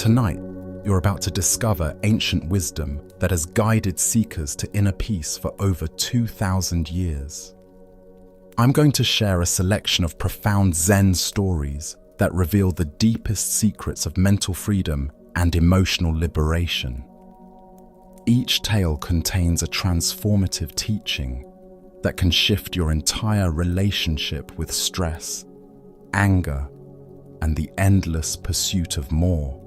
Tonight, you're about to discover ancient wisdom that has guided seekers to inner peace for over 2,000 years. I'm going to share a selection of profound Zen stories that reveal the deepest secrets of mental freedom and emotional liberation. Each tale contains a transformative teaching that can shift your entire relationship with stress, anger, and the endless pursuit of more.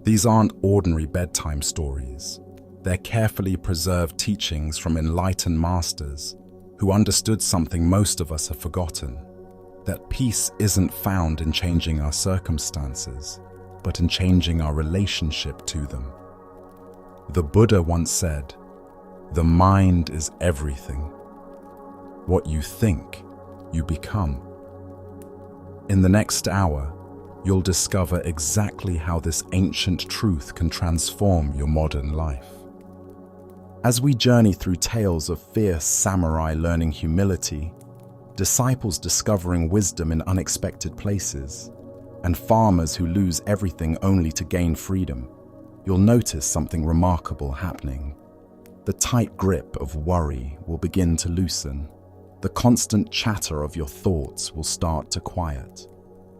These aren't ordinary bedtime stories. They're carefully preserved teachings from enlightened masters who understood something most of us have forgotten, that peace isn't found in changing our circumstances, but in changing our relationship to them. The Buddha once said, "The mind is everything. What you think, you become." In the next hour, you'll discover exactly how this ancient truth can transform your modern life. As we journey through tales of fierce samurai learning humility, disciples discovering wisdom in unexpected places, and farmers who lose everything only to gain freedom, you'll notice something remarkable happening. The tight grip of worry will begin to loosen. The constant chatter of your thoughts will start to quiet.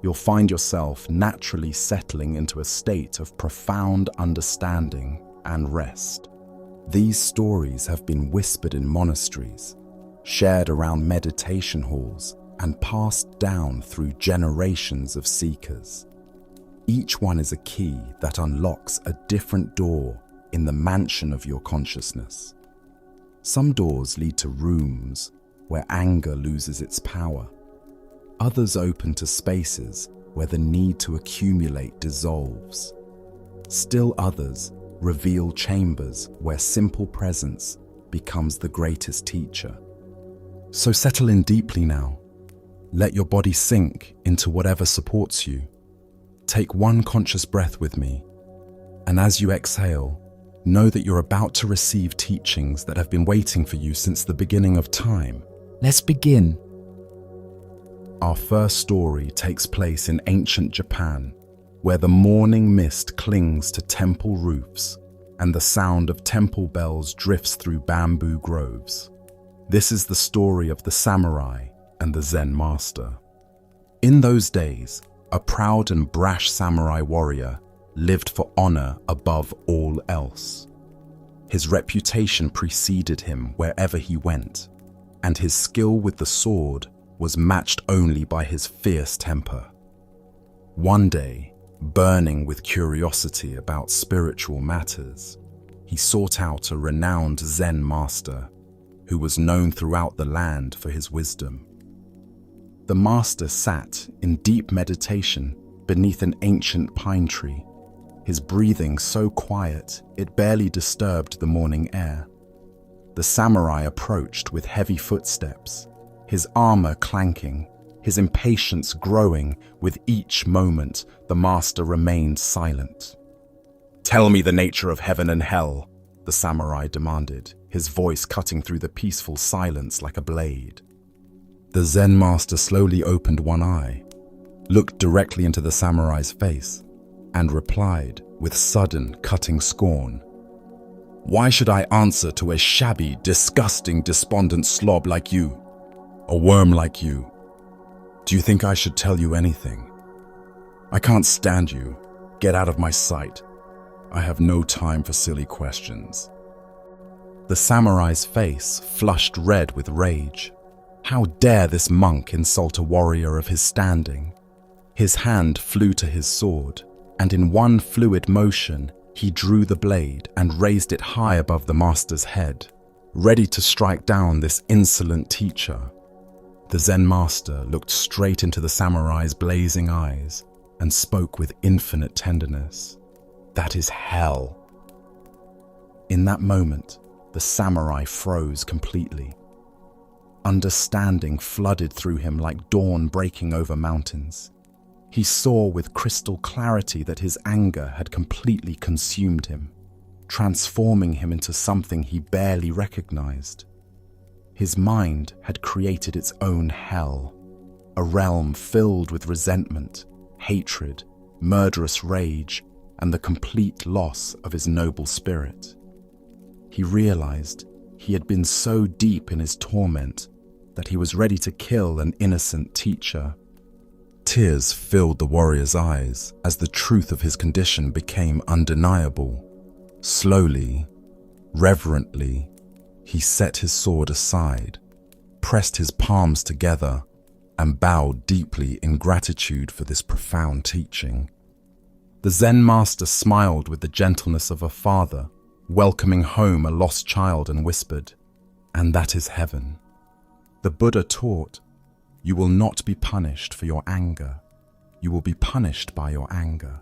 You'll find yourself naturally settling into a state of profound understanding and rest. These stories have been whispered in monasteries, shared around meditation halls, and passed down through generations of seekers. Each one is a key that unlocks a different door in the mansion of your consciousness. Some doors lead to rooms where anger loses its power. Others open to spaces where the need to accumulate dissolves. Still others reveal chambers where simple presence becomes the greatest teacher. So settle in deeply now. Let your body sink into whatever supports you. Take one conscious breath with me, and as you exhale, know that you're about to receive teachings that have been waiting for you since the beginning of time. Let's begin. Our first story takes place in ancient Japan, where the morning mist clings to temple roofs and the sound of temple bells drifts through bamboo groves. This is the story of the samurai and the Zen master. In those days, a proud and brash samurai warrior lived for honor above all else. His reputation preceded him wherever he went, and his skill with the sword was matched only by his fierce temper. One day, burning with curiosity about spiritual matters, he sought out a renowned Zen master who was known throughout the land for his wisdom. The master sat in deep meditation beneath an ancient pine tree, his breathing so quiet it barely disturbed the morning air. The samurai approached with heavy footsteps, his armor clanking, his impatience growing with each moment the master remained silent. "Tell me the nature of heaven and hell," the samurai demanded, his voice cutting through the peaceful silence like a blade. The Zen master slowly opened one eye, looked directly into the samurai's face, and replied with sudden, cutting scorn, "Why should I answer to a shabby, disgusting, despondent slob like you? A worm like you? Do you think I should tell you anything? I can't stand you. Get out of my sight. I have no time for silly questions." The samurai's face flushed red with rage. How dare this monk insult a warrior of his standing? His hand flew to his sword, and in one fluid motion, he drew the blade and raised it high above the master's head, ready to strike down this insolent teacher. The Zen master looked straight into the samurai's blazing eyes and spoke with infinite tenderness. "That is hell." In that moment, the samurai froze completely. Understanding flooded through him like dawn breaking over mountains. He saw with crystal clarity that his anger had completely consumed him, transforming him into something he barely recognized. His mind had created its own hell, a realm filled with resentment, hatred, murderous rage, and the complete loss of his noble spirit. He realized he had been so deep in his torment that he was ready to kill an innocent teacher. Tears filled the warrior's eyes as the truth of his condition became undeniable. Slowly, reverently, he set his sword aside, pressed his palms together, and bowed deeply in gratitude for this profound teaching. The Zen master smiled with the gentleness of a father, welcoming home a lost child, and whispered, "And that is heaven." The Buddha taught, "You will not be punished for your anger. You will be punished by your anger."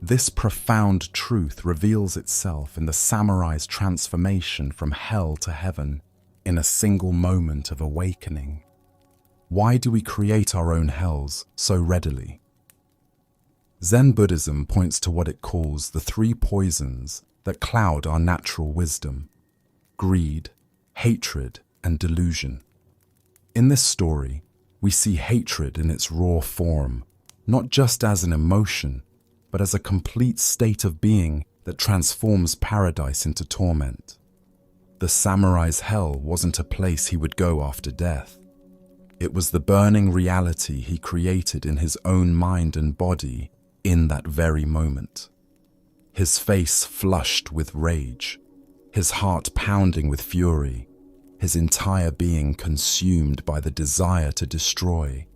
This profound truth reveals itself in the samurai's transformation from hell to heaven in a single moment of awakening. Why do we create our own hells so readily? Zen Buddhism points to what it calls the three poisons that cloud our natural wisdom: greed, hatred, and delusion. In this story, we see hatred in its raw form, not just as an emotion, but as a complete state of being that transforms paradise into torment. The samurai's hell wasn't a place he would go after death. It was the burning reality he created in his own mind and body in that very moment. His face flushed with rage, his heart pounding with fury, his entire being consumed by the desire to destroy.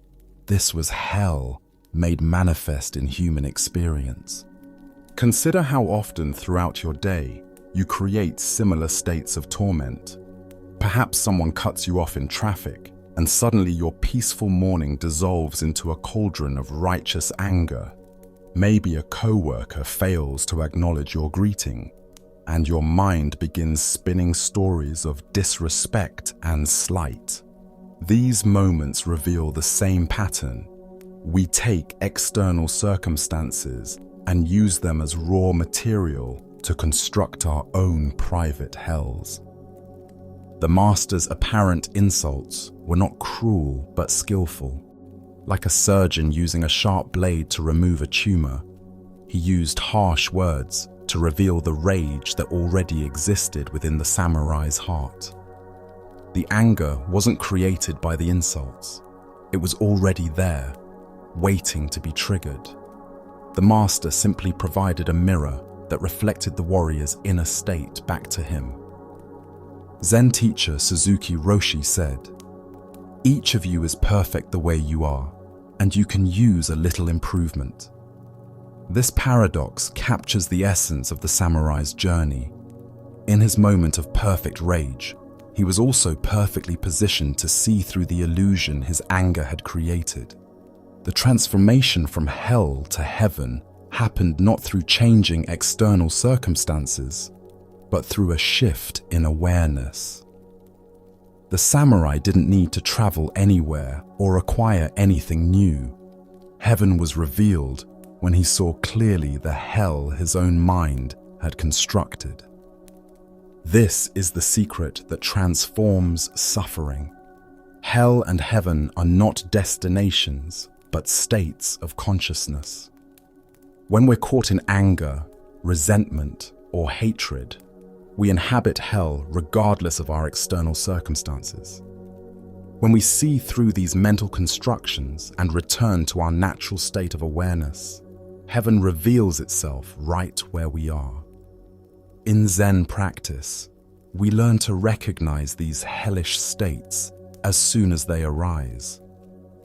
This was hell made manifest in human experience. Consider how often throughout your day you create similar states of torment. Perhaps someone cuts you off in traffic, and suddenly your peaceful morning dissolves into a cauldron of righteous anger. Maybe a coworker fails to acknowledge your greeting, and your mind begins spinning stories of disrespect and slight. These moments reveal the same pattern. We take external circumstances and use them as raw material to construct our own private hells. The master's apparent insults were not cruel but skillful. Like a surgeon using a sharp blade to remove a tumor, he used harsh words to reveal the rage that already existed within the samurai's heart. The anger wasn't created by the insults. It was already there, waiting to be triggered. The master simply provided a mirror that reflected the warrior's inner state back to him. Zen teacher Suzuki Roshi said, "Each of you is perfect the way you are, and you can use a little improvement." This paradox captures the essence of the samurai's journey. In his moment of perfect rage, he was also perfectly positioned to see through the illusion his anger had created. The transformation from hell to heaven happened not through changing external circumstances, but through a shift in awareness. The samurai didn't need to travel anywhere or acquire anything new. Heaven was revealed when he saw clearly the hell his own mind had constructed. This is the secret that transforms suffering. Hell and heaven are not destinations, but states of consciousness. When we're caught in anger, resentment, or hatred, we inhabit hell regardless of our external circumstances. When we see through these mental constructions and return to our natural state of awareness, heaven reveals itself right where we are. In Zen practice, we learn to recognize these hellish states as soon as they arise.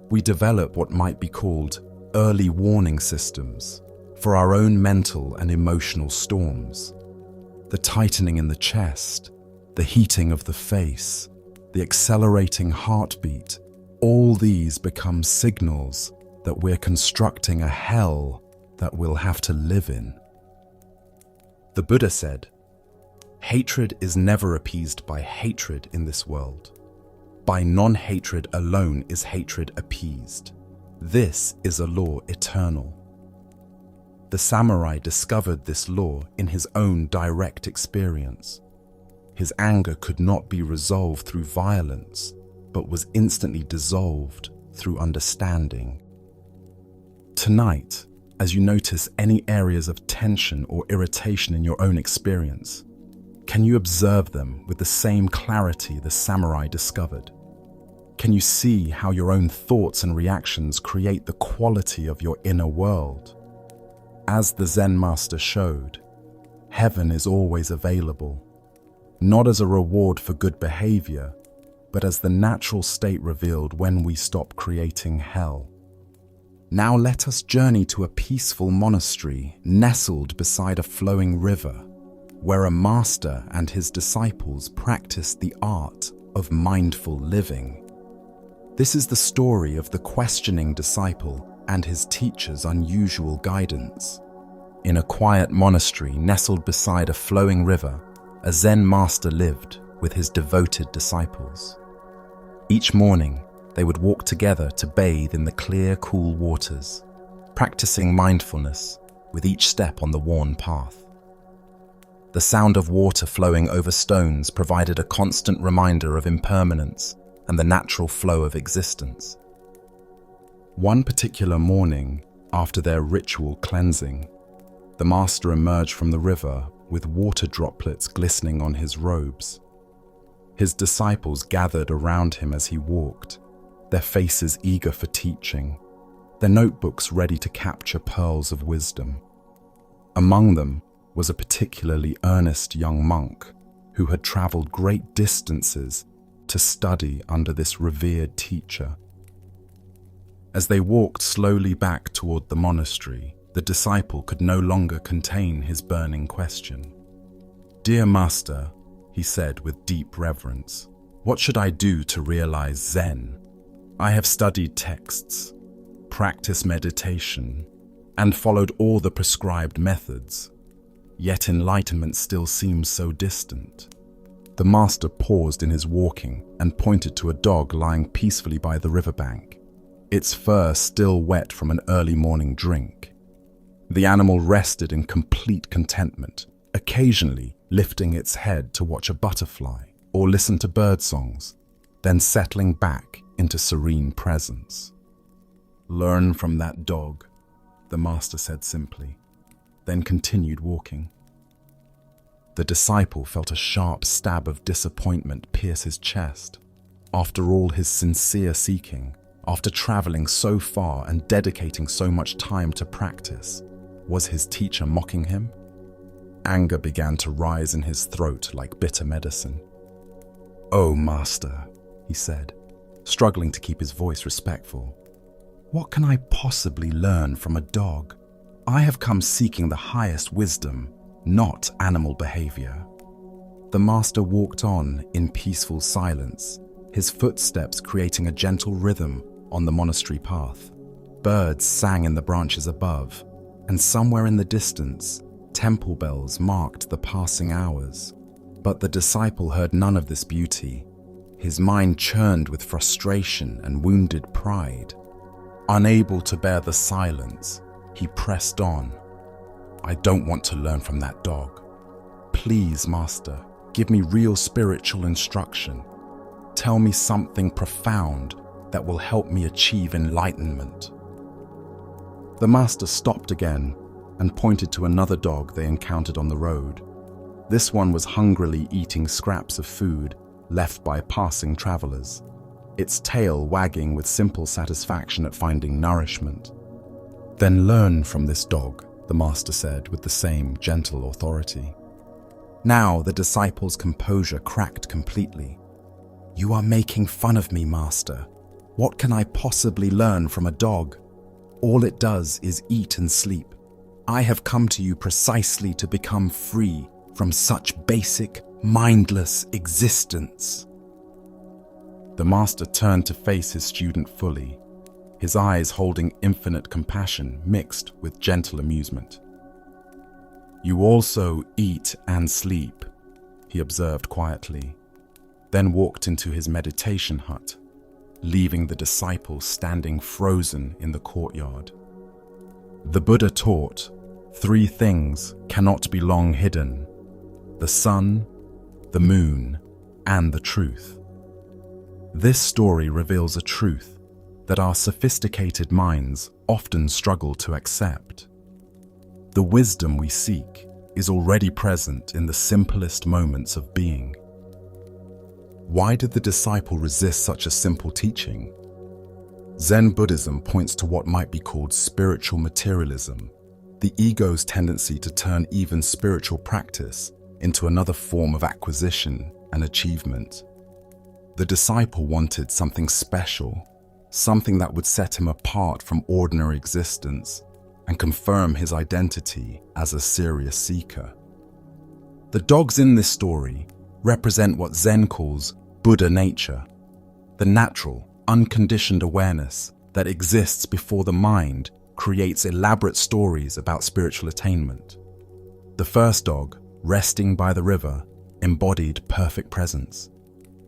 We develop what might be called early warning systems for our own mental and emotional storms. The tightening in the chest, the heating of the face, the accelerating heartbeat, all these become signals that we're constructing a hell that we'll have to live in. The Buddha said, "Hatred is never appeased by hatred in this world. By non-hatred alone is hatred appeased. This is a law eternal." The samurai discovered this law in his own direct experience. His anger could not be resolved through violence, but was instantly dissolved through understanding. Tonight, as you notice any areas of tension or irritation in your own experience. Can you observe them with the same clarity the samurai discovered? Can you see how your own thoughts and reactions create the quality of your inner world? As the Zen master showed, heaven is always available, not as a reward for good behavior, but as the natural state revealed when we stop creating hell. Now let us journey to a peaceful monastery nestled beside a flowing river, where a master and his disciples practiced the art of mindful living. This is the story of the questioning disciple and his teacher's unusual guidance. In a quiet monastery nestled beside a flowing river, a Zen master lived with his devoted disciples. Each morning, they would walk together to bathe in the clear, cool waters, practicing mindfulness with each step on the worn path. The sound of water flowing over stones provided a constant reminder of impermanence and the natural flow of existence. One particular morning, after their ritual cleansing, the master emerged from the river with water droplets glistening on his robes. His disciples gathered around him as he walked, their faces eager for teaching, their notebooks ready to capture pearls of wisdom. Among them was a particularly earnest young monk who had traveled great distances to study under this revered teacher. As they walked slowly back toward the monastery, the disciple could no longer contain his burning question. "Dear Master," he said with deep reverence, "what should I do to realize Zen? I have studied texts, practiced meditation, and followed all the prescribed methods. Yet enlightenment still seems so distant." The master paused in his walking and pointed to a dog lying peacefully by the riverbank, its fur still wet from an early morning drink. The animal rested in complete contentment, occasionally lifting its head to watch a butterfly or listen to bird songs, then settling back into serene presence. "Learn from that dog," the master said simply, then continued walking. The disciple felt a sharp stab of disappointment pierce his chest. After all his sincere seeking, after traveling so far and dedicating so much time to practice, was his teacher mocking him? Anger began to rise in his throat like bitter medicine. "Oh, master," he said, struggling to keep his voice respectful, "what can I possibly learn from a dog? I have come seeking the highest wisdom, not animal behavior." The master walked on in peaceful silence, his footsteps creating a gentle rhythm on the monastery path. Birds sang in the branches above, and somewhere in the distance, temple bells marked the passing hours. But the disciple heard none of this beauty. His mind churned with frustration and wounded pride. Unable to bear the silence, he pressed on. "I don't want to learn from that dog. Please, master, give me real spiritual instruction. Tell me something profound that will help me achieve enlightenment." The master stopped again and pointed to another dog they encountered on the road. This one was hungrily eating scraps of food left by passing travelers, its tail wagging with simple satisfaction at finding nourishment. "Then learn from this dog," the master said with the same gentle authority. Now the disciple's composure cracked completely. "You are making fun of me, master. What can I possibly learn from a dog? All it does is eat and sleep. I have come to you precisely to become free from such basic, mindless existence." The master turned to face his student fully, his eyes holding infinite compassion mixed with gentle amusement. "You also eat and sleep," he observed quietly, then walked into his meditation hut, leaving the disciple standing frozen in the courtyard. The Buddha taught, 3 things cannot be long hidden: the sun, the moon, and the truth. This story reveals a truth that our sophisticated minds often struggle to accept. The wisdom we seek is already present in the simplest moments of being. Why did the disciple resist such a simple teaching? Zen Buddhism points to what might be called spiritual materialism, the ego's tendency to turn even spiritual practice into another form of acquisition and achievement. The disciple wanted something special, something that would set him apart from ordinary existence and confirm his identity as a serious seeker. The dogs in this story represent what Zen calls Buddha nature, the natural, unconditioned awareness that exists before the mind creates elaborate stories about spiritual attainment. The first dog, resting by the river, embodied perfect presence.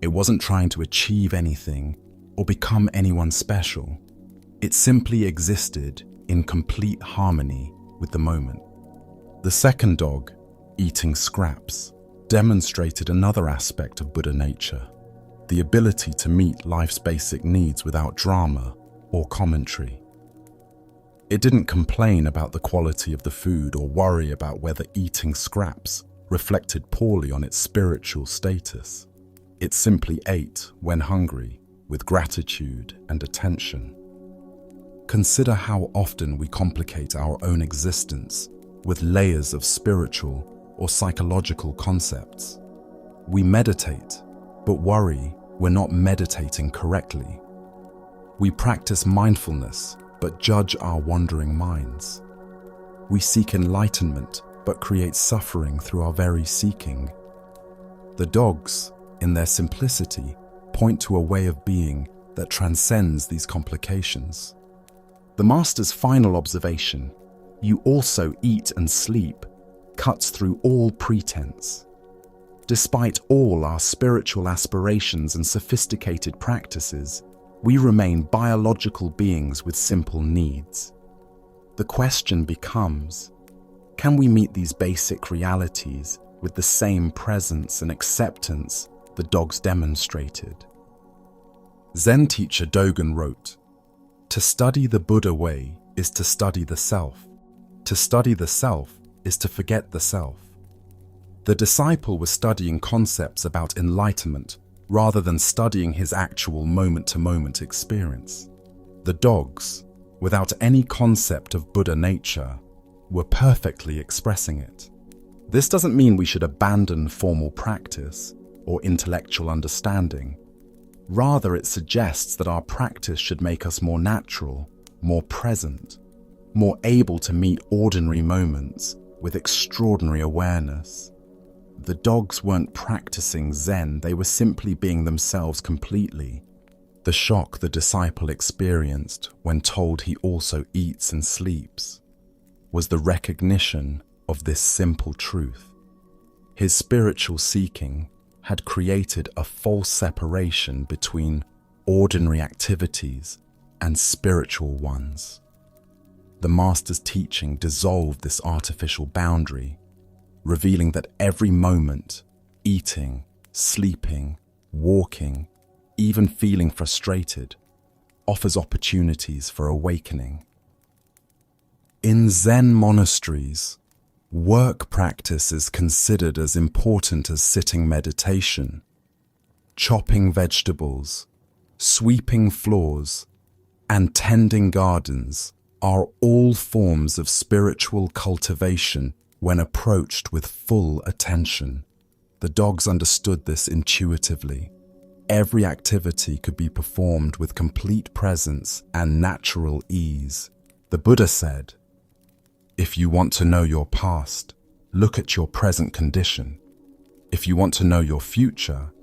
It wasn't trying to achieve anything or become anyone special. It simply existed in complete harmony with the moment. The second dog, eating scraps, demonstrated another aspect of Buddha nature, the ability to meet life's basic needs without drama or commentary. It didn't complain about the quality of the food or worry about whether eating scraps reflected poorly on its spiritual status. It simply ate when hungry, with gratitude and attention. Consider how often we complicate our own existence with layers of spiritual or psychological concepts. We meditate, but worry we're not meditating correctly. We practice mindfulness, but judge our wandering minds. We seek enlightenment, but create suffering through our very seeking. The dogs, in their simplicity, point to a way of being that transcends these complications. The Master's final observation, "You also eat and sleep," cuts through all pretense. Despite all our spiritual aspirations and sophisticated practices, we remain biological beings with simple needs. The question becomes, can we meet these basic realities with the same presence and acceptance the dogs demonstrated? Zen teacher Dogen wrote, "To study the Buddha way is to study the self. To study the self is to forget the self." The disciple was studying concepts about enlightenment rather than studying his actual moment-to-moment experience. The dogs, without any concept of Buddha nature, were perfectly expressing it. This doesn't mean we should abandon formal practice or intellectual understanding. Rather, it suggests that our practice should make us more natural, more present, more able to meet ordinary moments with extraordinary awareness. The dogs weren't practicing Zen, they were simply being themselves completely. The shock the disciple experienced when told he also eats and sleeps was the recognition of this simple truth. His spiritual seeking had created a false separation between ordinary activities and spiritual ones. The Master's teaching dissolved this artificial boundary, revealing that every moment, eating, sleeping, walking, even feeling frustrated, offers opportunities for awakening. In Zen monasteries, work practice is considered as important as sitting meditation. Chopping vegetables, sweeping floors, and tending gardens are all forms of spiritual cultivation when approached with full attention. The dogs understood this intuitively. Every activity could be performed with complete presence and natural ease. The Buddha said, "If you want to know your past, look at your present condition. If you want to know your future,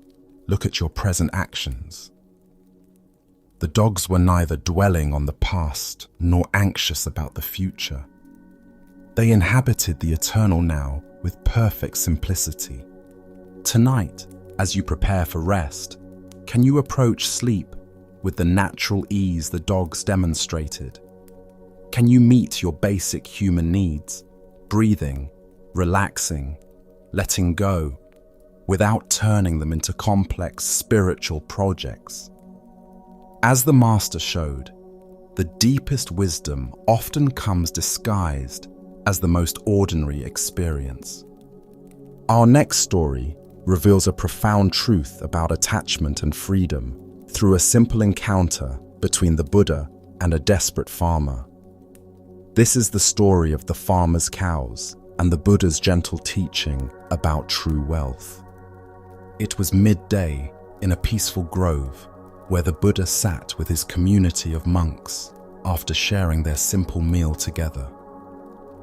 look at your present actions." The dogs were neither dwelling on the past nor anxious about the future. They inhabited the eternal now with perfect simplicity. Tonight, as you prepare for rest, can you approach sleep with the natural ease the dogs demonstrated? Can you meet your basic human needs, breathing, relaxing, letting go, without turning them into complex spiritual projects? As the Master showed, the deepest wisdom often comes disguised as the most ordinary experience. Our next story reveals a profound truth about attachment and freedom through a simple encounter between the Buddha and a desperate farmer. This is the story of the farmer's cows and the Buddha's gentle teaching about true wealth. It was midday in a peaceful grove where the Buddha sat with his community of monks after sharing their simple meal together.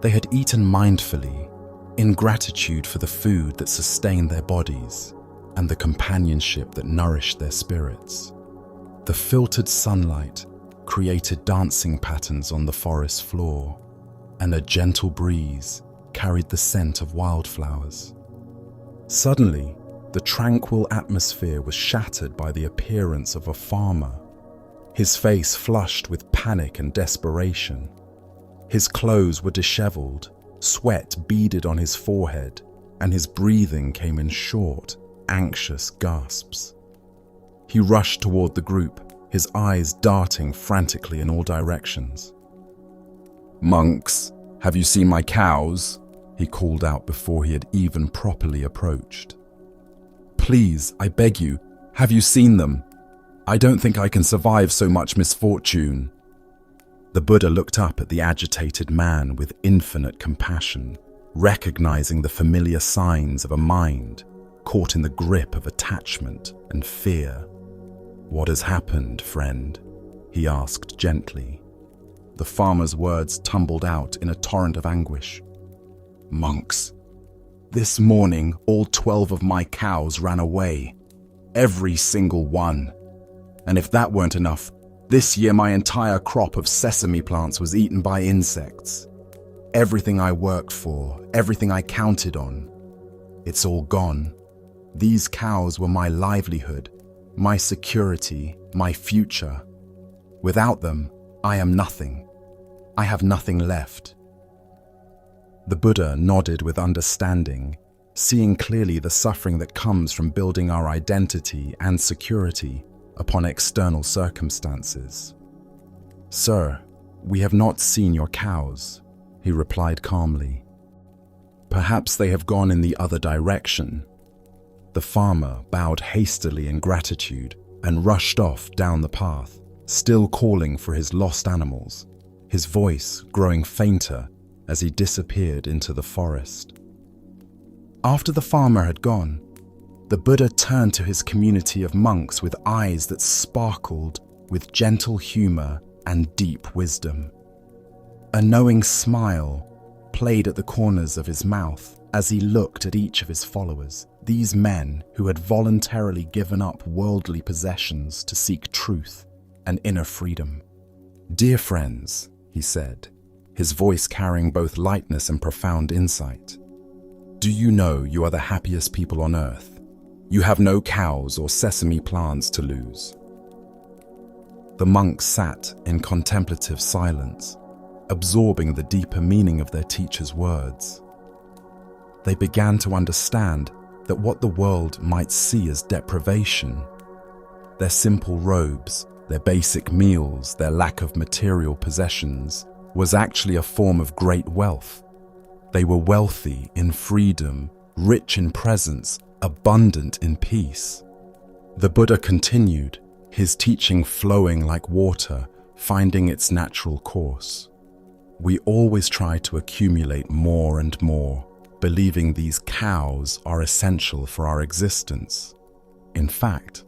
They had eaten mindfully, in gratitude for the food that sustained their bodies and the companionship that nourished their spirits. The filtered sunlight created dancing patterns on the forest floor, and a gentle breeze carried the scent of wildflowers. Suddenly, the tranquil atmosphere was shattered by the appearance of a farmer, his face flushed with panic and desperation. His clothes were disheveled, sweat beaded on his forehead, and his breathing came in short, anxious gasps. He rushed toward the group, his eyes darting frantically in all directions. "Monks, have you seen my cows?" he called out before he had even properly approached. "Please, I beg you, have you seen them? I don't think I can survive so much misfortune." The Buddha looked up at the agitated man with infinite compassion, recognizing the familiar signs of a mind caught in the grip of attachment and fear. "What has happened, friend?" he asked gently. The farmer's words tumbled out in a torrent of anguish. "Monks, this morning all 12 of my cows ran away, every single one. And if that weren't enough, this year my entire crop of sesame plants was eaten by insects. Everything I worked for, everything I counted on, it's all gone. These cows were my livelihood, my security, my future. Without them, I am nothing. I have nothing left." The Buddha nodded with understanding, seeing clearly the suffering that comes from building our identity and security upon external circumstances. "Sir, we have not seen your cows," he replied calmly. "Perhaps they have gone in the other direction." The farmer bowed hastily in gratitude and rushed off down the path, still calling for his lost animals, his voice growing fainter as he disappeared into the forest. After the farmer had gone, the Buddha turned to his community of monks with eyes that sparkled with gentle humor and deep wisdom. A knowing smile played at the corners of his mouth as he looked at each of his followers, these men who had voluntarily given up worldly possessions to seek truth and inner freedom. "Dear friends," he said, his voice carrying both lightness and profound insight, "do you know you are the happiest people on earth? You have no cows or sesame plants to lose." The monks sat in contemplative silence, absorbing the deeper meaning of their teacher's words. They began to understand that what the world might see as deprivation, their simple robes, their basic meals, their lack of material possessions, was actually a form of great wealth. They were wealthy in freedom, rich in presence, abundant in peace. The Buddha continued, his teaching flowing like water, finding its natural course. We always try to accumulate more and more, believing these cows are essential for our existence. In fact,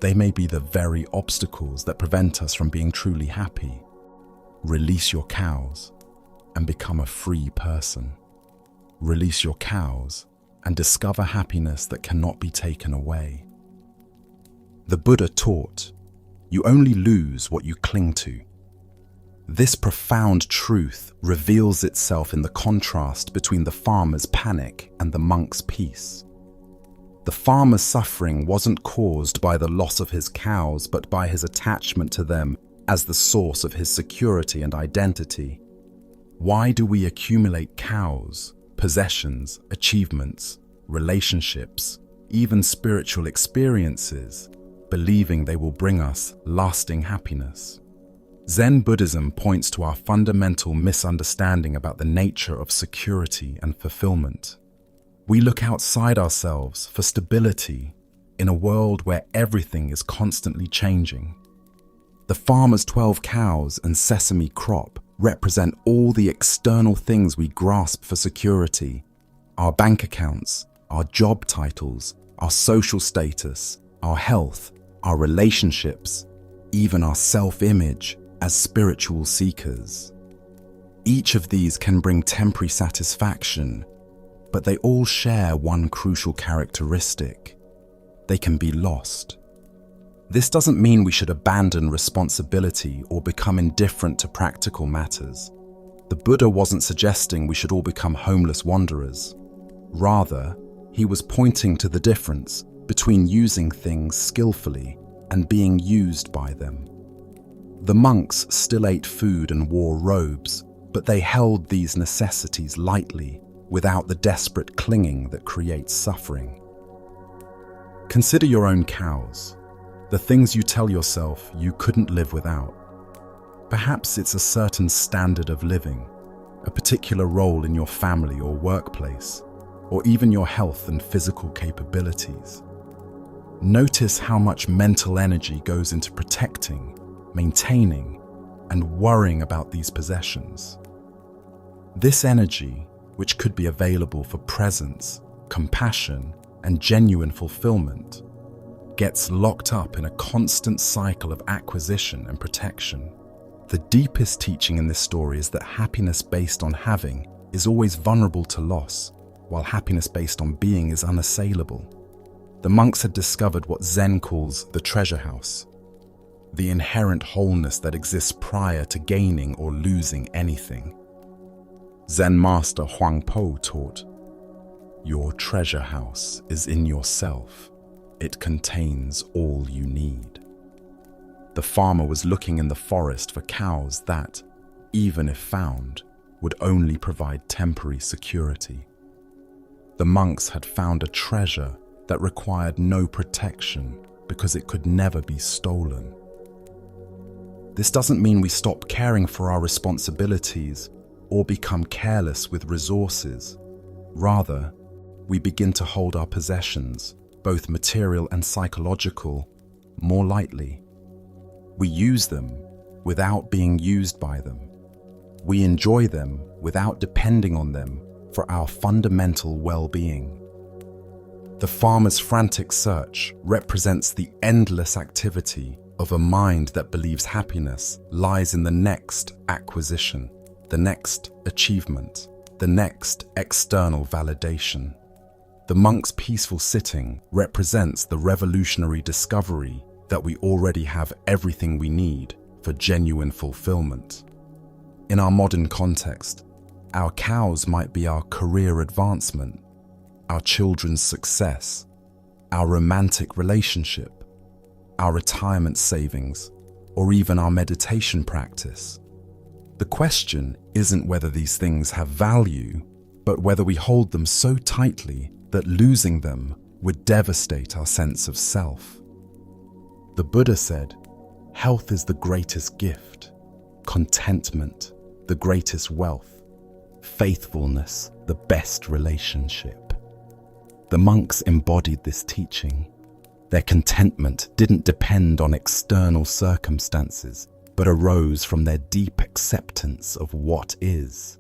they may be the very obstacles that prevent us from being truly happy. Release your cows and become a free person. Release your cows and discover happiness that cannot be taken away. The Buddha taught, you only lose what you cling to. This profound truth reveals itself in the contrast between the farmer's panic and the monk's peace. The farmer's suffering wasn't caused by the loss of his cows, but by his attachment to them as the source of his security and identity. Why do we accumulate cows, possessions, achievements, relationships, even spiritual experiences, believing they will bring us lasting happiness? Zen Buddhism points to our fundamental misunderstanding about the nature of security and fulfillment. We look outside ourselves for stability in a world where everything is constantly changing. The farmer's 12 cows and sesame crop represent all the external things we grasp for security: our bank accounts, our job titles, our social status, our health, our relationships, even our self-image as spiritual seekers. Each of these can bring temporary satisfaction, but they all share one crucial characteristic: they can be lost. This doesn't mean we should abandon responsibility or become indifferent to practical matters. The Buddha wasn't suggesting we should all become homeless wanderers. Rather, he was pointing to the difference between using things skillfully and being used by them. The monks still ate food and wore robes, but they held these necessities lightly, without the desperate clinging that creates suffering. Consider your own cows, the things you tell yourself you couldn't live without. Perhaps it's a certain standard of living, a particular role in your family or workplace, or even your health and physical capabilities. Notice how much mental energy goes into protecting, maintaining, and worrying about these possessions. This energy, which could be available for presence, compassion, and genuine fulfillment, gets locked up in a constant cycle of acquisition and protection. The deepest teaching in this story is that happiness based on having is always vulnerable to loss, while happiness based on being is unassailable. The monks had discovered what Zen calls the treasure house, the inherent wholeness that exists prior to gaining or losing anything. Zen master Huangpo taught, "Your treasure house is in yourself. It contains all you need." The farmer was looking in the forest for cows that, even if found, would only provide temporary security. The monks had found a treasure that required no protection because it could never be stolen. This doesn't mean we stop caring for our responsibilities or become careless with resources. Rather, we begin to hold our possessions, both material and psychological, more lightly. We use them without being used by them. We enjoy them without depending on them for our fundamental well-being. The farmer's frantic search represents the endless activity of a mind that believes happiness lies in the next acquisition, the next achievement, the next external validation. The monk's peaceful sitting represents the revolutionary discovery that we already have everything we need for genuine fulfillment. In our modern context, our cows might be our career advancement, our children's success, our romantic relationship, our retirement savings, or even our meditation practice. The question isn't whether these things have value, but whether we hold them so tightly that losing them would devastate our sense of self. The Buddha said, "Health is the greatest gift, contentment the greatest wealth, faithfulness the best relationship." The monks embodied this teaching. Their contentment didn't depend on external circumstances, but arose from their deep acceptance of what is.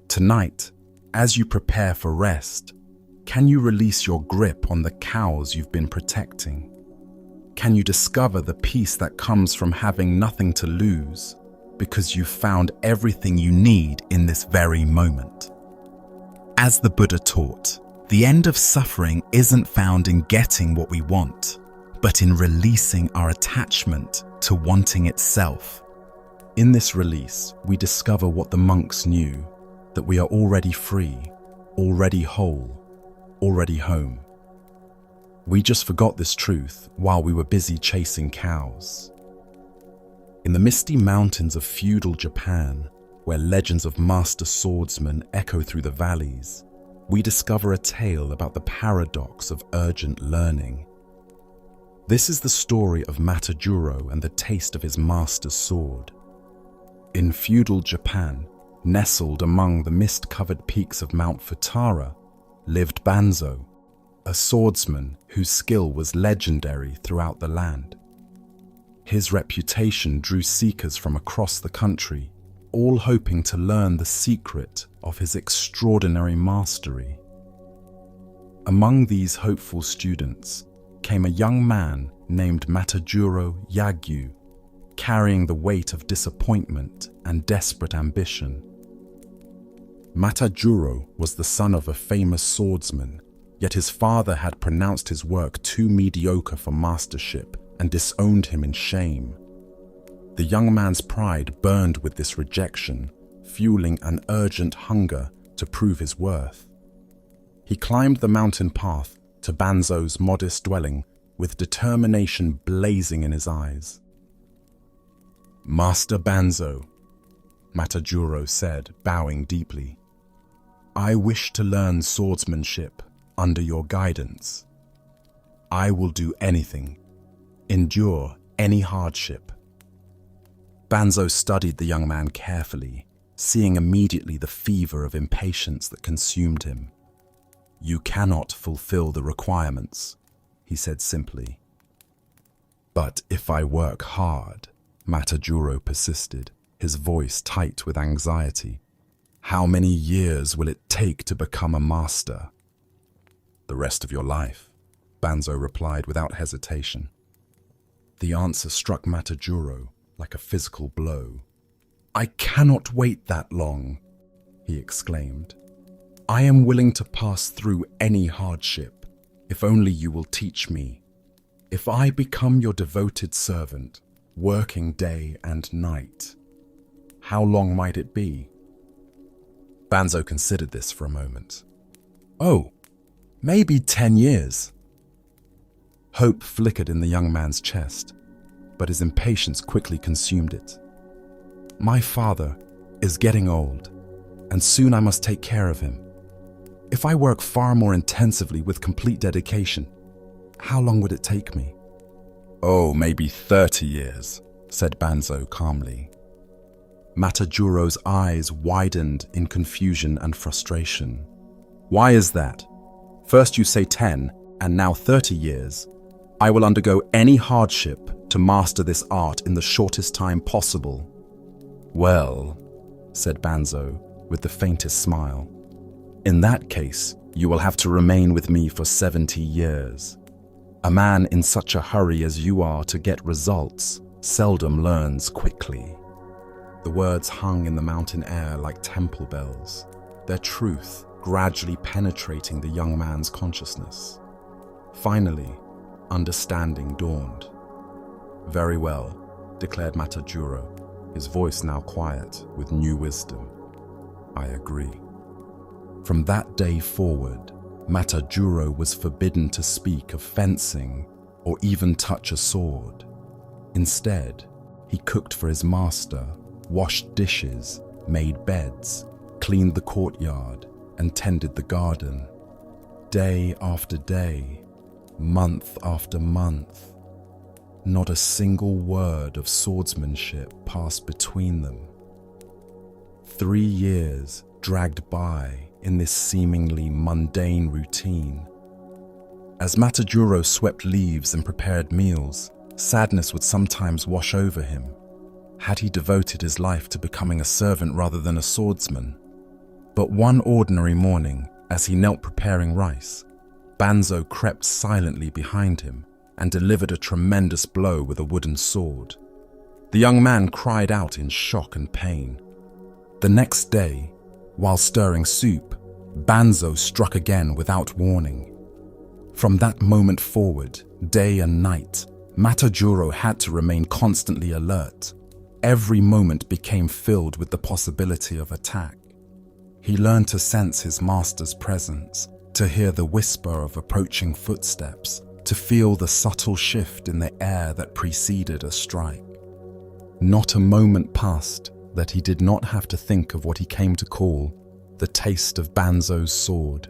Tonight, as you prepare for rest, can you release your grip on the cows you've been protecting? Can you discover the peace that comes from having nothing to lose because you've found everything you need in this very moment? As the Buddha taught, the end of suffering isn't found in getting what we want, but in releasing our attachment to wanting itself. In this release, we discover what the monks knew, that we are already free, already whole, already home. We just forgot this truth while we were busy chasing cows. In the misty mountains of feudal Japan, where legends of master swordsmen echo through the valleys, we discover a tale about the paradox of urgent learning. This is the story of Matajuro and the taste of his master's sword. In feudal Japan, nestled among the mist-covered peaks of Mount Futara, lived Banzo, a swordsman whose skill was legendary throughout the land. His reputation drew seekers from across the country, all hoping to learn the secret of his extraordinary mastery. Among these hopeful students came a young man named Matajuro Yagyu, carrying the weight of disappointment and desperate ambition. Matajuro was the son of a famous swordsman, yet his father had pronounced his work too mediocre for mastership and disowned him in shame. The young man's pride burned with this rejection, fueling an urgent hunger to prove his worth. He climbed the mountain path to Banzo's modest dwelling with determination blazing in his eyes. "Master Banzo," Matajuro said, bowing deeply, "I wish to learn swordsmanship under your guidance. I will do anything, endure any hardship." Banzo studied the young man carefully, seeing immediately the fever of impatience that consumed him. "You cannot fulfill the requirements," he said simply. "But if I work hard," Matajuro persisted, his voice tight with anxiety, "how many years will it take to become a master?" "The rest of your life," Banzo replied without hesitation. The answer struck Matajuro like a physical blow. "I cannot wait that long," he exclaimed. "I am willing to pass through any hardship, if only you will teach me. If I become your devoted servant, working day and night, how long might it be?" Banzo considered this for a moment. "Oh, maybe 10 years. Hope flickered in the young man's chest, but his impatience quickly consumed it. "My father is getting old, and soon I must take care of him. If I work far more intensively with complete dedication, how long would it take me?" "Oh, maybe 30 years, said Banzo calmly. Matajuro's eyes widened in confusion and frustration. "Why is that? First you say 10, and now 30 years. I will undergo any hardship to master this art in the shortest time possible." "Well," said Banzo, with the faintest smile, "in that case, you will have to remain with me for 70 years. A man in such a hurry as you are to get results seldom learns quickly." The words hung in the mountain air like temple bells, their truth gradually penetrating the young man's consciousness. Finally, understanding dawned. "Very well," declared Matajuro, his voice now quiet with new wisdom. "I agree." From that day forward, Matajuro was forbidden to speak of fencing or even touch a sword. Instead, he cooked for his master, washed dishes, made beds, cleaned the courtyard, and tended the garden. Day after day, month after month, not a single word of swordsmanship passed between them. 3 years dragged by in this seemingly mundane routine. As Matajuro swept leaves and prepared meals, sadness would sometimes wash over him. Had he devoted his life to becoming a servant rather than a swordsman? But one ordinary morning, as he knelt preparing rice, Banzo crept silently behind him and delivered a tremendous blow with a wooden sword. The young man cried out in shock and pain. The next day, while stirring soup, Banzo struck again without warning. From that moment forward, day and night, Matajuro had to remain constantly alert. Every moment became filled with the possibility of attack. He learned to sense his master's presence, to hear the whisper of approaching footsteps, to feel the subtle shift in the air that preceded a strike. Not a moment passed that he did not have to think of what he came to call the taste of Banzo's sword,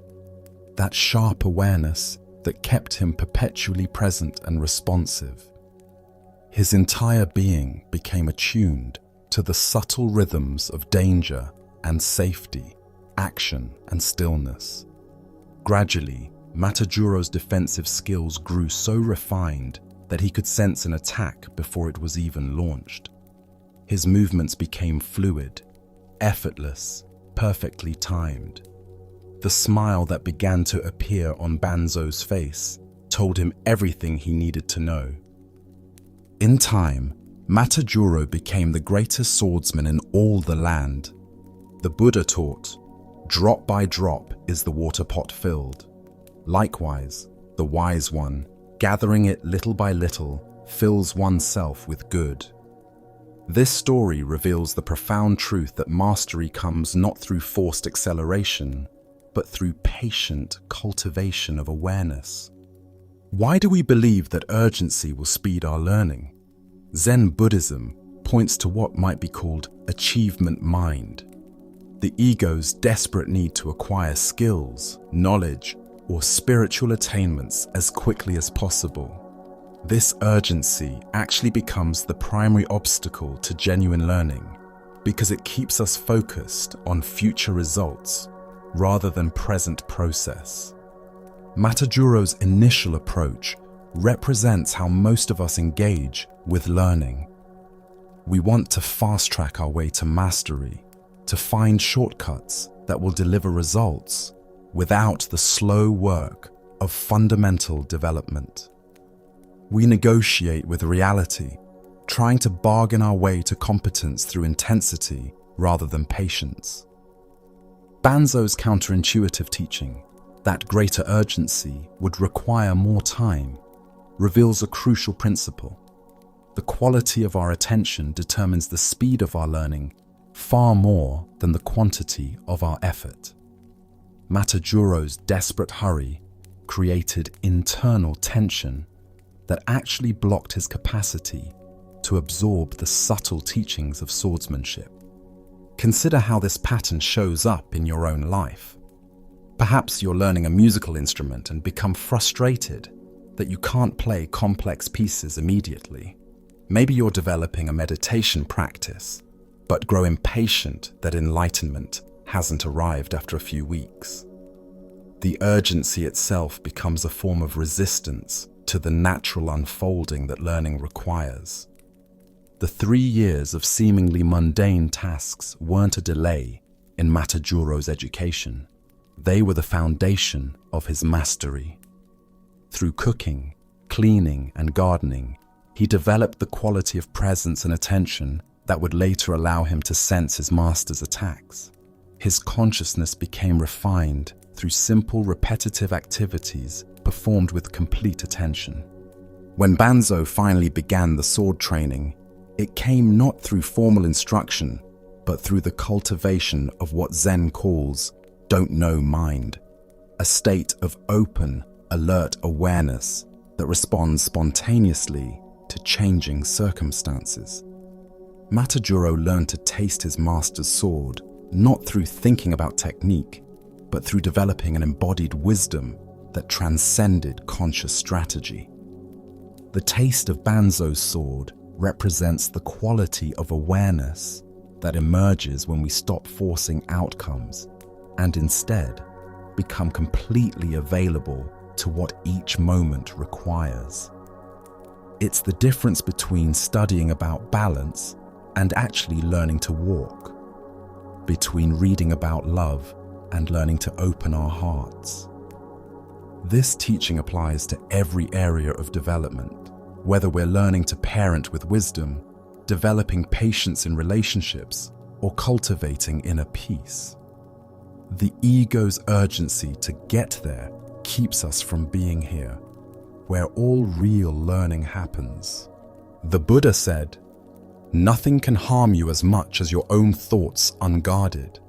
that sharp awareness that kept him perpetually present and responsive. His entire being became attuned, to the subtle rhythms of danger and safety, action and stillness. Gradually, Matajuro's defensive skills grew so refined that he could sense an attack before it was even launched. His movements became fluid, effortless, perfectly timed. The smile that began to appear on Banzo's face told him everything he needed to know. In time, Matajuro became the greatest swordsman in all the land. The Buddha taught, "Drop by drop is the water pot filled." Likewise, the wise one, gathering it little by little, fills oneself with good. This story reveals the profound truth that mastery comes not through forced acceleration, but through patient cultivation of awareness. Why do we believe that urgency will speed our learning? Zen Buddhism points to what might be called achievement mind, the ego's desperate need to acquire skills, knowledge, or spiritual attainments as quickly as possible. This urgency actually becomes the primary obstacle to genuine learning because it keeps us focused on future results rather than present process. Matajuro's initial approach represents how most of us engage with learning. We want to fast-track our way to mastery, to find shortcuts that will deliver results without the slow work of fundamental development. We negotiate with reality, trying to bargain our way to competence through intensity rather than patience. Banzo's counterintuitive teaching, that greater urgency would require more time, reveals a crucial principle. The quality of our attention determines the speed of our learning far more than the quantity of our effort. Matajuro's desperate hurry created internal tension that actually blocked his capacity to absorb the subtle teachings of swordsmanship. Consider how this pattern shows up in your own life. Perhaps you're learning a musical instrument and become frustrated that you can't play complex pieces immediately. Maybe you're developing a meditation practice, but grow impatient that enlightenment hasn't arrived after a few weeks. The urgency itself becomes a form of resistance to the natural unfolding that learning requires. The 3 years of seemingly mundane tasks weren't a delay in Matajuro's education. They were the foundation of his mastery. Through cooking, cleaning, and gardening, he developed the quality of presence and attention that would later allow him to sense his master's attacks. His consciousness became refined through simple, repetitive activities performed with complete attention. When Banzo finally began the sword training, it came not through formal instruction, but through the cultivation of what Zen calls don't know mind, a state of open, alert awareness that responds spontaneously to changing circumstances. Matajuro learned to taste his master's sword not through thinking about technique, but through developing an embodied wisdom that transcended conscious strategy. The taste of Banzo's sword represents the quality of awareness that emerges when we stop forcing outcomes and instead become completely available to what each moment requires. It's the difference between studying about balance and actually learning to walk, between reading about love and learning to open our hearts. This teaching applies to every area of development, whether we're learning to parent with wisdom, developing patience in relationships, or cultivating inner peace. The ego's urgency to get there keeps us from being here, where all real learning happens. The Buddha said, "Nothing can harm you as much as your own thoughts unguarded."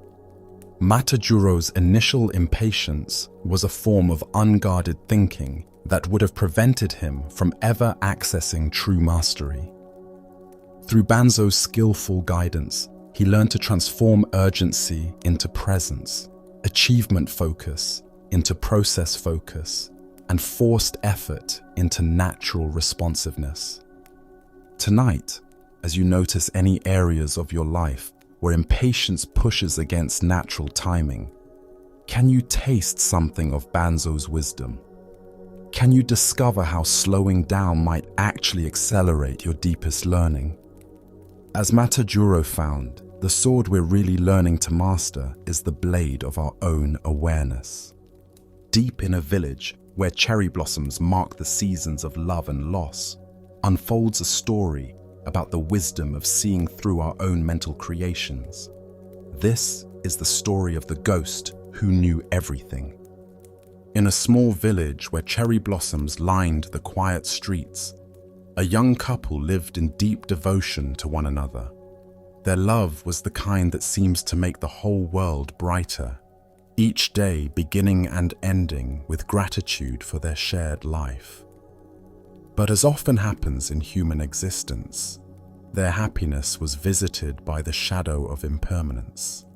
Matajuro's initial impatience was a form of unguarded thinking that would have prevented him from ever accessing true mastery. Through Banzo's skillful guidance, he learned to transform urgency into presence, achievement focus into process focus, and forced effort into natural responsiveness. Tonight, as you notice any areas of your life where impatience pushes against natural timing. Can you taste something of Banzo's wisdom? Can you discover how slowing down might actually accelerate your deepest learning? As Matajuro found, the sword we're really learning to master is the blade of our own awareness. Deep in a village where cherry blossoms mark the seasons of love and loss, unfolds a story about the wisdom of seeing through our own mental creations. This is the story of the ghost who knew everything. In a small village where cherry blossoms lined the quiet streets, a young couple lived in deep devotion to one another. Their love was the kind that seems to make the whole world brighter, each day beginning and ending with gratitude for their shared life. But as often happens in human existence, their happiness was visited by the shadow of impermanence.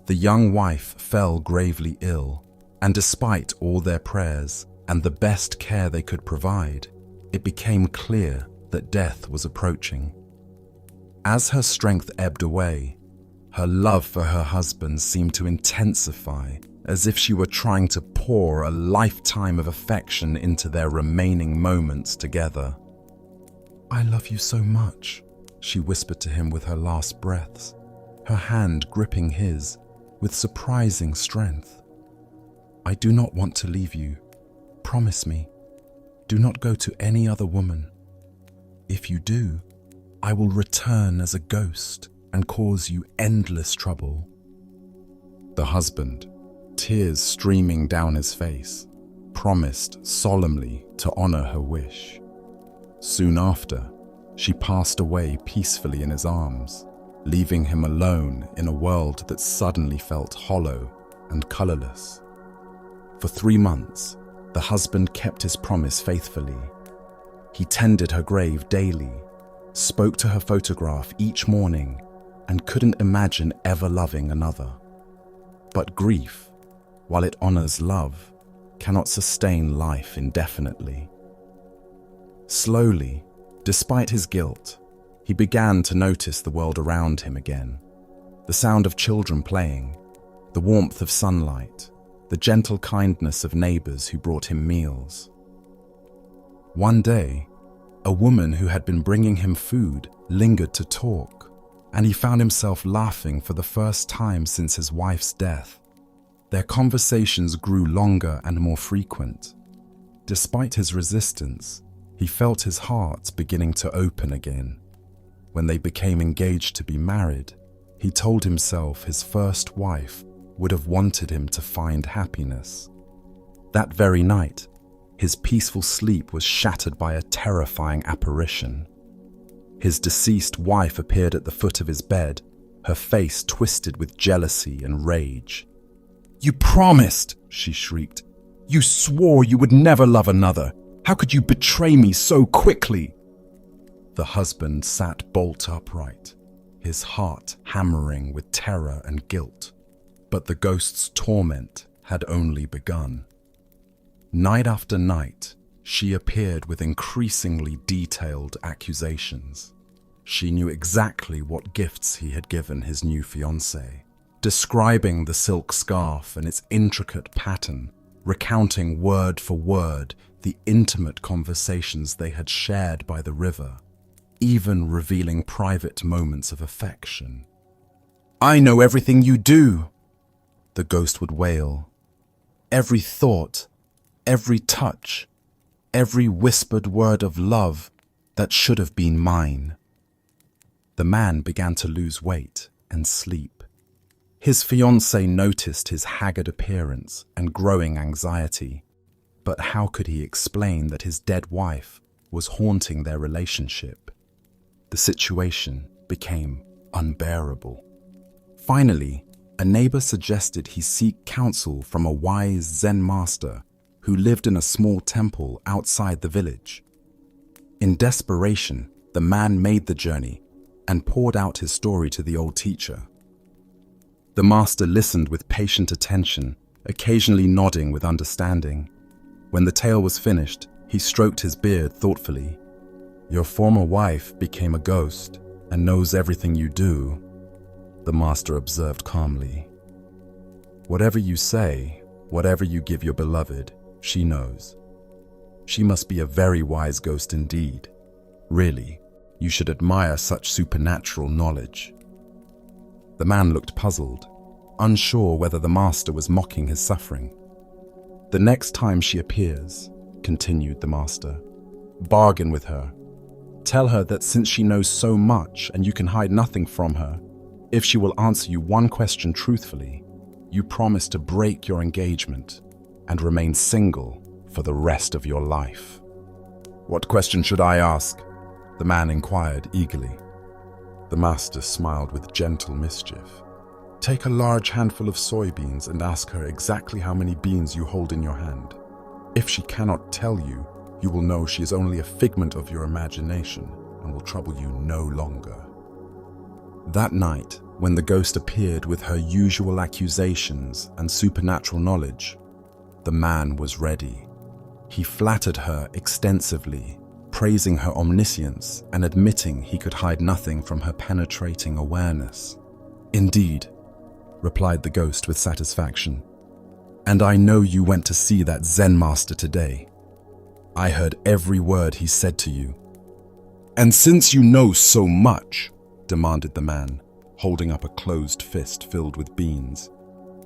The young wife fell gravely ill, and despite all their prayers and the best care they could provide, it became clear that death was approaching. As her strength ebbed away, her love for her husband seemed to intensify, as if she were trying to pour a lifetime of affection into their remaining moments together. "I love you so much," she whispered to him with her last breaths, her hand gripping his with surprising strength. "I do not want to leave you. Promise me. Do not go to any other woman. If you do, I will return as a ghost and cause you endless trouble." The husband, tears streaming down his face, promised solemnly to honor her wish. Soon after, she passed away peacefully in his arms, leaving him alone in a world that suddenly felt hollow and colorless. For 3 months, the husband kept his promise faithfully. He tended her grave daily, spoke to her photograph each morning, and couldn't imagine ever loving another. But grief, while it honors love, cannot sustain life indefinitely. Slowly, despite his guilt, he began to notice the world around him again. The sound of children playing, the warmth of sunlight, the gentle kindness of neighbors who brought him meals. One day, a woman who had been bringing him food lingered to talk, and he found himself laughing for the first time since his wife's death. Their conversations grew longer and more frequent. Despite his resistance, he felt his heart beginning to open again. When they became engaged to be married, he told himself his first wife would have wanted him to find happiness. That very night, his peaceful sleep was shattered by a terrifying apparition. His deceased wife appeared at the foot of his bed, her face twisted with jealousy and rage. "You promised," she shrieked. "You swore you would never love another. How could you betray me so quickly?" The husband sat bolt upright, his heart hammering with terror and guilt. But the ghost's torment had only begun. Night after night, she appeared with increasingly detailed accusations. She knew exactly what gifts he had given his new fiancée, describing the silk scarf and its intricate pattern, recounting word for word the intimate conversations they had shared by the river, even revealing private moments of affection. "I know everything you do," the ghost would wail. "Every thought, every touch, every whispered word of love that should have been mine." The man began to lose weight and sleep. His fiancée noticed his haggard appearance and growing anxiety, but how could he explain that his dead wife was haunting their relationship? The situation became unbearable. Finally, a neighbor suggested he seek counsel from a wise Zen master who lived in a small temple outside the village. In desperation, the man made the journey and poured out his story to the old teacher. The master listened with patient attention, occasionally nodding with understanding. When the tale was finished, he stroked his beard thoughtfully. "Your former wife became a ghost, and knows everything you do," the master observed calmly. "Whatever you say, whatever you give your beloved, she knows. She must be a very wise ghost indeed. Really, you should admire such supernatural knowledge." The man looked puzzled, unsure whether the master was mocking his suffering. "The next time she appears," continued the master, "bargain with her. Tell her that since she knows so much and you can hide nothing from her, if she will answer you one question truthfully, you promise to break your engagement and remain single for the rest of your life." "What question should I ask?" the man inquired eagerly. The master smiled with gentle mischief. "Take a large handful of soybeans and ask her exactly how many beans you hold in your hand. If she cannot tell you, you will know she is only a figment of your imagination and will trouble you no longer." That night, when the ghost appeared with her usual accusations and supernatural knowledge, the man was ready. He flattered her extensively, praising her omniscience and admitting he could hide nothing from her penetrating awareness. "Indeed," replied the ghost with satisfaction, "and I know you went to see that Zen master today. I heard every word he said to you." "And since you know so much," demanded the man, holding up a closed fist filled with beans,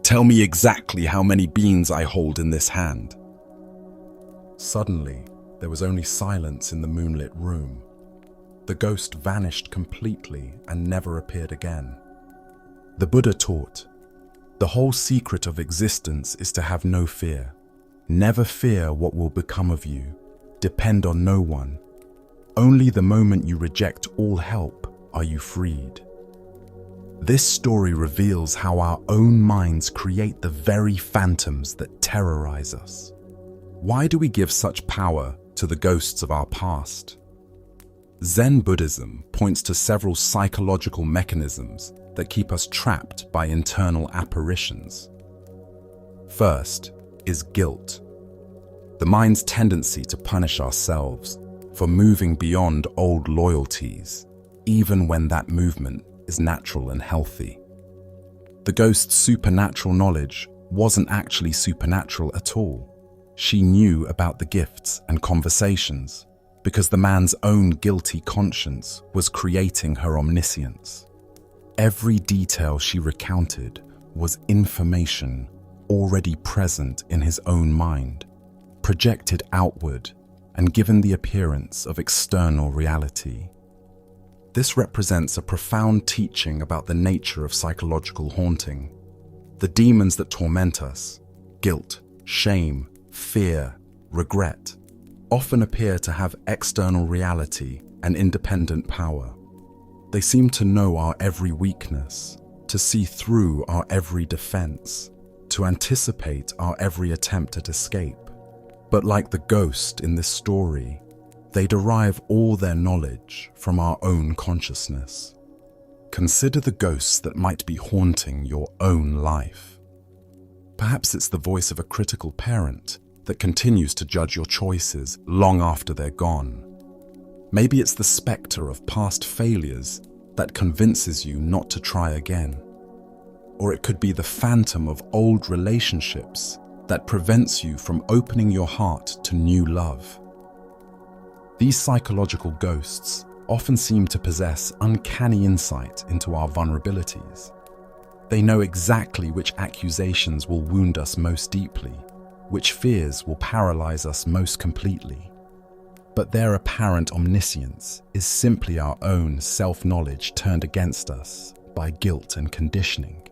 "tell me exactly how many beans I hold in this hand." Suddenly, there was only silence in the moonlit room. The ghost vanished completely and never appeared again. The Buddha taught, "The whole secret of existence is to have no fear. Never fear what will become of you. Depend on no one. Only the moment you reject all help are you freed." This story reveals how our own minds create the very phantoms that terrorize us. Why do we give such power to the ghosts of our past? Zen Buddhism points to several psychological mechanisms that keep us trapped by internal apparitions. First is guilt, the mind's tendency to punish ourselves for moving beyond old loyalties, even when that movement is natural and healthy. The ghost's supernatural knowledge wasn't actually supernatural at all. She knew about the gifts and conversations because the man's own guilty conscience was creating her omniscience. Every detail she recounted was information already present in his own mind, projected outward and given the appearance of external reality. This represents a profound teaching about the nature of psychological haunting. The demons that torment us, guilt, shame, fear, regret, often appear to have external reality and independent power. They seem to know our every weakness, to see through our every defense, to anticipate our every attempt at escape. But like the ghost in this story, they derive all their knowledge from our own consciousness. Consider the ghosts that might be haunting your own life. Perhaps it's the voice of a critical parent that continues to judge your choices long after they're gone. Maybe it's the specter of past failures that convinces you not to try again. Or it could be the phantom of old relationships that prevents you from opening your heart to new love. These psychological ghosts often seem to possess uncanny insight into our vulnerabilities. They know exactly which accusations will wound us most deeply, which fears will paralyze us most completely. But their apparent omniscience is simply our own self-knowledge turned against us by guilt and conditioning.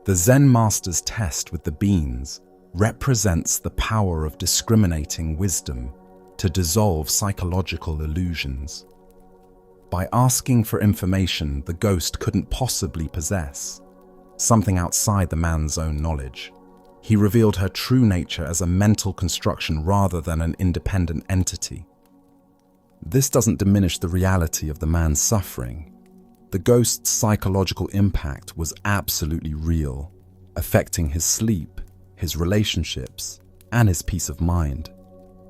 The Zen master's test with the beans represents the power of discriminating wisdom to dissolve psychological illusions. By asking for information the ghost couldn't possibly possess, something outside the man's own knowledge, he revealed her true nature as a mental construction rather than an independent entity. This doesn't diminish the reality of the man's suffering. The ghost's psychological impact was absolutely real, affecting his sleep, his relationships, and his peace of mind.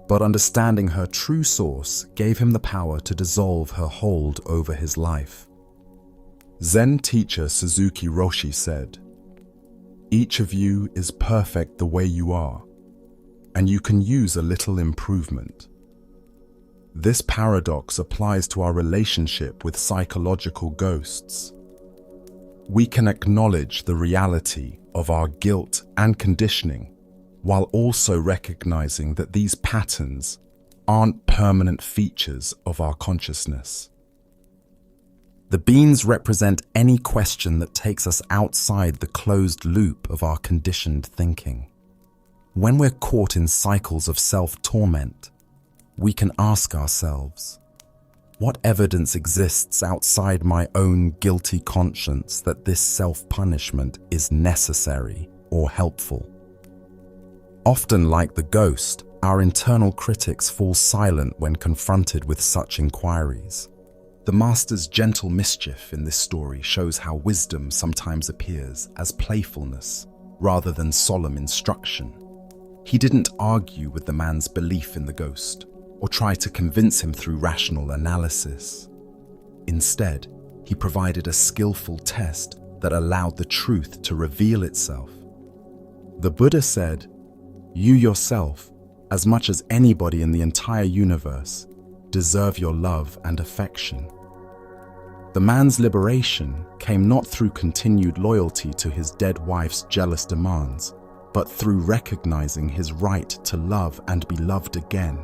but understanding her true source gave him the power to dissolve her hold over his life. Zen teacher Suzuki Roshi said, "Each of you is perfect the way you are, and you can use a little improvement." This paradox applies to our relationship with psychological ghosts. We can acknowledge the reality of our guilt and conditioning, while also recognizing that these patterns aren't permanent features of our consciousness. The beans represent any question that takes us outside the closed loop of our conditioned thinking. When we're caught in cycles of self-torment, we can ask ourselves, what evidence exists outside my own guilty conscience that this self-punishment is necessary or helpful? Often, like the ghost, our internal critics fall silent when confronted with such inquiries. The master's gentle mischief in this story shows how wisdom sometimes appears as playfulness rather than solemn instruction. He didn't argue with the man's belief in the ghost or try to convince him through rational analysis. Instead, he provided a skillful test that allowed the truth to reveal itself. The Buddha said, "You yourself, as much as anybody in the entire universe, deserve your love and affection." The man's liberation came not through continued loyalty to his dead wife's jealous demands, but through recognizing his right to love and be loved again.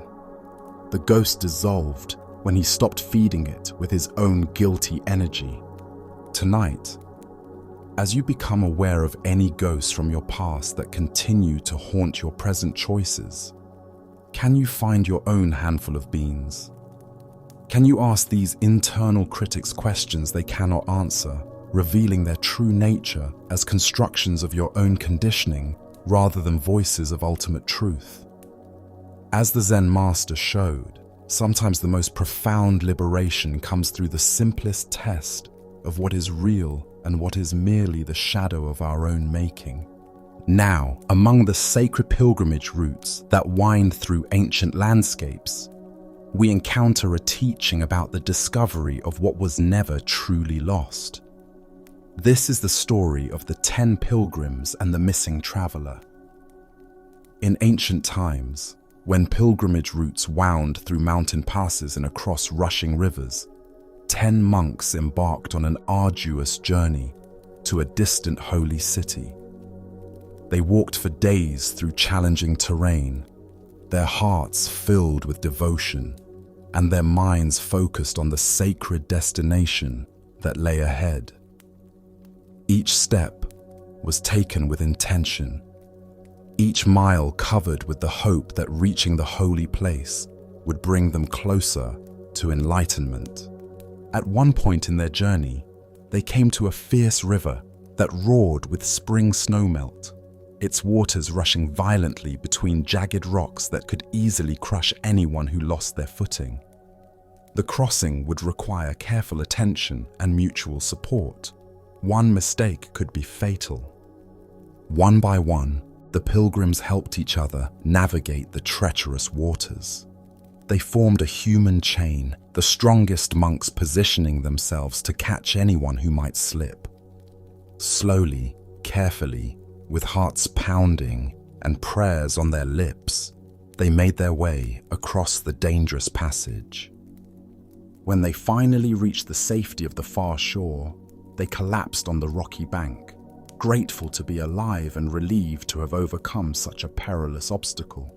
The ghost dissolved when he stopped feeding it with his own guilty energy. Tonight, as you become aware of any ghosts from your past that continue to haunt your present choices, can you find your own handful of beans? Can you ask these internal critics questions they cannot answer, revealing their true nature as constructions of your own conditioning rather than voices of ultimate truth? As the Zen master showed, sometimes the most profound liberation comes through the simplest test of what is real and what is merely the shadow of our own making. Now, among the sacred pilgrimage routes that wind through ancient landscapes, we encounter a teaching about the discovery of what was never truly lost. This is the story of the 10 pilgrims and the missing traveler. In ancient times, when pilgrimage routes wound through mountain passes and across rushing rivers, 10 monks embarked on an arduous journey to a distant holy city. They walked for days through challenging terrain, their hearts filled with devotion and their minds focused on the sacred destination that lay ahead. Each step was taken with intention, each mile covered with the hope that reaching the holy place would bring them closer to enlightenment. At one point in their journey, they came to a fierce river that roared with spring snowmelt, its waters rushing violently between jagged rocks that could easily crush anyone who lost their footing. The crossing would require careful attention and mutual support. One mistake could be fatal. One by one, the pilgrims helped each other navigate the treacherous waters. They formed a human chain, the strongest monks positioning themselves to catch anyone who might slip. Slowly, carefully, with hearts pounding and prayers on their lips, they made their way across the dangerous passage. When they finally reached the safety of the far shore, they collapsed on the rocky bank, grateful to be alive and relieved to have overcome such a perilous obstacle.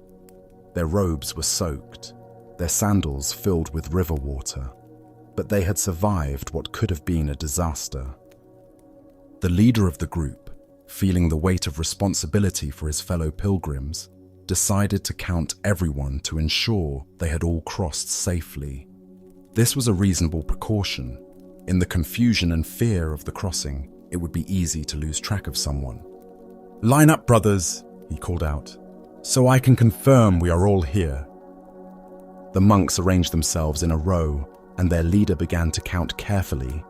Their robes were soaked, their sandals filled with river water, but they had survived what could have been a disaster. The leader of the group, feeling the weight of responsibility for his fellow pilgrims, decided to count everyone to ensure they had all crossed safely. This was a reasonable precaution. In the confusion and fear of the crossing, it would be easy to lose track of someone. "Line up, brothers," he called out, "so I can confirm we are all here." The monks arranged themselves in a row, and their leader began to count carefully.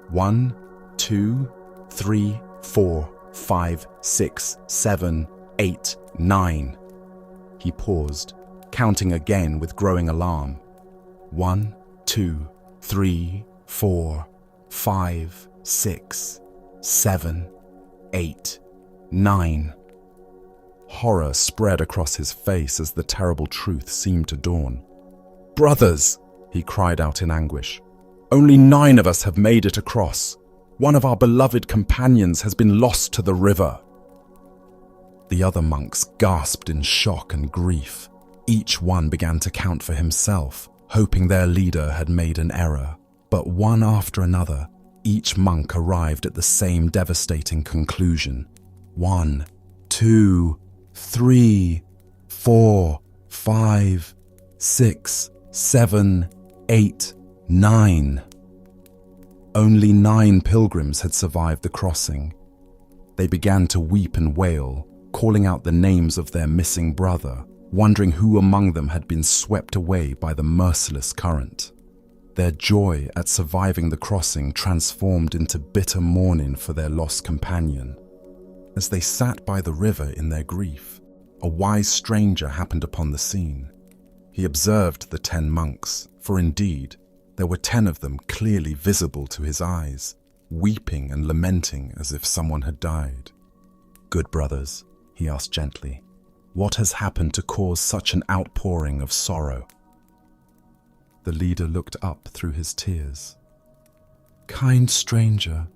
1, 2, 3, 4, 5, 6, 7, 8, 9. He paused, counting again with growing alarm. 1, 2, 3, 4, 5, 6, 7, 8, 9. Horror spread across his face as the terrible truth seemed to dawn. "Brothers!" he cried out in anguish. "Only 9 of us have made it across. One of our beloved companions has been lost to the river." The other monks gasped in shock and grief. Each one began to count for himself, hoping their leader had made an error. But one after another, each monk arrived at the same devastating conclusion. 1, 2, 3, 4, 5, 6, 7, 8, 9. Only 9 pilgrims had survived the crossing. They began to weep and wail, calling out the names of their missing brother, wondering who among them had been swept away by the merciless current. Their joy at surviving the crossing transformed into bitter mourning for their lost companion. As they sat by the river in their grief, a wise stranger happened upon the scene. He observed the 10 monks, for indeed, there were 10 of them clearly visible to his eyes, weeping and lamenting as if someone had died. "Good brothers," he asked gently, "what has happened to cause such an outpouring of sorrow?" The leader looked up through his tears. "Kind stranger,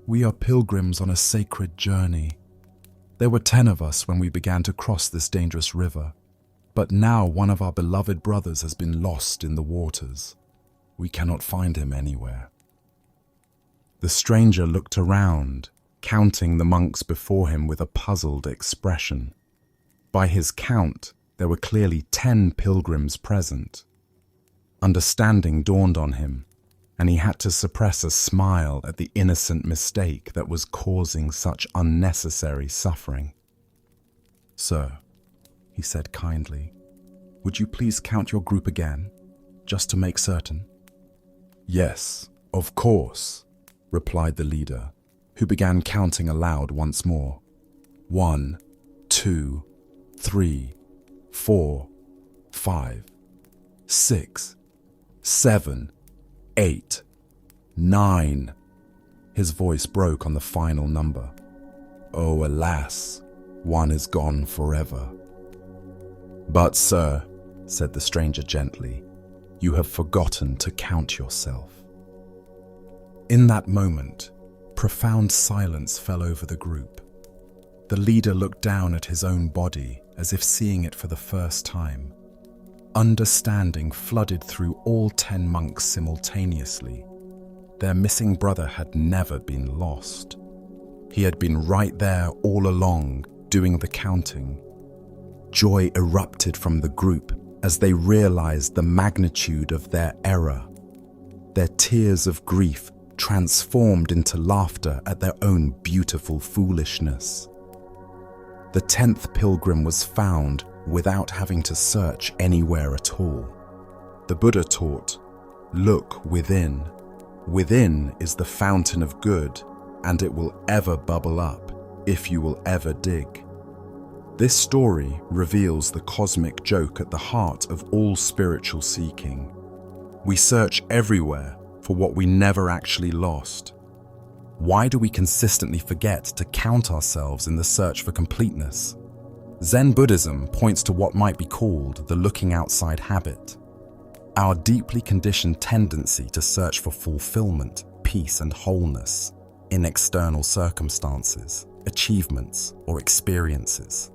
we are pilgrims on a sacred journey. There were 10 of us when we began to cross this dangerous river, but now one of our beloved brothers has been lost in the waters. We cannot find him anywhere." The stranger looked around, counting the monks before him with a puzzled expression. By his count, there were clearly 10 pilgrims present. Understanding dawned on him, and he had to suppress a smile at the innocent mistake that was causing such unnecessary suffering. "Sir," he said kindly, "would you please count your group again, just to make certain?" "Yes, of course," replied the leader, who began counting aloud once more. 1, 2, 3, 4, 5, 6, 7, 8, 9. His voice broke on the final number. "Oh, alas, one is gone forever." "But, sir," said the stranger gently, "you have forgotten to count yourself." In that moment, profound silence fell over the group. The leader looked down at his own body as if seeing it for the first time. Understanding flooded through all 10 monks simultaneously. Their missing brother had never been lost. He had been right there all along, doing the counting. Joy erupted from the group as they realized the magnitude of their error. Their tears of grief transformed into laughter at their own beautiful foolishness. The 10th pilgrim was found without having to search anywhere at all. The Buddha taught, "Look within. Within is the fountain of good, and it will ever bubble up if you will ever dig." This story reveals the cosmic joke at the heart of all spiritual seeking. We search everywhere for what we never actually lost. Why do we consistently forget to count ourselves in the search for completeness? Zen Buddhism points to what might be called the looking outside habit, our deeply conditioned tendency to search for fulfillment, peace, and wholeness in external circumstances, achievements, or experiences.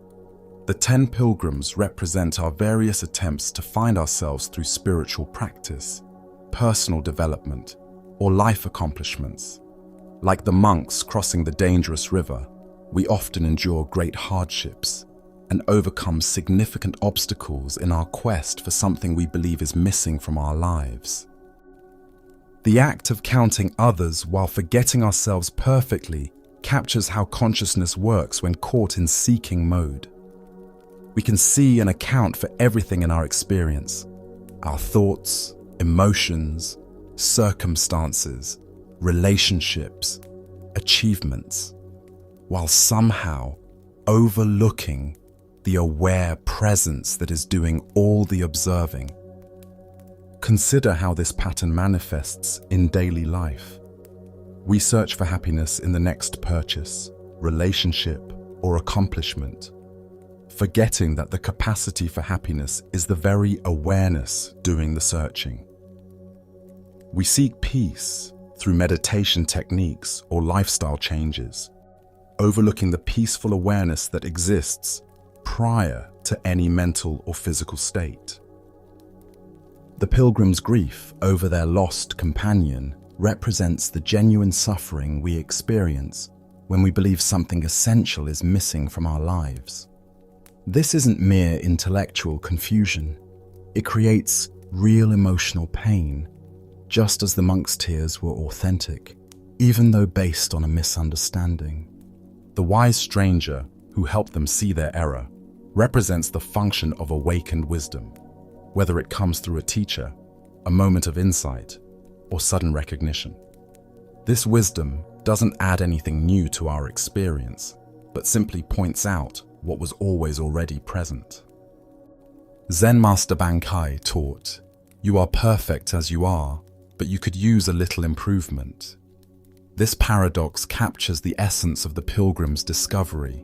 The 10 pilgrims represent our various attempts to find ourselves through spiritual practice, personal development, or life accomplishments. Like the monks crossing the dangerous river, we often endure great hardships and overcome significant obstacles in our quest for something we believe is missing from our lives. The act of counting others while forgetting ourselves perfectly captures how consciousness works when caught in seeking mode. We can see and account for everything in our experience: our thoughts, emotions, circumstances, relationships, achievements, while somehow overlooking the aware presence that is doing all the observing. Consider how this pattern manifests in daily life. We search for happiness in the next purchase, relationship, or accomplishment, forgetting that the capacity for happiness is the very awareness doing the searching. We seek peace through meditation techniques or lifestyle changes, overlooking the peaceful awareness that exists prior to any mental or physical state. The pilgrim's grief over their lost companion represents the genuine suffering we experience when we believe something essential is missing from our lives. This isn't mere intellectual confusion. It creates real emotional pain, just as the monk's tears were authentic, even though based on a misunderstanding. The wise stranger who helped them see their error represents the function of awakened wisdom, whether it comes through a teacher, a moment of insight, or sudden recognition. This wisdom doesn't add anything new to our experience, but simply points out what was always already present. Zen Master Bankai taught, "You are perfect as you are, but you could use a little improvement." This paradox captures the essence of the pilgrim's discovery.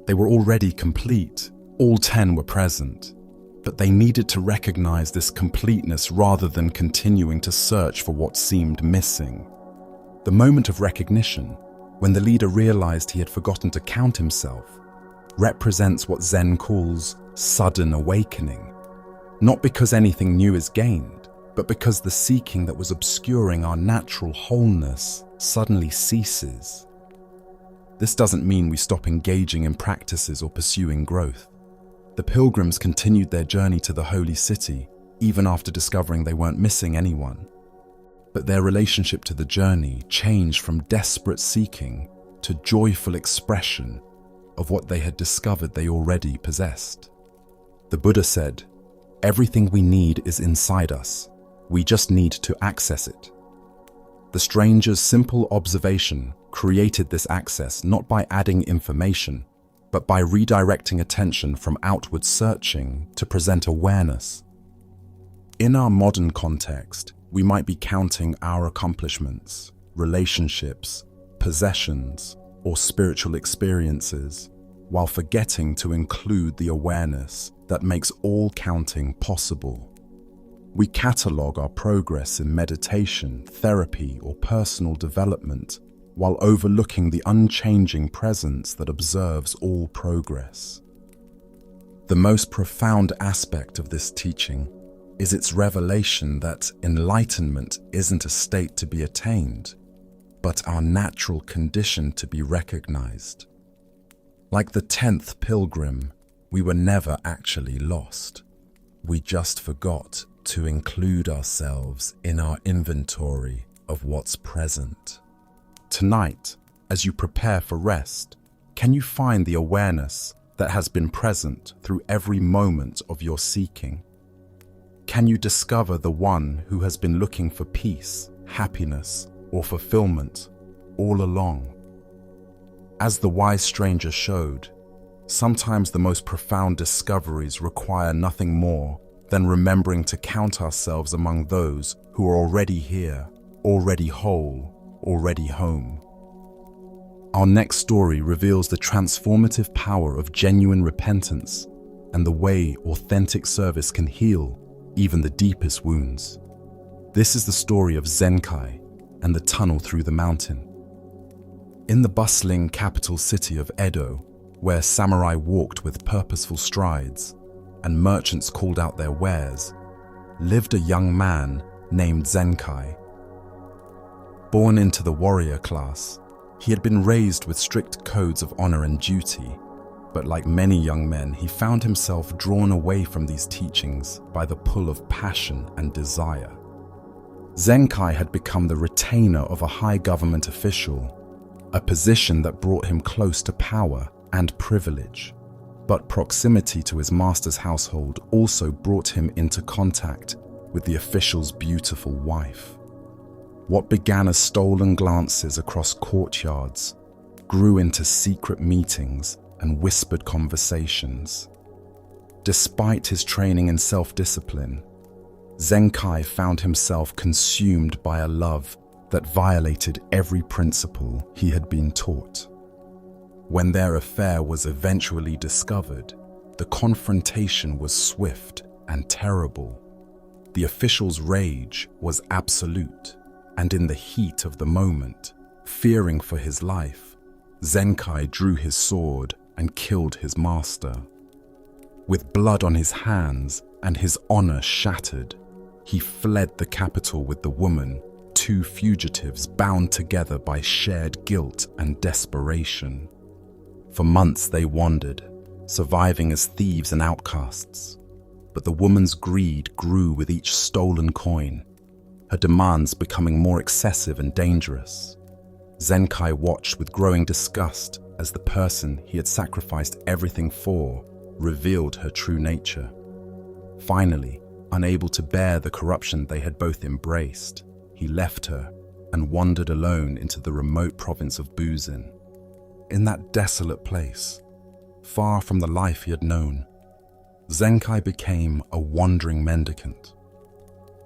They were already complete, all 10 were present, but they needed to recognize this completeness rather than continuing to search for what seemed missing. The moment of recognition, when the leader realized he had forgotten to count himself, represents what Zen calls sudden awakening. Not because anything new is gained, but because the seeking that was obscuring our natural wholeness suddenly ceases. This doesn't mean we stop engaging in practices or pursuing growth. The pilgrims continued their journey to the holy city, even after discovering they weren't missing anyone. But their relationship to the journey changed from desperate seeking to joyful expression of what they had discovered they already possessed. The Buddha said, "Everything we need is inside us. We just need to access it." The stranger's simple observation created this access not by adding information, but by redirecting attention from outward searching to present awareness. In our modern context, we might be counting our accomplishments, relationships, possessions, or spiritual experiences, while forgetting to include the awareness that makes all counting possible. We catalog our progress in meditation, therapy, or personal development, while overlooking the unchanging presence that observes all progress. The most profound aspect of this teaching is its revelation that enlightenment isn't a state to be attained, but our natural condition to be recognized. Like the 10th pilgrim, we were never actually lost. We just forgot to include ourselves in our inventory of what's present. Tonight, as you prepare for rest, can you find the awareness that has been present through every moment of your seeking? Can you discover the one who has been looking for peace, happiness, or fulfillment all along? As the wise stranger showed, sometimes the most profound discoveries require nothing more than remembering to count ourselves among those who are already here, already whole, already home. Our next story reveals the transformative power of genuine repentance and the way authentic service can heal even the deepest wounds. This is the story of Zenkai and the tunnel through the mountain. In the bustling capital city of Edo, where samurai walked with purposeful strides and merchants called out their wares, lived a young man named Zenkai. Born into the warrior class, he had been raised with strict codes of honor and duty, but like many young men, he found himself drawn away from these teachings by the pull of passion and desire. Zenkai had become the retainer of a high government official, a position that brought him close to power and privilege. But proximity to his master's household also brought him into contact with the official's beautiful wife. What began as stolen glances across courtyards grew into secret meetings and whispered conversations. Despite his training in self-discipline, Zenkai found himself consumed by a love that violated every principle he had been taught. When their affair was eventually discovered, the confrontation was swift and terrible. The official's rage was absolute, and in the heat of the moment, fearing for his life, Zenkai drew his sword and killed his master. With blood on his hands and his honor shattered, he fled the capital with the woman, two fugitives bound together by shared guilt and desperation. For months they wandered, surviving as thieves and outcasts. But the woman's greed grew with each stolen coin, her demands becoming more excessive and dangerous. Zenkai watched with growing disgust as the person he had sacrificed everything for revealed her true nature. Finally, unable to bear the corruption they had both embraced, he left her and wandered alone into the remote province of Buzin. In that desolate place, far from the life he had known, Zenkai became a wandering mendicant.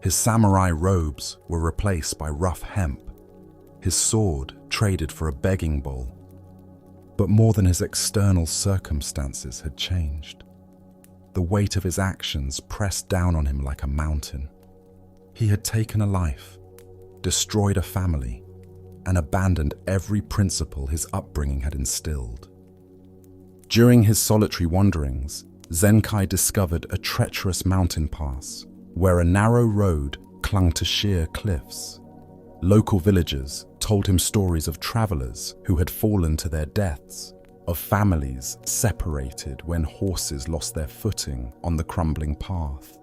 His samurai robes were replaced by rough hemp, his sword traded for a begging bowl. But more than his external circumstances had changed. The weight of his actions pressed down on him like a mountain. He had taken a life, destroyed a family, and abandoned every principle his upbringing had instilled. During his solitary wanderings, Zenkai discovered a treacherous mountain pass where a narrow road clung to sheer cliffs. Local villagers told him stories of travelers who had fallen to their deaths, of families separated when horses lost their footing on the crumbling path.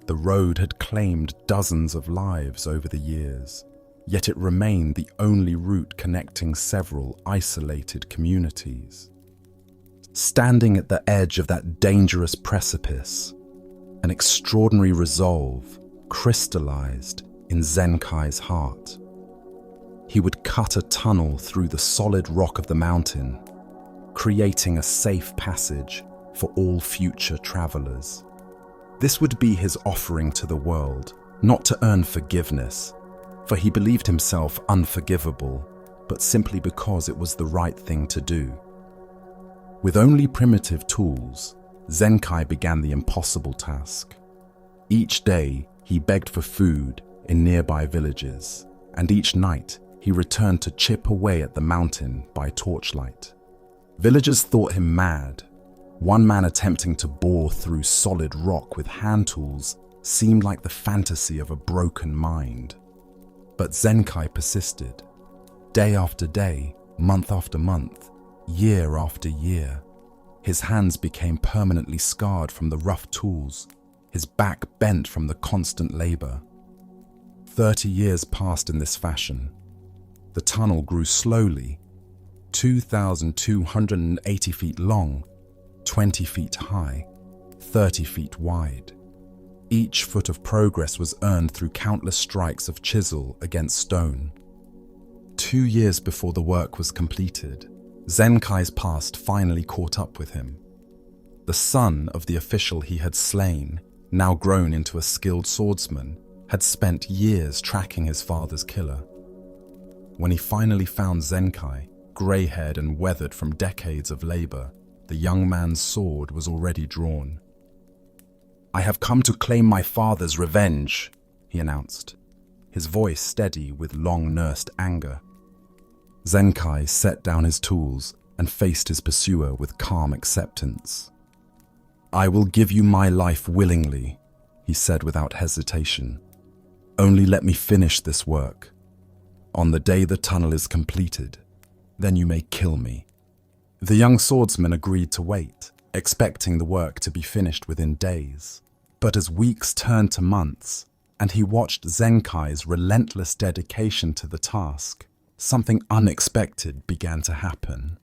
The road had claimed dozens of lives over the years, yet it remained the only route connecting several isolated communities. Standing at the edge of that dangerous precipice, an extraordinary resolve crystallized in Zenkai's heart. He would cut a tunnel through the solid rock of the mountain, creating a safe passage for all future travelers. This would be his offering to the world, not to earn forgiveness, for he believed himself unforgivable, but simply because it was the right thing to do. With only primitive tools, Zenkai began the impossible task. Each day, he begged for food in nearby villages, and each night, he returned to chip away at the mountain by torchlight. Villagers thought him mad. One man attempting to bore through solid rock with hand tools seemed like the fantasy of a broken mind. But Zenkai persisted. Day after day, month after month, year after year, his hands became permanently scarred from the rough tools, his back bent from the constant labor. 30 years passed in this fashion. The tunnel grew slowly, 2,280 feet long, 20 feet high, 30 feet wide. Each foot of progress was earned through countless strikes of chisel against stone. 2 years before the work was completed, Zenkai's past finally caught up with him. The son of the official he had slain, now grown into a skilled swordsman, had spent years tracking his father's killer. When he finally found Zenkai, grey-haired and weathered from decades of labor, the young man's sword was already drawn. "I have come to claim my father's revenge," he announced, his voice steady with long-nursed anger. Zenkai set down his tools and faced his pursuer with calm acceptance. "I will give you my life willingly," he said without hesitation. "Only let me finish this work. On the day the tunnel is completed, then you may kill me." The young swordsman agreed to wait, expecting the work to be finished within days. But as weeks turned to months, and he watched Zenkai's relentless dedication to the task, something unexpected began to happen.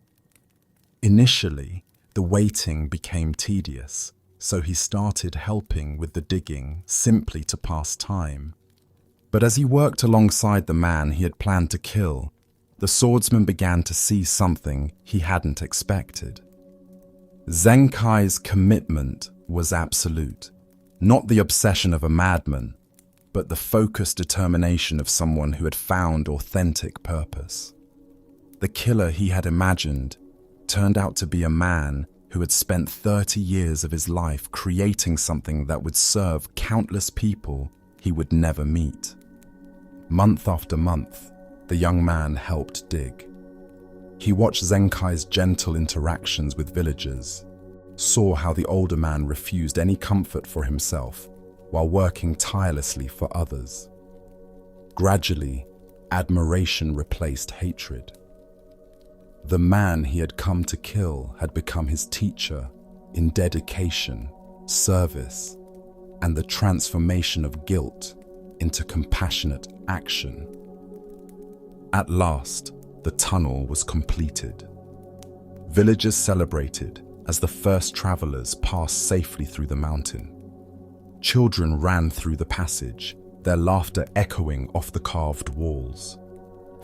Initially, the waiting became tedious, so he started helping with the digging simply to pass time. But as he worked alongside the man he had planned to kill, the swordsman began to see something he hadn't expected. Zenkai's commitment was absolute, not the obsession of a madman, but the focused determination of someone who had found authentic purpose. The killer he had imagined turned out to be a man who had spent 30 years of his life creating something that would serve countless people he would never meet. Month after month, the young man helped dig. He watched Zenkai's gentle interactions with villagers, saw how the older man refused any comfort for himself while working tirelessly for others. Gradually, admiration replaced hatred. The man he had come to kill had become his teacher in dedication, service, and the transformation of guilt into compassionate action. At last, the tunnel was completed. Villagers celebrated as the first travelers passed safely through the mountain. Children ran through the passage, their laughter echoing off the carved walls.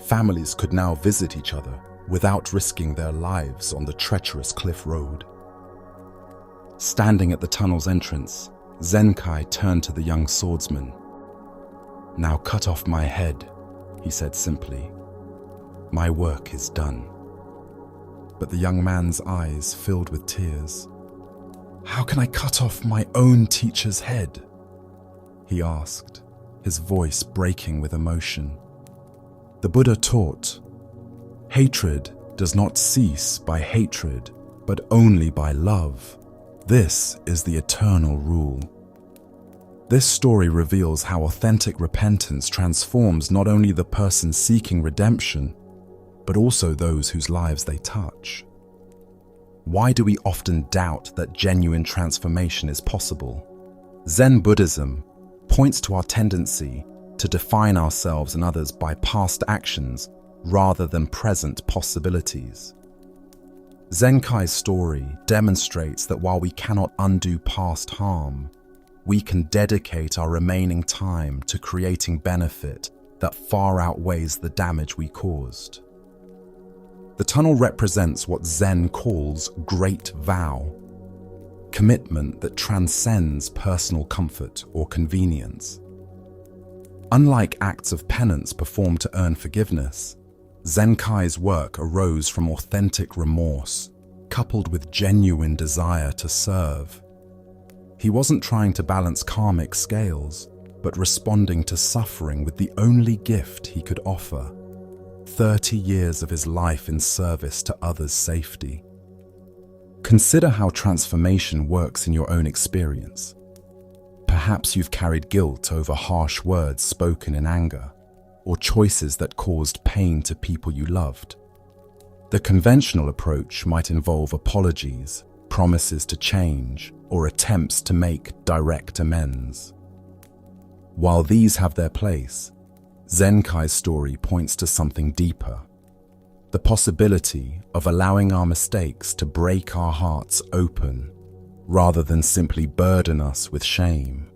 Families could now visit each other without risking their lives on the treacherous cliff road. Standing at the tunnel's entrance, Zenkai turned to the young swordsman. "Now cut off my head," he said simply. "My work is done." But the young man's eyes filled with tears. "How can I cut off my own teacher's head?" he asked, his voice breaking with emotion. The Buddha taught, "Hatred does not cease by hatred, but only by love. This is the eternal rule." This story reveals how authentic repentance transforms not only the person seeking redemption, but also those whose lives they touch. Why do we often doubt that genuine transformation is possible? Zen Buddhism points to our tendency to define ourselves and others by past actions rather than present possibilities. Zenkai's story demonstrates that while we cannot undo past harm, we can dedicate our remaining time to creating benefit that far outweighs the damage we caused. The tunnel represents what Zen calls great vow, commitment that transcends personal comfort or convenience. Unlike acts of penance performed to earn forgiveness, Zenkai's work arose from authentic remorse, coupled with genuine desire to serve. He wasn't trying to balance karmic scales, but responding to suffering with the only gift he could offer: 30 years of his life in service to others' safety. Consider how transformation works in your own experience. Perhaps you've carried guilt over harsh words spoken in anger, or choices that caused pain to people you loved. The conventional approach might involve apologies, promises to change, or attempts to make direct amends. While these have their place, Zenkai's story points to something deeper: the possibility of allowing our mistakes to break our hearts open, rather than simply burden us with shame.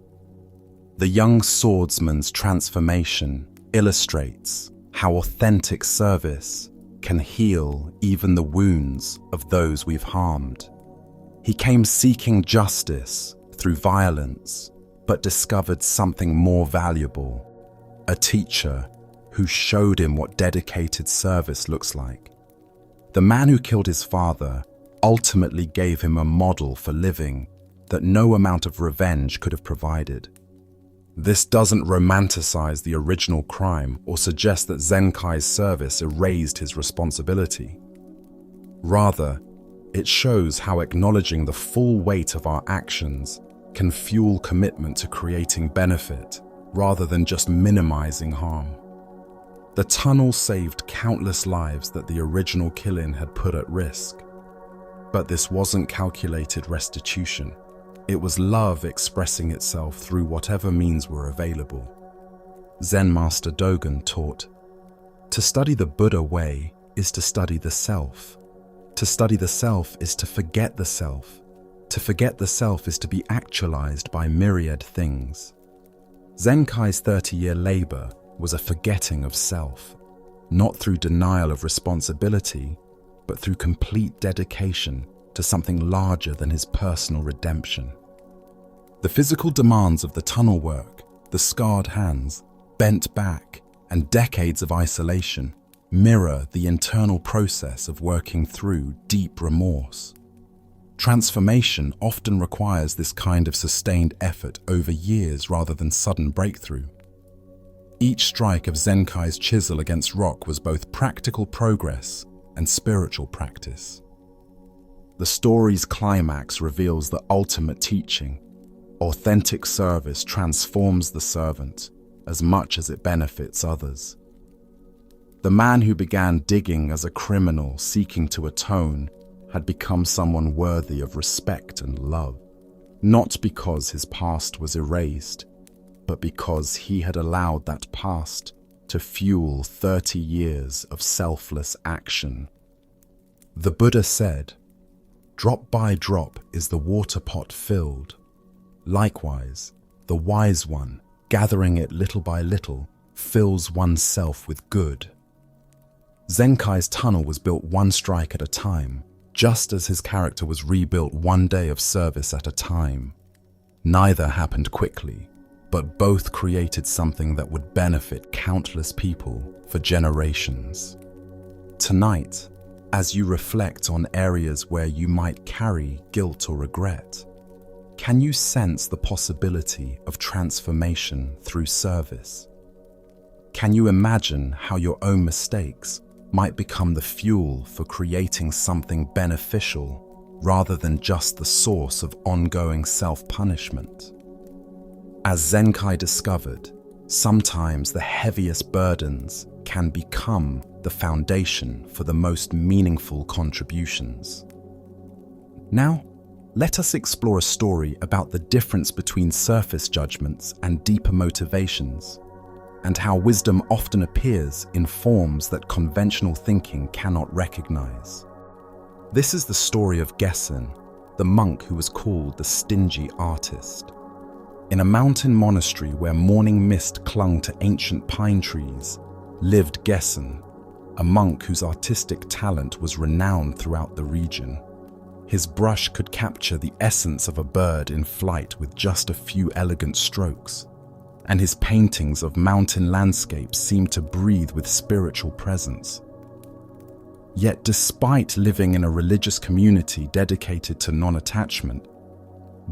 The young swordsman's transformation illustrates how authentic service can heal even the wounds of those we've harmed. He came seeking justice through violence, but discovered something more valuable: a teacher who showed him what dedicated service looks like. The man who killed his father ultimately gave him a model for living that no amount of revenge could have provided. This doesn't romanticize the original crime or suggest that Zenkai's service erased his responsibility. Rather, it shows how acknowledging the full weight of our actions can fuel commitment to creating benefit rather than just minimizing harm. The tunnel saved countless lives that the original killing had put at risk. But this wasn't calculated restitution. It was love expressing itself through whatever means were available. Zen Master Dogen taught, "To study the Buddha way is to study the self. To study the self is to forget the self. To forget the self is to be actualized by myriad things." Zenkai's 30-year labor was a forgetting of self, not through denial of responsibility, but through complete dedication to something larger than his personal redemption. The physical demands of the tunnel work, the scarred hands, bent back, and decades of isolation mirror the internal process of working through deep remorse. Transformation often requires this kind of sustained effort over years rather than sudden breakthrough. Each strike of Zenkai's chisel against rock was both practical progress and spiritual practice. The story's climax reveals the ultimate teaching. Authentic service transforms the servant as much as it benefits others. The man who began digging as a criminal seeking to atone had become someone worthy of respect and love, not because his past was erased, but because he had allowed that past to fuel 30 years of selfless action. The Buddha said, "Drop by drop is the water pot filled. Likewise, the wise one, gathering it little by little, fills oneself with good." Zenkai's tunnel was built one strike at a time, just as his character was rebuilt one day of service at a time. Neither happened quickly, but both created something that would benefit countless people for generations. Tonight, as you reflect on areas where you might carry guilt or regret, can you sense the possibility of transformation through service? Can you imagine how your own mistakes might become the fuel for creating something beneficial rather than just the source of ongoing self-punishment? As Zenkai discovered, sometimes the heaviest burdens can become the foundation for the most meaningful contributions. Now, let us explore a story about the difference between surface judgments and deeper motivations, and how wisdom often appears in forms that conventional thinking cannot recognize. This is the story of Geshen, the monk who was called the stingy artist. In a mountain monastery where morning mist clung to ancient pine trees, lived Geshen, a monk whose artistic talent was renowned throughout the region. His brush could capture the essence of a bird in flight with just a few elegant strokes, and his paintings of mountain landscapes seemed to breathe with spiritual presence. Yet despite living in a religious community dedicated to non-attachment,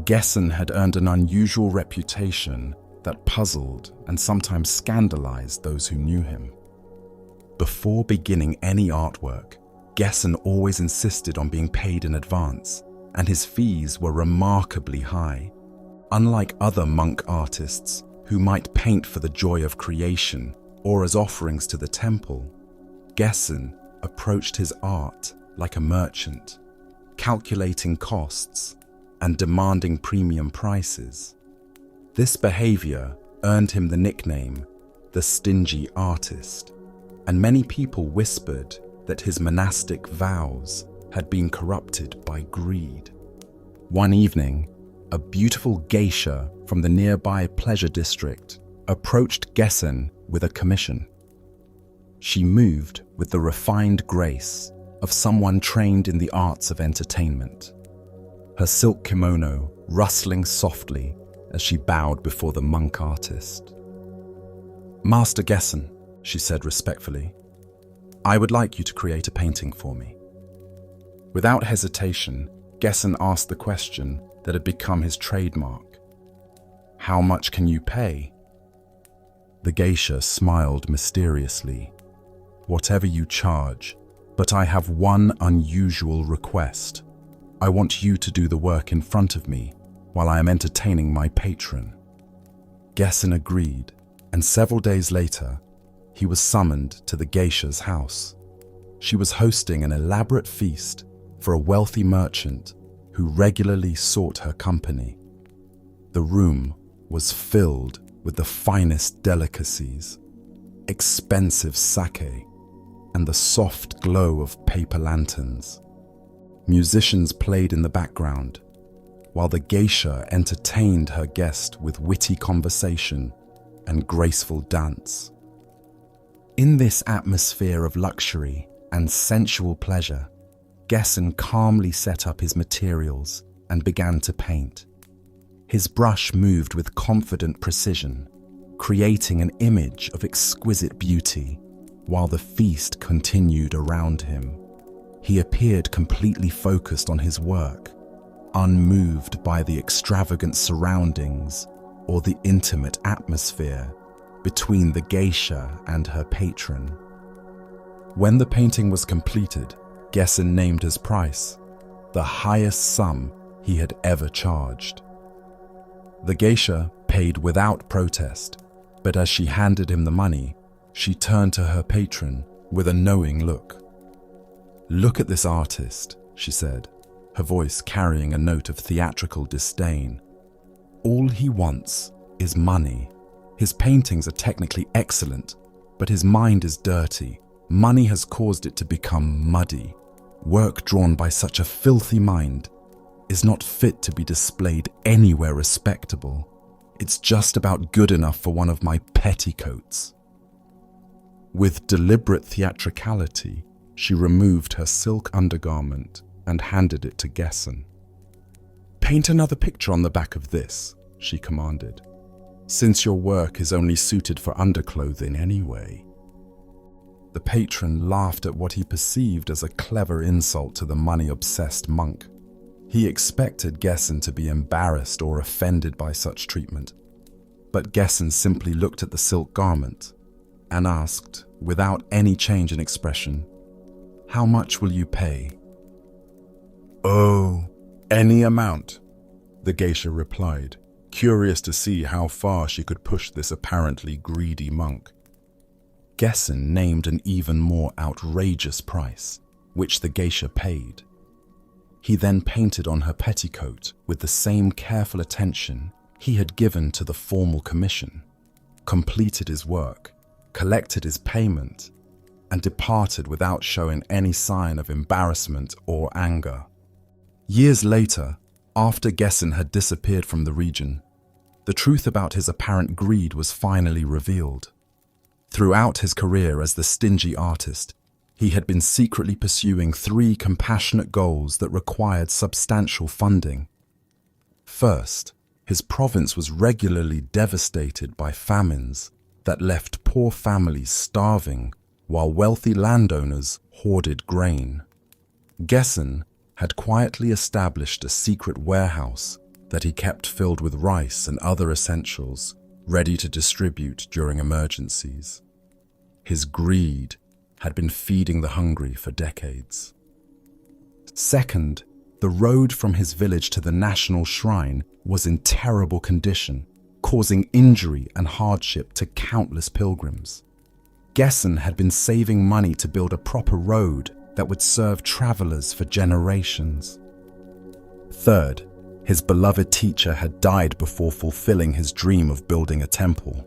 Geshen had earned an unusual reputation that puzzled and sometimes scandalized those who knew him. Before beginning any artwork, Geshen always insisted on being paid in advance, and his fees were remarkably high. Unlike other monk artists, who might paint for the joy of creation or as offerings to the temple, Geshen approached his art like a merchant, calculating costs and demanding premium prices. This behavior earned him the nickname, the stingy artist, and many people whispered that his monastic vows had been corrupted by greed. One evening, a beautiful geisha from the nearby pleasure district approached Geshen with a commission. She moved with the refined grace of someone trained in the arts of entertainment, her silk kimono rustling softly as she bowed before the monk artist. "Master Geshen," she said respectfully, "I would like you to create a painting for me." Without hesitation, Geshen asked the question that had become his trademark. "How much can you pay?" The geisha smiled mysteriously. "Whatever you charge, but I have one unusual request. I want you to do the work in front of me while I am entertaining my patron." Geshen agreed, and several days later, he was summoned to the geisha's house. She was hosting an elaborate feast for a wealthy merchant who regularly sought her company. The room was filled with the finest delicacies, expensive sake, and the soft glow of paper lanterns. Musicians played in the background, while the geisha entertained her guest with witty conversation and graceful dance. In this atmosphere of luxury and sensual pleasure, Gessen calmly set up his materials and began to paint. His brush moved with confident precision, creating an image of exquisite beauty, while the feast continued around him. He appeared completely focused on his work, unmoved by the extravagant surroundings or the intimate atmosphere between the geisha and her patron. When the painting was completed, Gessen named his price, the highest sum he had ever charged. The geisha paid without protest, but as she handed him the money, she turned to her patron with a knowing look. "Look at this artist," she said, her voice carrying a note of theatrical disdain. "All he wants is money. His paintings are technically excellent, but his mind is dirty. Money has caused it to become muddy. Work drawn by such a filthy mind is not fit to be displayed anywhere respectable. It's just about good enough for one of my petticoats." With deliberate theatricality, she removed her silk undergarment and handed it to Gessen. "Paint another picture on the back of this," she commanded, "since your work is only suited for underclothing anyway." The patron laughed at what he perceived as a clever insult to the money-obsessed monk. He expected Gessen to be embarrassed or offended by such treatment, but Gessen simply looked at the silk garment and asked, without any change in expression, "How much will you pay?" "Oh, any amount," the geisha replied, curious to see how far she could push this apparently greedy monk. Gessen named an even more outrageous price, which the geisha paid. He then painted on her petticoat with the same careful attention he had given to the formal commission, completed his work, collected his payment, and departed without showing any sign of embarrassment or anger. Years later, after Gessen had disappeared from the region, the truth about his apparent greed was finally revealed. Throughout his career as the stingy artist, he had been secretly pursuing 3 compassionate goals that required substantial funding. First, his province was regularly devastated by famines that left poor families starving while wealthy landowners hoarded grain. Gessen had quietly established a secret warehouse that he kept filled with rice and other essentials, ready to distribute during emergencies. His greed had been feeding the hungry for decades. Second, the road from his village to the national shrine was in terrible condition, causing injury and hardship to countless pilgrims. Gessen had been saving money to build a proper road that would serve travelers for generations. Third, his beloved teacher had died before fulfilling his dream of building a temple.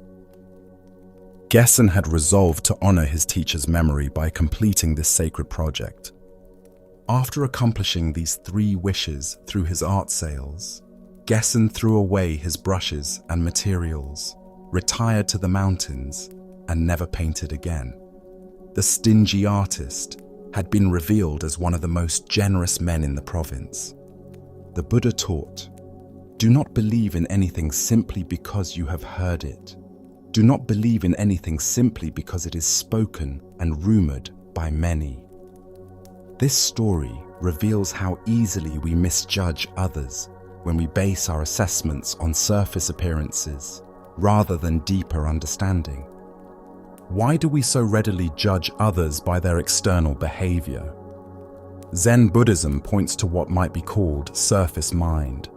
Gessen had resolved to honor his teacher's memory by completing this sacred project. After accomplishing these 3 wishes through his art sales, Gessen threw away his brushes and materials, retired to the mountains, and never painted again. The stingy artist had been revealed as one of the most generous men in the province. The Buddha taught, "Do not believe in anything simply because you have heard it. Do not believe in anything simply because it is spoken and rumored by many." This story reveals how easily we misjudge others when we base our assessments on surface appearances rather than deeper understanding. Why do we so readily judge others by their external behavior? Zen Buddhism points to what might be called surface mind,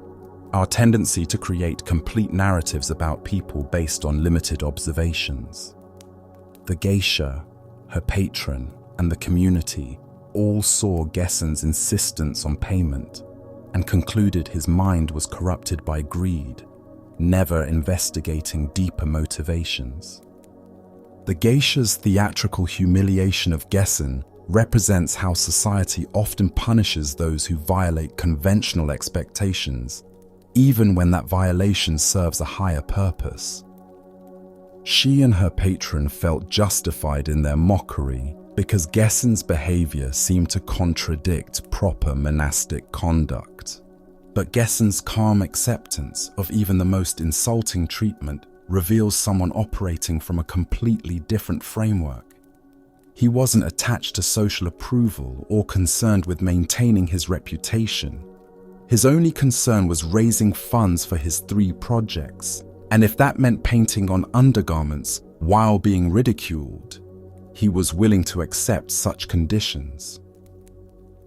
our tendency to create complete narratives about people based on limited observations. The geisha, her patron, and the community all saw Gessen's insistence on payment and concluded his mind was corrupted by greed, never investigating deeper motivations. The geisha's theatrical humiliation of Gessen represents how society often punishes those who violate conventional expectations, even when that violation serves a higher purpose. She and her patron felt justified in their mockery because Gessen's behavior seemed to contradict proper monastic conduct. But Gessen's calm acceptance of even the most insulting treatment reveals someone operating from a completely different framework. He wasn't attached to social approval or concerned with maintaining his reputation. His only concern was raising funds for his 3 projects, and if that meant painting on undergarments while being ridiculed, he was willing to accept such conditions.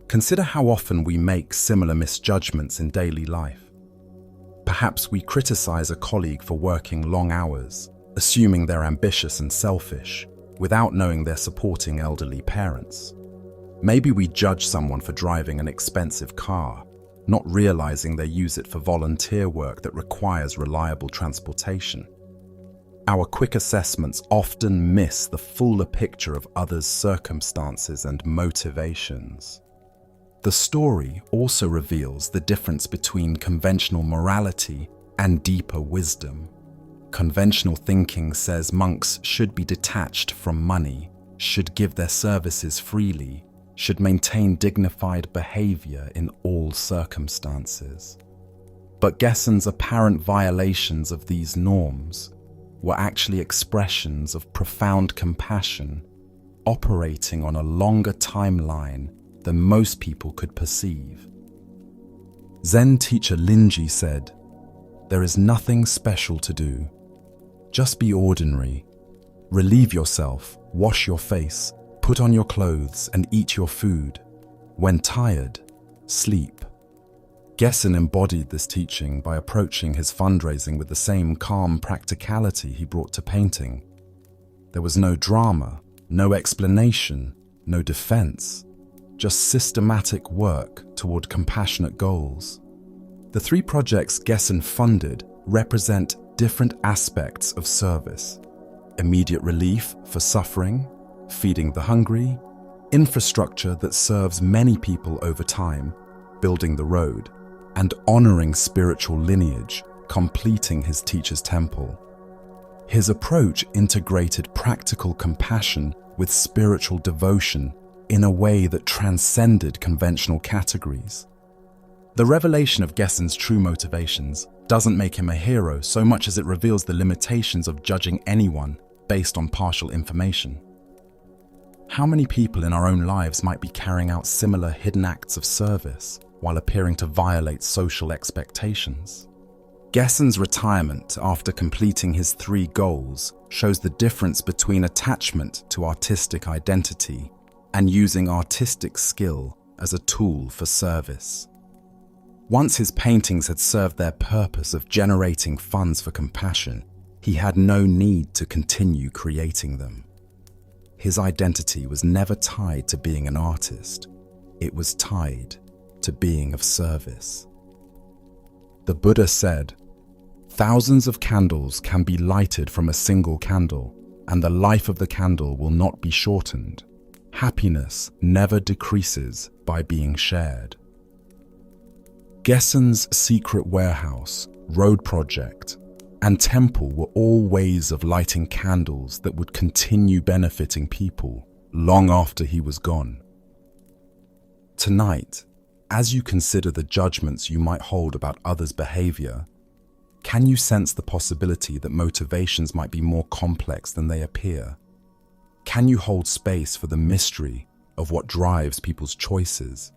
Consider how often we make similar misjudgments in daily life. Perhaps we criticize a colleague for working long hours, assuming they're ambitious and selfish, without knowing they're supporting elderly parents. Maybe we judge someone for driving an expensive car, not realizing they use it for volunteer work that requires reliable transportation. Our quick assessments often miss the fuller picture of others' circumstances and motivations. The story also reveals the difference between conventional morality and deeper wisdom. Conventional thinking says monks should be detached from money, should give their services freely, should maintain dignified behavior in all circumstances. But Gessen's apparent violations of these norms were actually expressions of profound compassion, operating on a longer timeline than most people could perceive. Zen teacher Linji said, "There is nothing special to do. Just be ordinary. Relieve yourself, wash your face, put on your clothes and eat your food. When tired, sleep." Gessen embodied this teaching by approaching his fundraising with the same calm practicality he brought to painting. There was no drama, no explanation, no defense, just systematic work toward compassionate goals. The 3 projects Gessen funded represent different aspects of service: immediate relief for suffering, feeding the hungry, infrastructure that serves many people over time, building the road, and honoring spiritual lineage, completing his teacher's temple. His approach integrated practical compassion with spiritual devotion in a way that transcended conventional categories. The revelation of Gessen's true motivations doesn't make him a hero so much as it reveals the limitations of judging anyone based on partial information. How many people in our own lives might be carrying out similar hidden acts of service while appearing to violate social expectations? Gessen's retirement after completing his 3 goals shows the difference between attachment to artistic identity and using artistic skill as a tool for service. Once his paintings had served their purpose of generating funds for compassion, he had no need to continue creating them. His identity was never tied to being an artist. It was tied to being of service. The Buddha said, "Thousands of candles can be lighted from a single candle, and the life of the candle will not be shortened. Happiness never decreases by being shared." Gessen's secret warehouse, road project, and temple were all ways of lighting candles that would continue benefiting people long after he was gone. Tonight, as you consider the judgments you might hold about others' behavior, can you sense the possibility that motivations might be more complex than they appear? Can you hold space for the mystery of what drives people's choices,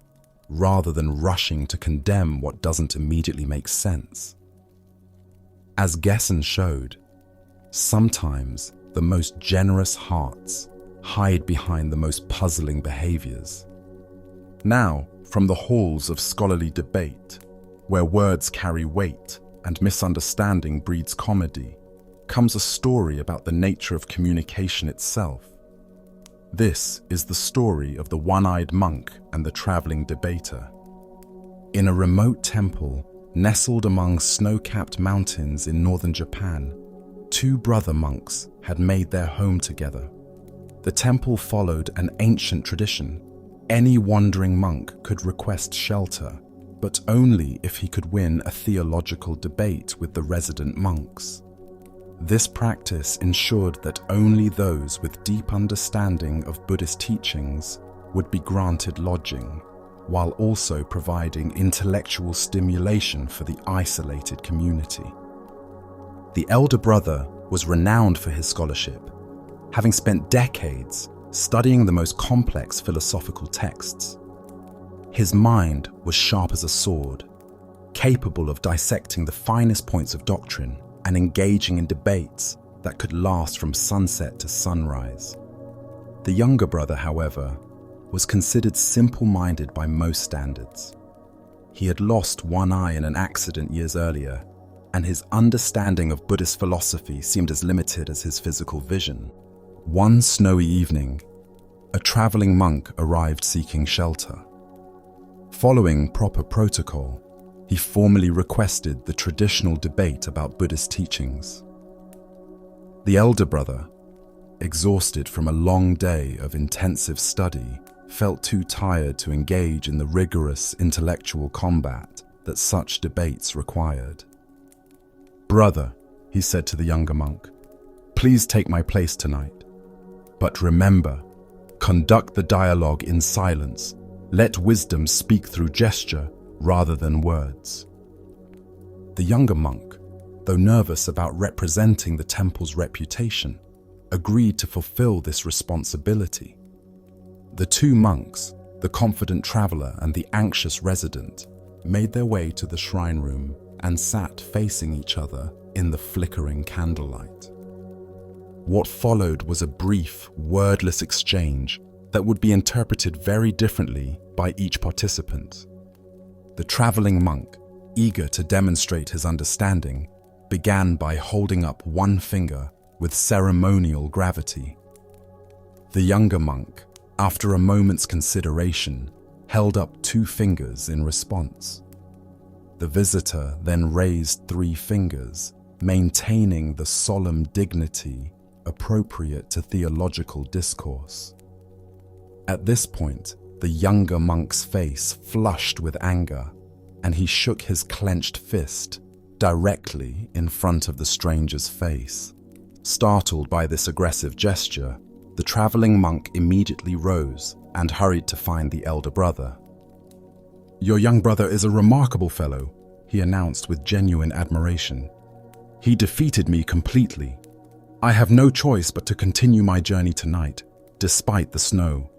rather than rushing to condemn what doesn't immediately make sense? As Gessen showed, sometimes the most generous hearts hide behind the most puzzling behaviors. Now, from the halls of scholarly debate, where words carry weight and misunderstanding breeds comedy, comes a story about the nature of communication itself. This is the story of the one-eyed monk and the traveling debater. In a remote temple, nestled among snow-capped mountains in northern Japan, 2 brother monks had made their home together. The temple followed an ancient tradition. Any wandering monk could request shelter, but only if he could win a theological debate with the resident monks. This practice ensured that only those with deep understanding of Buddhist teachings would be granted lodging, while also providing intellectual stimulation for the isolated community. The elder brother was renowned for his scholarship, having spent decades studying the most complex philosophical texts. His mind was sharp as a sword, capable of dissecting the finest points of doctrine and engaging in debates that could last from sunset to sunrise. The younger brother, however, was considered simple-minded by most standards. He had lost one eye in an accident years earlier, and his understanding of Buddhist philosophy seemed as limited as his physical vision. One snowy evening, a traveling monk arrived seeking shelter. Following proper protocol, he formally requested the traditional debate about Buddhist teachings. The elder brother, exhausted from a long day of intensive study, felt too tired to engage in the rigorous intellectual combat that such debates required. "Brother," he said to the younger monk, "please take my place tonight. But remember, conduct the dialogue in silence. Let wisdom speak through gesture rather than words." The younger monk, though nervous about representing the temple's reputation, agreed to fulfill this responsibility. The two monks, the confident traveler and the anxious resident, made their way to the shrine room and sat facing each other in the flickering candlelight. What followed was a brief, wordless exchange that would be interpreted very differently by each participant. The traveling monk, eager to demonstrate his understanding, began by holding up one finger with ceremonial gravity. The younger monk, after a moment's consideration, held up two fingers in response. The visitor then raised three fingers, maintaining the solemn dignity appropriate to theological discourse. At this point, the younger monk's face flushed with anger, and he shook his clenched fist directly in front of the stranger's face. Startled by this aggressive gesture, the traveling monk immediately rose and hurried to find the elder brother. "Your young brother is a remarkable fellow," he announced with genuine admiration. "He defeated me completely. I have no choice but to continue my journey tonight, despite the snow."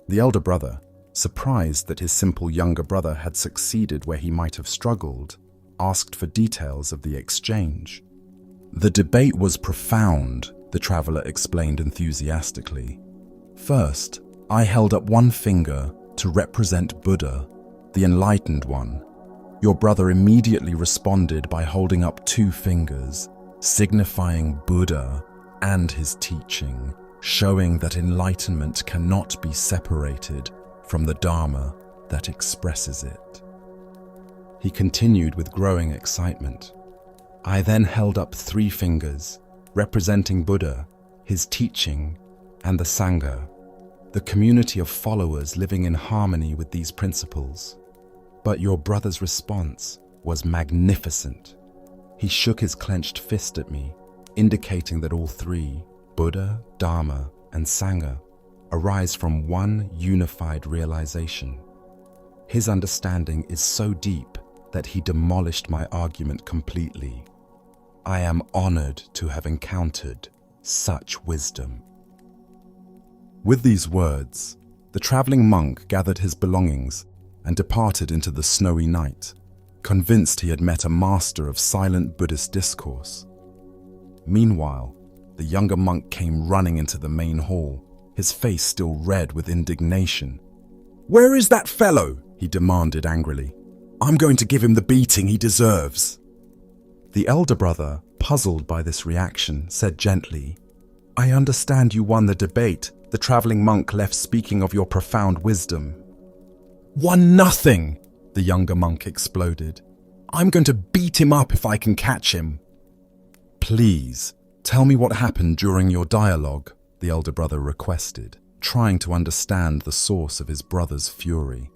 The elder brother, surprised that his simple younger brother had succeeded where he might have struggled, asked for details of the exchange. "The debate was profound," the traveler explained enthusiastically. "First, I held up one finger to represent Buddha, the enlightened one. Your brother immediately responded by holding up two fingers, signifying Buddha and his teaching, showing that enlightenment cannot be separated from the Dharma that expresses it." He continued with growing excitement. "I then held up three fingers, representing Buddha, his teaching, and the Sangha, the community of followers living in harmony with these principles. But your brother's response was magnificent. He shook his clenched fist at me, indicating that all three, Buddha, Dharma, and Sangha, arise from one unified realization. His understanding is so deep that he demolished my argument completely. I am honored to have encountered such wisdom." With these words, the traveling monk gathered his belongings and departed into the snowy night, convinced he had met a master of silent Buddhist discourse. Meanwhile, the younger monk came running into the main hall, his face still red with indignation. "Where is that fellow?" he demanded angrily. "I'm going to give him the beating he deserves." The elder brother, puzzled by this reaction, said gently, "I understand you won the debate. The traveling monk left speaking of your profound wisdom." "Won nothing!" the younger monk exploded. "I'm going to beat him up if I can catch him." "Please, tell me what happened during your dialogue," the elder brother requested, trying to understand the source of his brother's fury.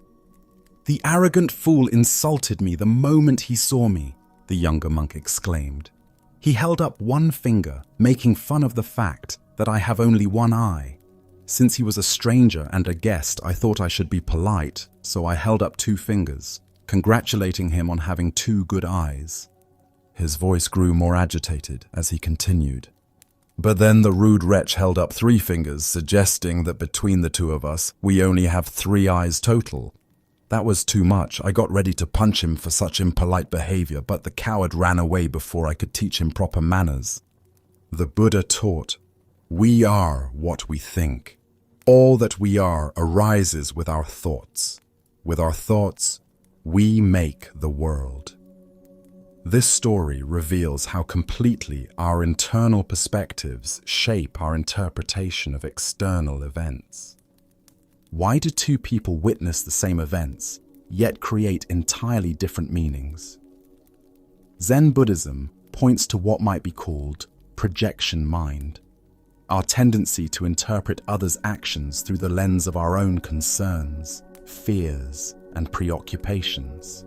"The arrogant fool insulted me the moment he saw me," the younger monk exclaimed. He held up one finger, making fun of the fact that I have only one eye. Since he was a stranger and a guest, I thought I should be polite, so I held up two fingers, congratulating him on having two good eyes. His voice grew more agitated as he continued. But then the rude wretch held up three fingers, suggesting that between the two of us, we only have three eyes total. That was too much. I got ready to punch him for such impolite behavior, but the coward ran away before I could teach him proper manners. The Buddha taught, "We are what we think. All that we are arises with our thoughts. With our thoughts, we make the world." This story reveals how completely our internal perspectives shape our interpretation of external events. Why do two people witness the same events, yet create entirely different meanings? Zen Buddhism points to what might be called projection mind, our tendency to interpret others' actions through the lens of our own concerns, fears, and preoccupations.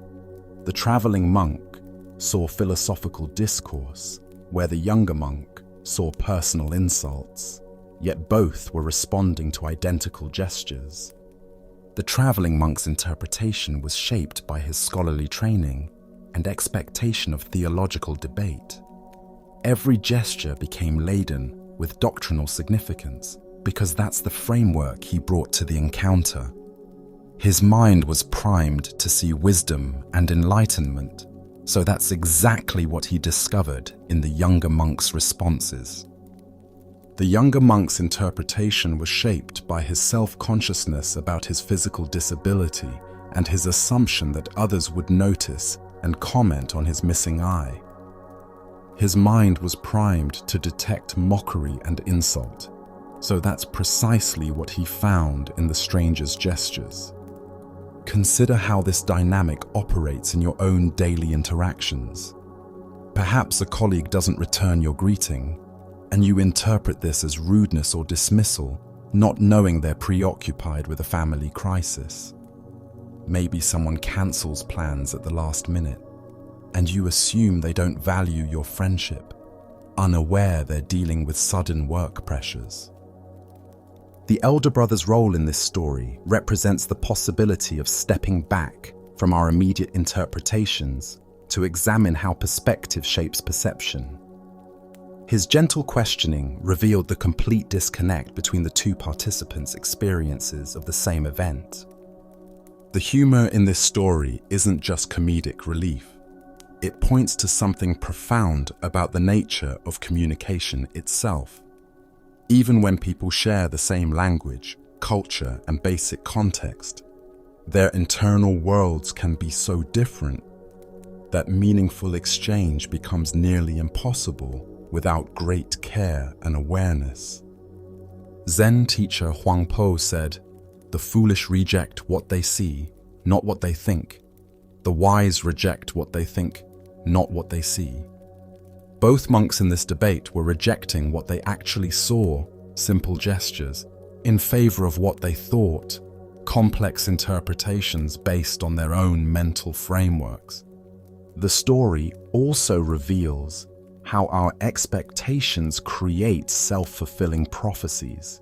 The traveling monk saw philosophical discourse, where the younger monk saw personal insults, yet both were responding to identical gestures. The traveling monk's interpretation was shaped by his scholarly training and expectation of theological debate. Every gesture became laden with doctrinal significance because that's the framework he brought to the encounter. His mind was primed to see wisdom and enlightenment, so that's exactly what he discovered in the younger monk's responses. The younger monk's interpretation was shaped by his self-consciousness about his physical disability and his assumption that others would notice and comment on his missing eye. His mind was primed to detect mockery and insult, so that's precisely what he found in the stranger's gestures. Consider how this dynamic operates in your own daily interactions. Perhaps a colleague doesn't return your greeting, and you interpret this as rudeness or dismissal, not knowing they're preoccupied with a family crisis. Maybe someone cancels plans at the last minute, and you assume they don't value your friendship, unaware they're dealing with sudden work pressures. The elder brother's role in this story represents the possibility of stepping back from our immediate interpretations to examine how perspective shapes perception. His gentle questioning revealed the complete disconnect between the two participants' experiences of the same event. The humor in this story isn't just comedic relief. It points to something profound about the nature of communication itself. Even when people share the same language, culture, and basic context, their internal worlds can be so different that meaningful exchange becomes nearly impossible without great care and awareness. Zen teacher Huang Po said, "The foolish reject what they see, not what they think. The wise reject what they think, not what they see." Both monks in this debate were rejecting what they actually saw, simple gestures, in favor of what they thought, complex interpretations based on their own mental frameworks. The story also reveals how our expectations create self-fulfilling prophecies.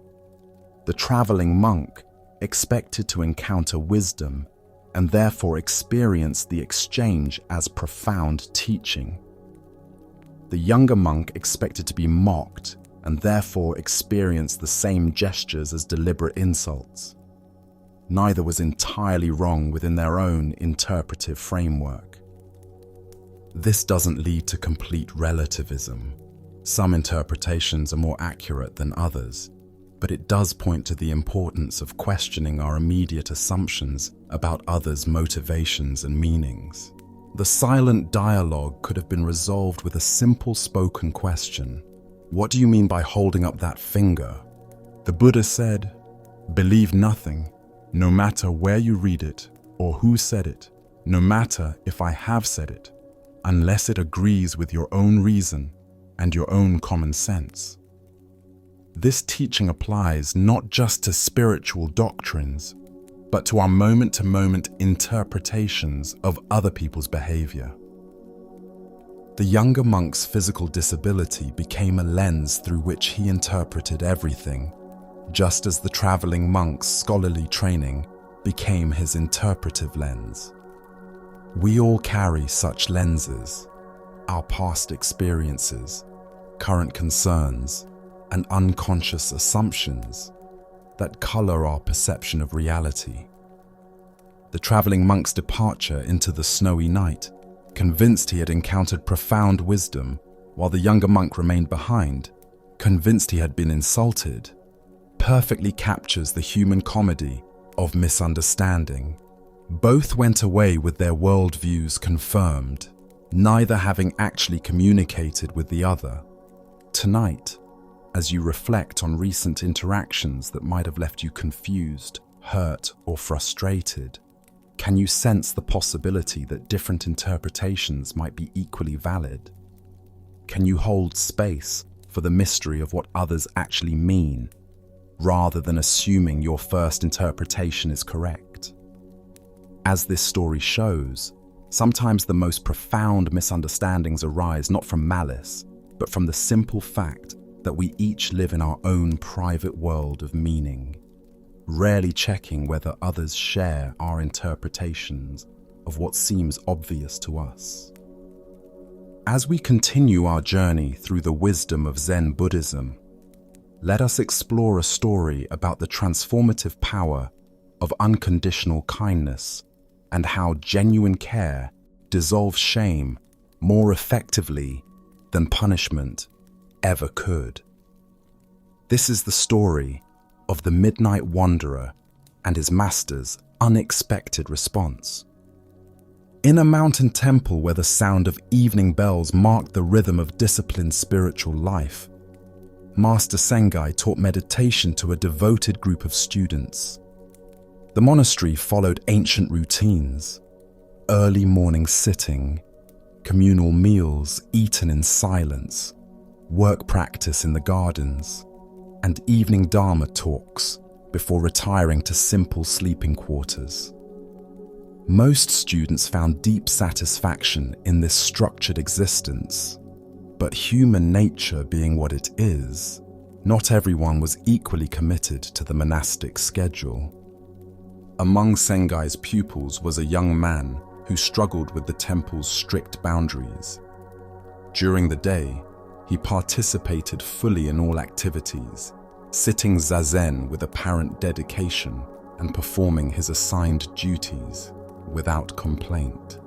The traveling monk expected to encounter wisdom and therefore experienced the exchange as profound teaching. The younger monk expected to be mocked and therefore experienced the same gestures as deliberate insults. Neither was entirely wrong within their own interpretive framework. This doesn't lead to complete relativism. Some interpretations are more accurate than others, but it does point to the importance of questioning our immediate assumptions about others' motivations and meanings. The silent dialogue could have been resolved with a simple spoken question. "What do you mean by holding up that finger?" The Buddha said, "Believe nothing, no matter where you read it or who said it, no matter if I have said it, unless it agrees with your own reason and your own common sense." This teaching applies not just to spiritual doctrines, but to our moment-to-moment interpretations of other people's behavior. The younger monk's physical disability became a lens through which he interpreted everything, just as the traveling monk's scholarly training became his interpretive lens. We all carry such lenses: our past experiences, current concerns, and unconscious assumptions that color our perception of reality. The traveling monk's departure into the snowy night, convinced he had encountered profound wisdom, while the younger monk remained behind, convinced he had been insulted, perfectly captures the human comedy of misunderstanding. Both went away with their worldviews confirmed, neither having actually communicated with the other. Tonight, as you reflect on recent interactions that might have left you confused, hurt, or frustrated, can you sense the possibility that different interpretations might be equally valid? Can you hold space for the mystery of what others actually mean, rather than assuming your first interpretation is correct? As this story shows, sometimes the most profound misunderstandings arise not from malice, but from the simple fact that we each live in our own private world of meaning, rarely checking whether others share our interpretations of what seems obvious to us. As we continue our journey through the wisdom of Zen Buddhism, let us explore a story about the transformative power of unconditional kindness and how genuine care dissolves shame more effectively than punishment ever could. This is the story of the Midnight Wanderer and his master's unexpected response. In a mountain temple where the sound of evening bells marked the rhythm of disciplined spiritual life, Master Sengai taught meditation to a devoted group of students. The monastery followed ancient routines: early morning sitting, communal meals eaten in silence, work practice in the gardens, and evening Dharma talks before retiring to simple sleeping quarters. Most students found deep satisfaction in this structured existence, but human nature being what it is, not everyone was equally committed to the monastic schedule. Among Sengai's pupils was a young man who struggled with the temple's strict boundaries. During the day, he participated fully in all activities, sitting zazen with apparent dedication and performing his assigned duties without complaint.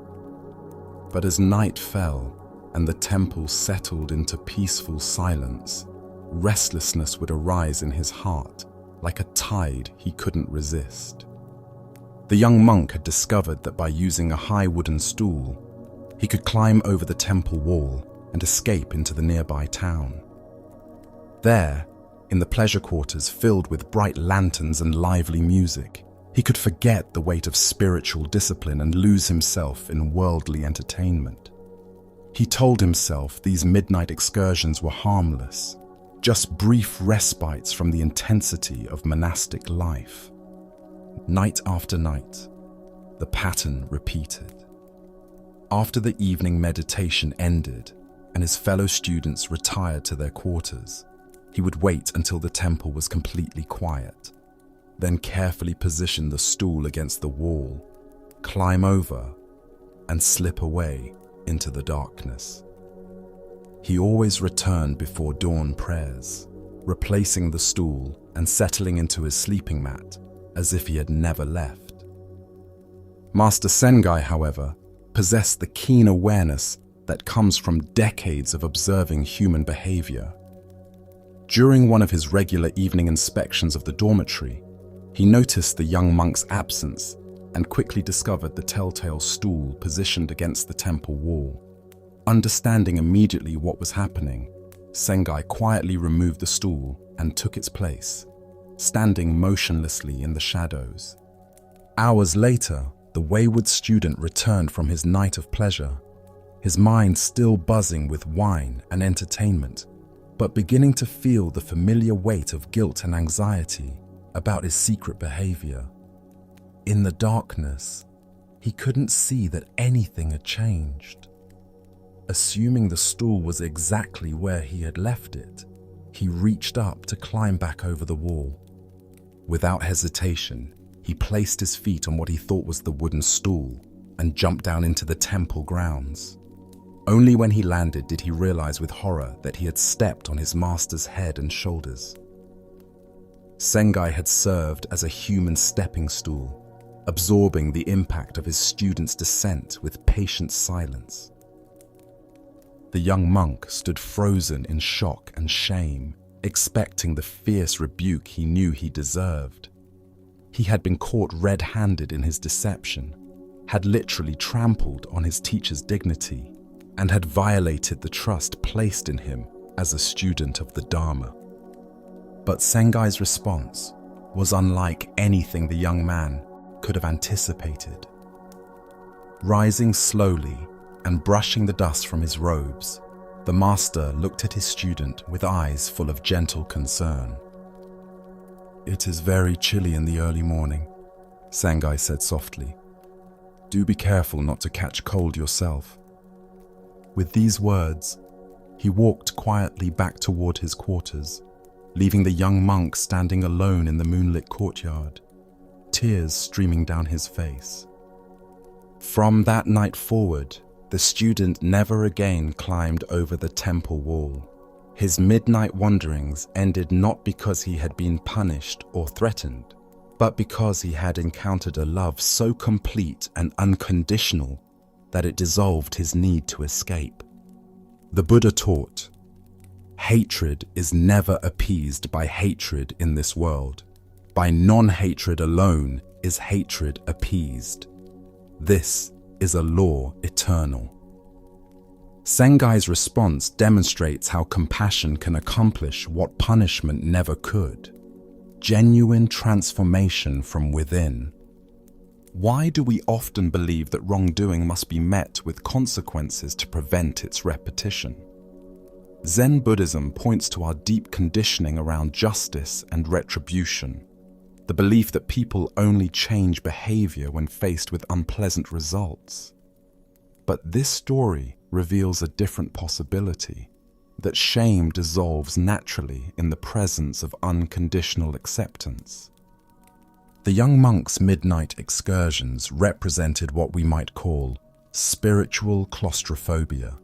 But as night fell and the temple settled into peaceful silence, restlessness would arise in his heart like a tide he couldn't resist. The young monk had discovered that by using a high wooden stool, he could climb over the temple wall and escape into the nearby town. There, in the pleasure quarters filled with bright lanterns and lively music, he could forget the weight of spiritual discipline and lose himself in worldly entertainment. He told himself these midnight excursions were harmless, just brief respites from the intensity of monastic life. Night after night, the pattern repeated. After the evening meditation ended and his fellow students retired to their quarters, he would wait until the temple was completely quiet, then carefully position the stool against the wall, climb over, and slip away into the darkness. He always returned before dawn prayers, replacing the stool and settling into his sleeping mat as if he had never left. Master Sengai, however, possessed the keen awareness that comes from decades of observing human behavior. During one of his regular evening inspections of the dormitory, he noticed the young monk's absence and quickly discovered the telltale stool positioned against the temple wall. Understanding immediately what was happening, Sengai quietly removed the stool and took its place, standing motionlessly in the shadows. Hours later, the wayward student returned from his night of pleasure, his mind still buzzing with wine and entertainment, but beginning to feel the familiar weight of guilt and anxiety about his secret behavior. In the darkness, he couldn't see that anything had changed. Assuming the stool was exactly where he had left it, he reached up to climb back over the wall. Without hesitation, he placed his feet on what he thought was the wooden stool and jumped down into the temple grounds. Only when he landed did he realize with horror that he had stepped on his master's head and shoulders. Sengai had served as a human stepping stool, absorbing the impact of his student's descent with patient silence. The young monk stood frozen in shock and shame, expecting the fierce rebuke he knew he deserved. He had been caught red-handed in his deception, had literally trampled on his teacher's dignity, and had violated the trust placed in him as a student of the Dharma. But Sengai's response was unlike anything the young man could have anticipated. Rising slowly and brushing the dust from his robes, the master looked at his student with eyes full of gentle concern. "It is very chilly in the early morning," Sengai said softly. "Do be careful not to catch cold yourself." With these words, he walked quietly back toward his quarters, leaving the young monk standing alone in the moonlit courtyard, tears streaming down his face. From that night forward, the student never again climbed over the temple wall. His midnight wanderings ended not because he had been punished or threatened, but because he had encountered a love so complete and unconditional that it dissolved his need to escape. The Buddha taught, "Hatred is never appeased by hatred in this world. By non-hatred alone is hatred appeased. This is a law eternal." Sengai's response demonstrates how compassion can accomplish what punishment never could: genuine transformation from within. Why do we often believe that wrongdoing must be met with consequences to prevent its repetition? Zen Buddhism points to our deep conditioning around justice and retribution, the belief that people only change behavior when faced with unpleasant results. But this story reveals a different possibility, that shame dissolves naturally in the presence of unconditional acceptance. The young monk's midnight excursions represented what we might call spiritual claustrophobia,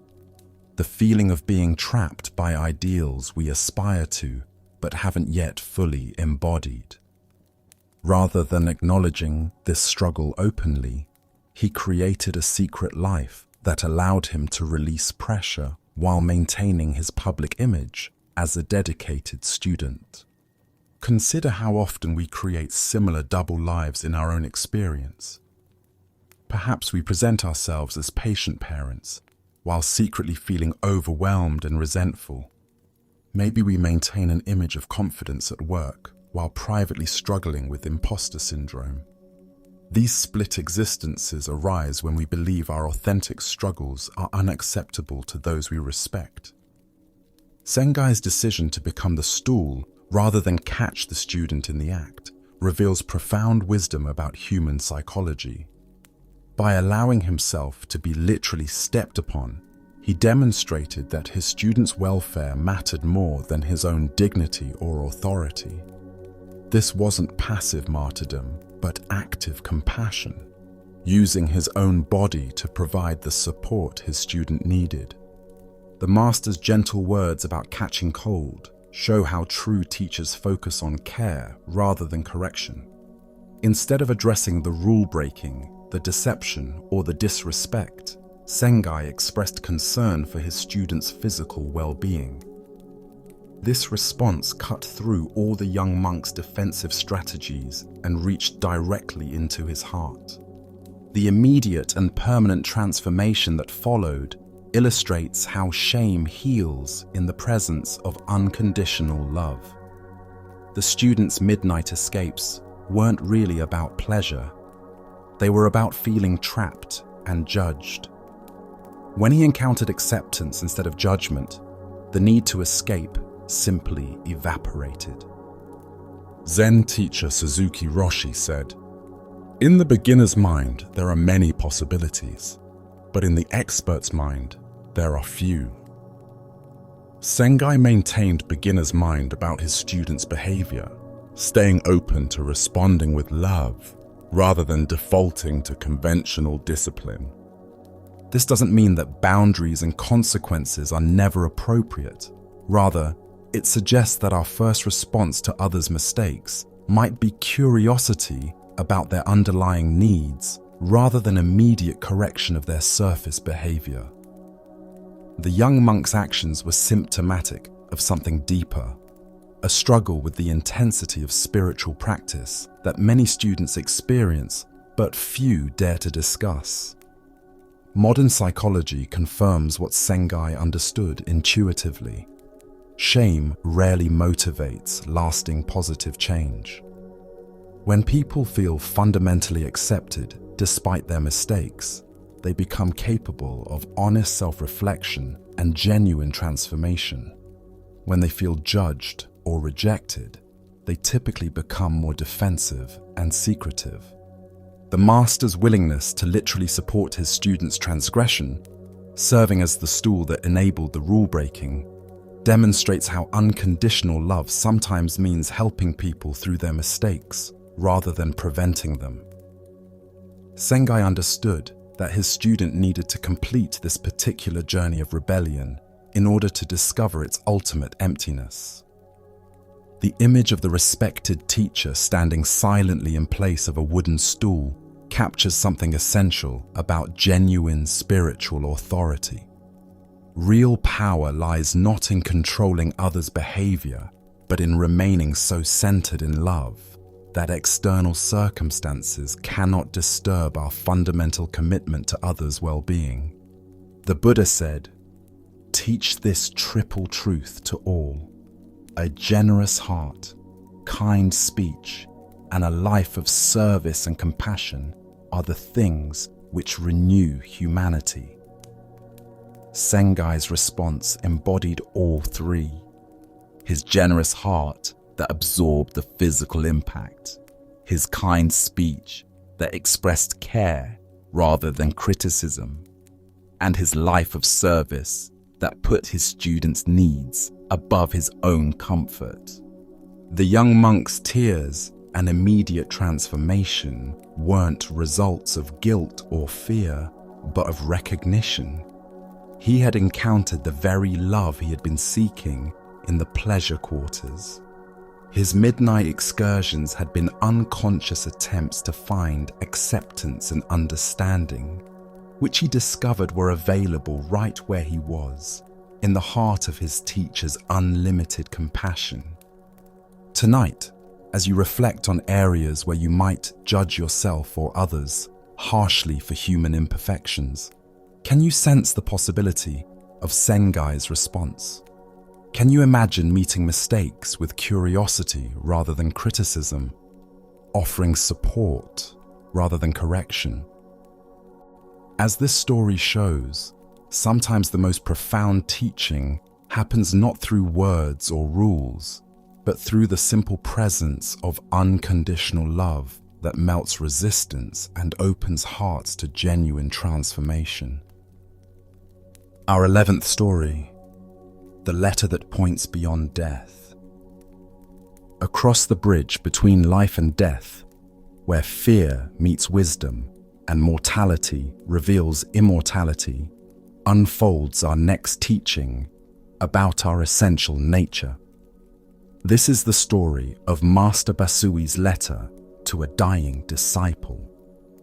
the feeling of being trapped by ideals we aspire to but haven't yet fully embodied. Rather than acknowledging this struggle openly, he created a secret life that allowed him to release pressure while maintaining his public image as a dedicated student. Consider how often we create similar double lives in our own experience. Perhaps we present ourselves as patient parents while secretly feeling overwhelmed and resentful. Maybe we maintain an image of confidence at work while privately struggling with imposter syndrome. These split existences arise when we believe our authentic struggles are unacceptable to those we respect. Sengai's decision to become the stool rather than catch the student in the act reveals profound wisdom about human psychology. By allowing himself to be literally stepped upon, he demonstrated that his student's welfare mattered more than his own dignity or authority. This wasn't passive martyrdom, but active compassion, using his own body to provide the support his student needed. The master's gentle words about catching cold show how true teachers focus on care rather than correction. Instead of addressing the rule-breaking, the deception, or the disrespect, Sengai expressed concern for his student's physical well-being. This response cut through all the young monk's defensive strategies and reached directly into his heart. The immediate and permanent transformation that followed illustrates how shame heals in the presence of unconditional love. The student's midnight escapes weren't really about pleasure. They were about feeling trapped and judged. When he encountered acceptance instead of judgment, the need to escape simply evaporated. Zen teacher Suzuki Roshi said, "In the beginner's mind, there are many possibilities, but in the expert's mind, there are few. Sengai maintained beginner's mind about his students' behavior, staying open to responding with love rather than defaulting to conventional discipline. This doesn't mean that boundaries and consequences are never appropriate. Rather, it suggests that our first response to others' mistakes might be curiosity about their underlying needs rather than immediate correction of their surface behavior. The young monk's actions were symptomatic of something deeper, a struggle with the intensity of spiritual practice that many students experience but few dare to discuss. Modern psychology confirms what Sengai understood intuitively. Shame rarely motivates lasting positive change. When people feel fundamentally accepted despite their mistakes, they become capable of honest self-reflection and genuine transformation. When they feel judged or rejected, they typically become more defensive and secretive. The master's willingness to literally support his students' transgression, serving as the stool that enabled the rule-breaking, demonstrates how unconditional love sometimes means helping people through their mistakes rather than preventing them. Sengai understood that his student needed to complete this particular journey of rebellion in order to discover its ultimate emptiness. The image of the respected teacher standing silently in place of a wooden stool captures something essential about genuine spiritual authority. Real power lies not in controlling others' behavior, but in remaining so centered in love that external circumstances cannot disturb our fundamental commitment to others' well-being. The Buddha said, "Teach this triple truth to all. A generous heart, kind speech, and a life of service and compassion are the things which renew humanity." Sengai's response embodied all three. His generous heart that absorbed the physical impact, his kind speech that expressed care rather than criticism, and his life of service that put his students' needs above his own comfort. The young monk's tears and immediate transformation weren't results of guilt or fear, but of recognition. He had encountered the very love he had been seeking in the pleasure quarters. His midnight excursions had been unconscious attempts to find acceptance and understanding, which he discovered were available right where he was, in the heart of his teacher's unlimited compassion. Tonight, as you reflect on areas where you might judge yourself or others harshly for human imperfections, can you sense the possibility of Sengai's response? Can you imagine meeting mistakes with curiosity rather than criticism, offering support rather than correction? As this story shows, sometimes the most profound teaching happens not through words or rules, but through the simple presence of unconditional love that melts resistance and opens hearts to genuine transformation. Our 11th story, the letter that points beyond death. Across the bridge between life and death, where fear meets wisdom and mortality reveals immortality, unfolds our next teaching about our essential nature. This is the story of Master Basui's letter to a dying disciple.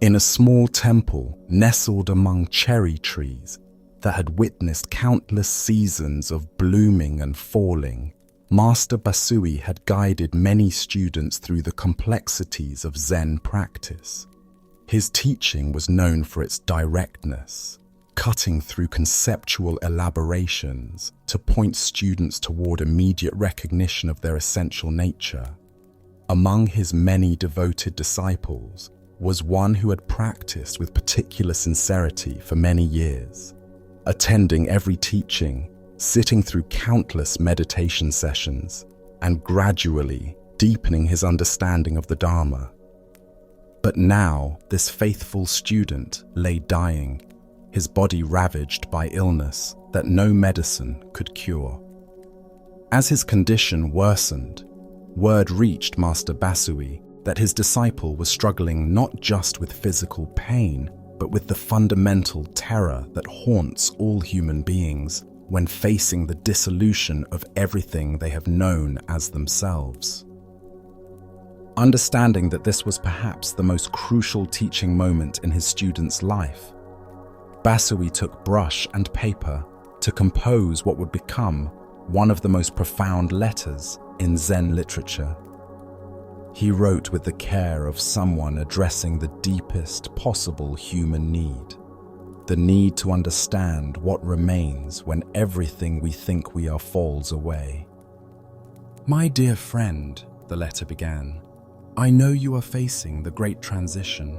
In a small temple nestled among cherry trees that had witnessed countless seasons of blooming and falling, Master Basui had guided many students through the complexities of Zen practice. His teaching was known for its directness, cutting through conceptual elaborations to point students toward immediate recognition of their essential nature. Among his many devoted disciples was one who had practiced with particular sincerity for many years, attending every teaching, sitting through countless meditation sessions, and gradually deepening his understanding of the Dharma. But now this faithful student lay dying, his body ravaged by illness that no medicine could cure. As his condition worsened, word reached Master Basui that his disciple was struggling not just with physical pain, but with the fundamental terror that haunts all human beings when facing the dissolution of everything they have known as themselves. Understanding that this was perhaps the most crucial teaching moment in his student's life, Basui took brush and paper to compose what would become one of the most profound letters in Zen literature. He wrote with the care of someone addressing the deepest possible human need, the need to understand what remains when everything we think we are falls away. "My dear friend," the letter began, "I know you are facing the great transition,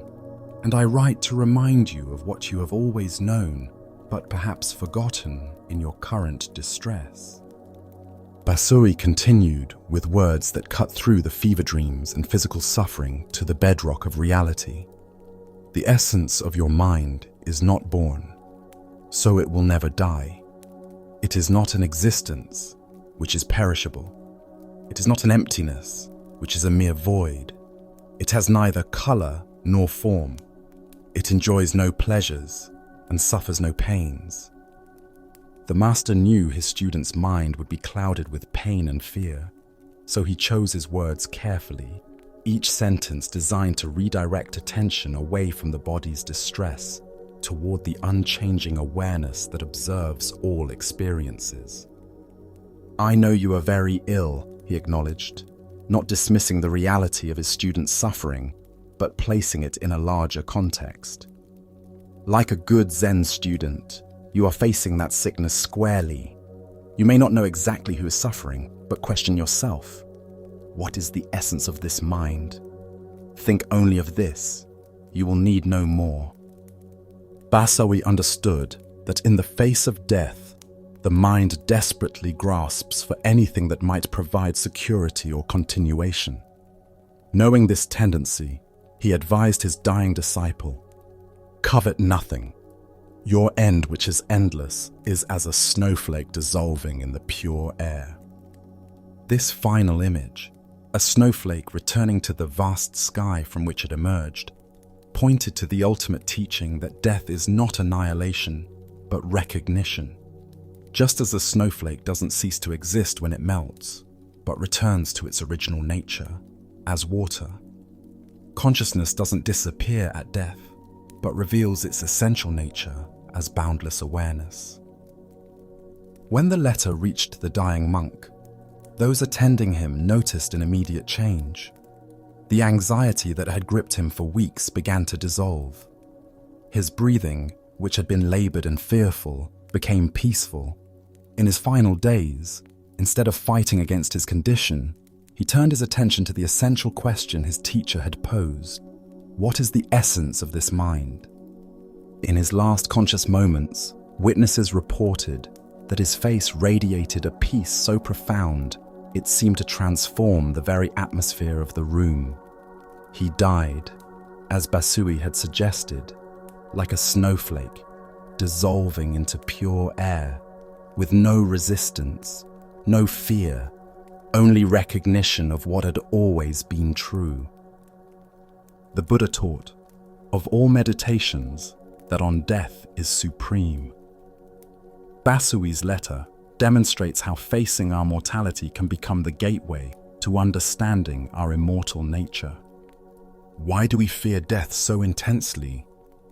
and I write to remind you of what you have always known, but perhaps forgotten in your current distress." Basui continued with words that cut through the fever dreams and physical suffering to the bedrock of reality. "The essence of your mind is not born, so it will never die. It is not an existence, which is perishable. It is not an emptiness, which is a mere void. It has neither color nor form. It enjoys no pleasures and suffers no pains." The master knew his student's mind would be clouded with pain and fear, so he chose his words carefully, each sentence designed to redirect attention away from the body's distress toward the unchanging awareness that observes all experiences. "I know you are very ill," he acknowledged, not dismissing the reality of his student's suffering, but placing it in a larger context. "Like a good Zen student, you are facing that sickness squarely. You may not know exactly who is suffering, but question yourself. What is the essence of this mind? Think only of this. You will need no more." Basui understood that in the face of death, the mind desperately grasps for anything that might provide security or continuation. Knowing this tendency, he advised his dying disciple, "Covet nothing. Your end, which is endless, is as a snowflake dissolving in the pure air." This final image, a snowflake returning to the vast sky from which it emerged, pointed to the ultimate teaching that death is not annihilation, but recognition. Just as a snowflake doesn't cease to exist when it melts, but returns to its original nature, as water, consciousness doesn't disappear at death, but reveals its essential nature as boundless awareness. When the letter reached the dying monk, those attending him noticed an immediate change. The anxiety that had gripped him for weeks began to dissolve. His breathing, which had been labored and fearful, became peaceful. In his final days, instead of fighting against his condition, he turned his attention to the essential question his teacher had posed. What is the essence of this mind? In his last conscious moments, witnesses reported that his face radiated a peace so profound it seemed to transform the very atmosphere of the room. He died, as Basui had suggested, like a snowflake, dissolving into pure air, with no resistance, no fear, only recognition of what had always been true. The Buddha taught, of all meditations, that on death is supreme. Basui's letter demonstrates how facing our mortality can become the gateway to understanding our immortal nature. Why do we fear death so intensely,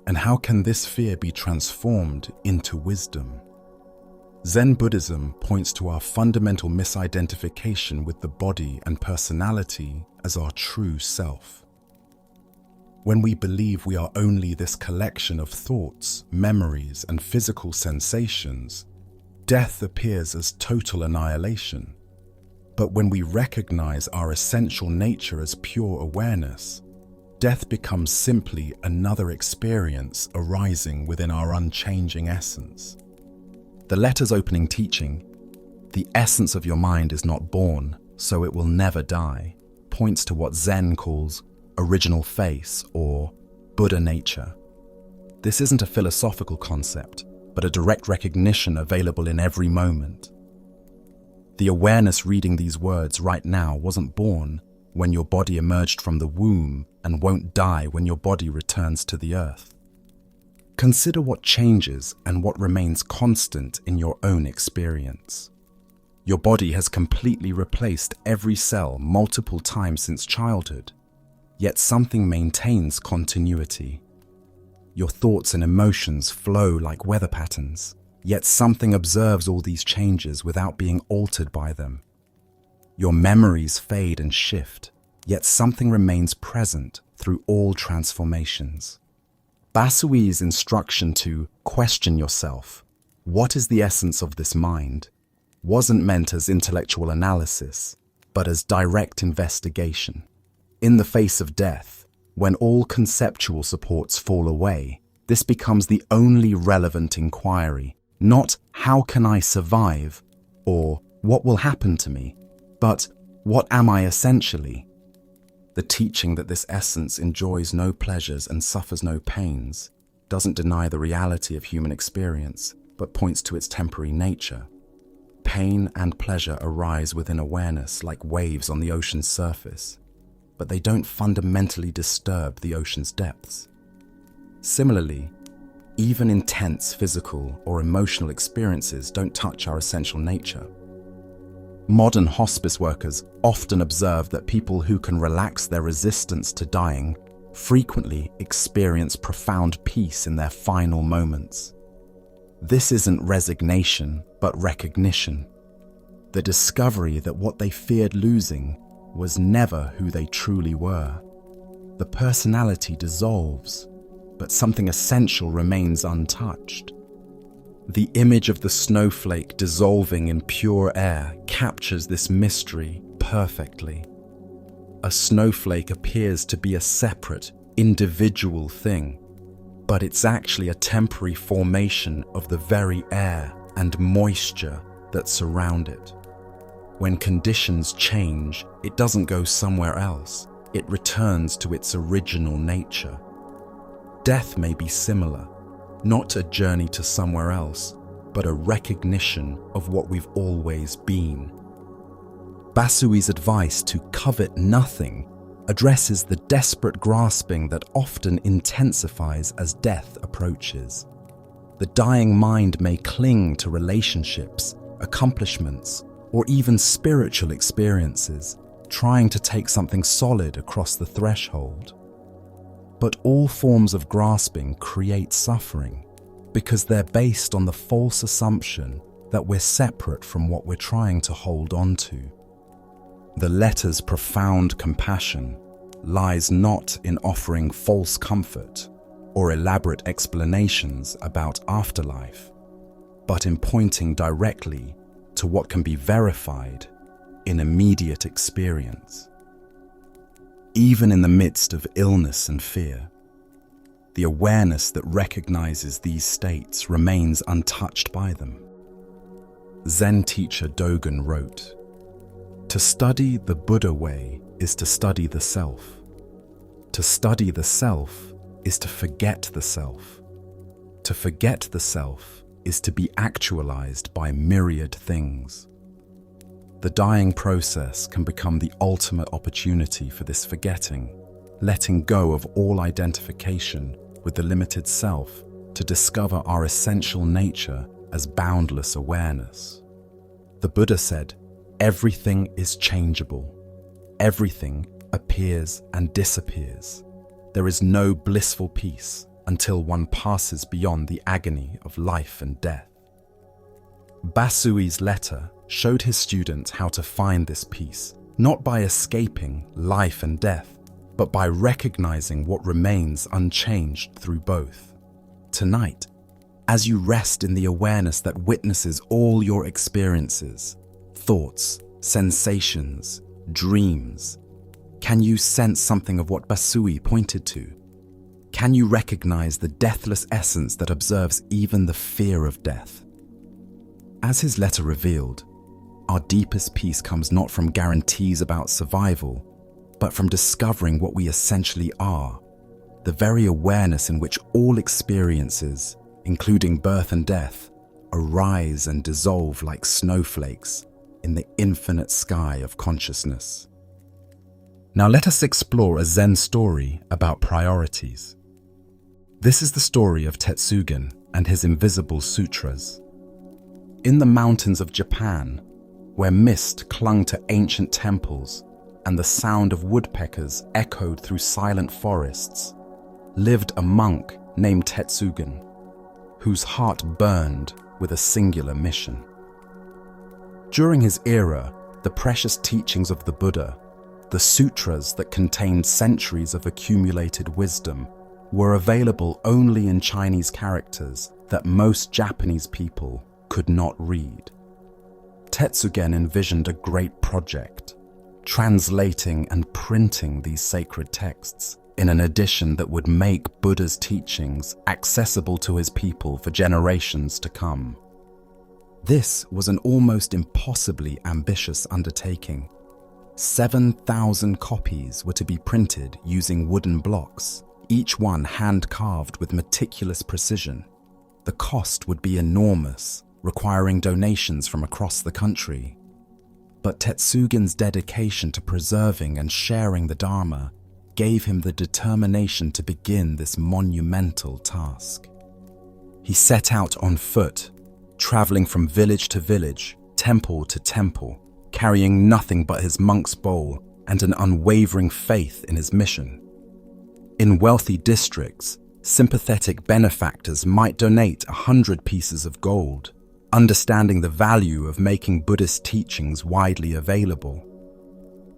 and how can this fear be transformed into wisdom? Zen Buddhism points to our fundamental misidentification with the body and personality as our true self. When we believe we are only this collection of thoughts, memories, and physical sensations, death appears as total annihilation. But when we recognize our essential nature as pure awareness, death becomes simply another experience arising within our unchanging essence. The letter's opening teaching, "The essence of your mind is not born, so it will never die," points to what Zen calls original face or Buddha nature. This isn't a philosophical concept, but a direct recognition available in every moment. The awareness reading these words right now wasn't born when your body emerged from the womb and won't die when your body returns to the earth. Consider what changes and what remains constant in your own experience. Your body has completely replaced every cell multiple times since childhood, yet something maintains continuity. Your thoughts and emotions flow like weather patterns, yet something observes all these changes without being altered by them. Your memories fade and shift, yet something remains present through all transformations. Basui's instruction to question yourself, what is the essence of this mind, wasn't meant as intellectual analysis, but as direct investigation. In the face of death, when all conceptual supports fall away, this becomes the only relevant inquiry, not how can I survive or what will happen to me, but what am I essentially? The teaching that this essence enjoys no pleasures and suffers no pains doesn't deny the reality of human experience, but points to its temporary nature. Pain and pleasure arise within awareness like waves on the ocean's surface, but they don't fundamentally disturb the ocean's depths. Similarly, even intense physical or emotional experiences don't touch our essential nature. Modern hospice workers often observe that people who can relax their resistance to dying frequently experience profound peace in their final moments. This isn't resignation, but recognition. The discovery that what they feared losing was never who they truly were. The personality dissolves, but something essential remains untouched. The image of the snowflake dissolving in pure air captures this mystery perfectly. A snowflake appears to be a separate, individual thing, but it's actually a temporary formation of the very air and moisture that surround it. When conditions change, it doesn't go somewhere else. It returns to its original nature. Death may be similar, not a journey to somewhere else, but a recognition of what we've always been. Basui's advice to covet nothing addresses the desperate grasping that often intensifies as death approaches. The dying mind may cling to relationships, accomplishments, or even spiritual experiences, trying to take something solid across the threshold. But all forms of grasping create suffering because they're based on the false assumption that we're separate from what we're trying to hold on to. The letter's profound compassion lies not in offering false comfort or elaborate explanations about afterlife, but in pointing directly to what can be verified in immediate experience. Even in the midst of illness and fear, the awareness that recognizes these states remains untouched by them. Zen teacher Dogen wrote, "To study the Buddha way is to study the self. To study the self is to forget the self. To forget the self is to be actualized by myriad things." The dying process can become the ultimate opportunity for this forgetting, letting go of all identification with the limited self to discover our essential nature as boundless awareness. The Buddha said, "Everything is changeable. Everything appears and disappears. There is no blissful peace until one passes beyond the agony of life and death." Basui's letter showed his students how to find this peace, not by escaping life and death, but by recognizing what remains unchanged through both. Tonight, as you rest in the awareness that witnesses all your experiences, thoughts, sensations, dreams, can you sense something of what Basui pointed to? Can you recognize the deathless essence that observes even the fear of death? As his letter revealed, our deepest peace comes not from guarantees about survival, but from discovering what we essentially are, the very awareness in which all experiences, including birth and death, arise and dissolve like snowflakes in the infinite sky of consciousness. Now let us explore a Zen story about priorities. This is the story of Tetsugen and his invisible sutras. In the mountains of Japan, where mist clung to ancient temples and the sound of woodpeckers echoed through silent forests, lived a monk named Tetsugen, whose heart burned with a singular mission. During his era, the precious teachings of the Buddha, the sutras that contained centuries of accumulated wisdom, were available only in Chinese characters that most Japanese people could not read. Tetsugen envisioned a great project, translating and printing these sacred texts in an edition that would make Buddha's teachings accessible to his people for generations to come. This was an almost impossibly ambitious undertaking. 7,000 copies were to be printed using wooden blocks, each one hand-carved with meticulous precision. The cost would be enormous, requiring donations from across the country. But Tetsugen's dedication to preserving and sharing the Dharma gave him the determination to begin this monumental task. He set out on foot, traveling from village to village, temple to temple, carrying nothing but his monk's bowl and an unwavering faith in his mission. In wealthy districts, sympathetic benefactors might donate 100 pieces of gold, understanding the value of making Buddhist teachings widely available.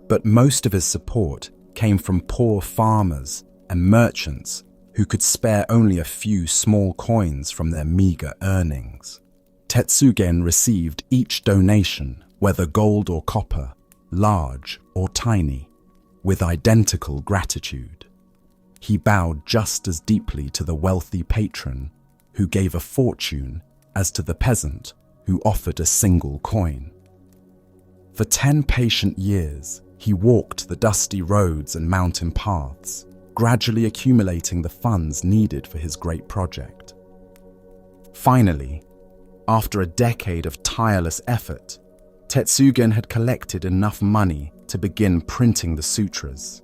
But most of his support came from poor farmers and merchants who could spare only a few small coins from their meager earnings. Tetsugen received each donation, whether gold or copper, large or tiny, with identical gratitude. He bowed just as deeply to the wealthy patron who gave a fortune as to the peasant who offered a single coin. For 10 patient years, he walked the dusty roads and mountain paths, gradually accumulating the funds needed for his great project. Finally, after a decade of tireless effort, Tetsugen had collected enough money to begin printing the sutras.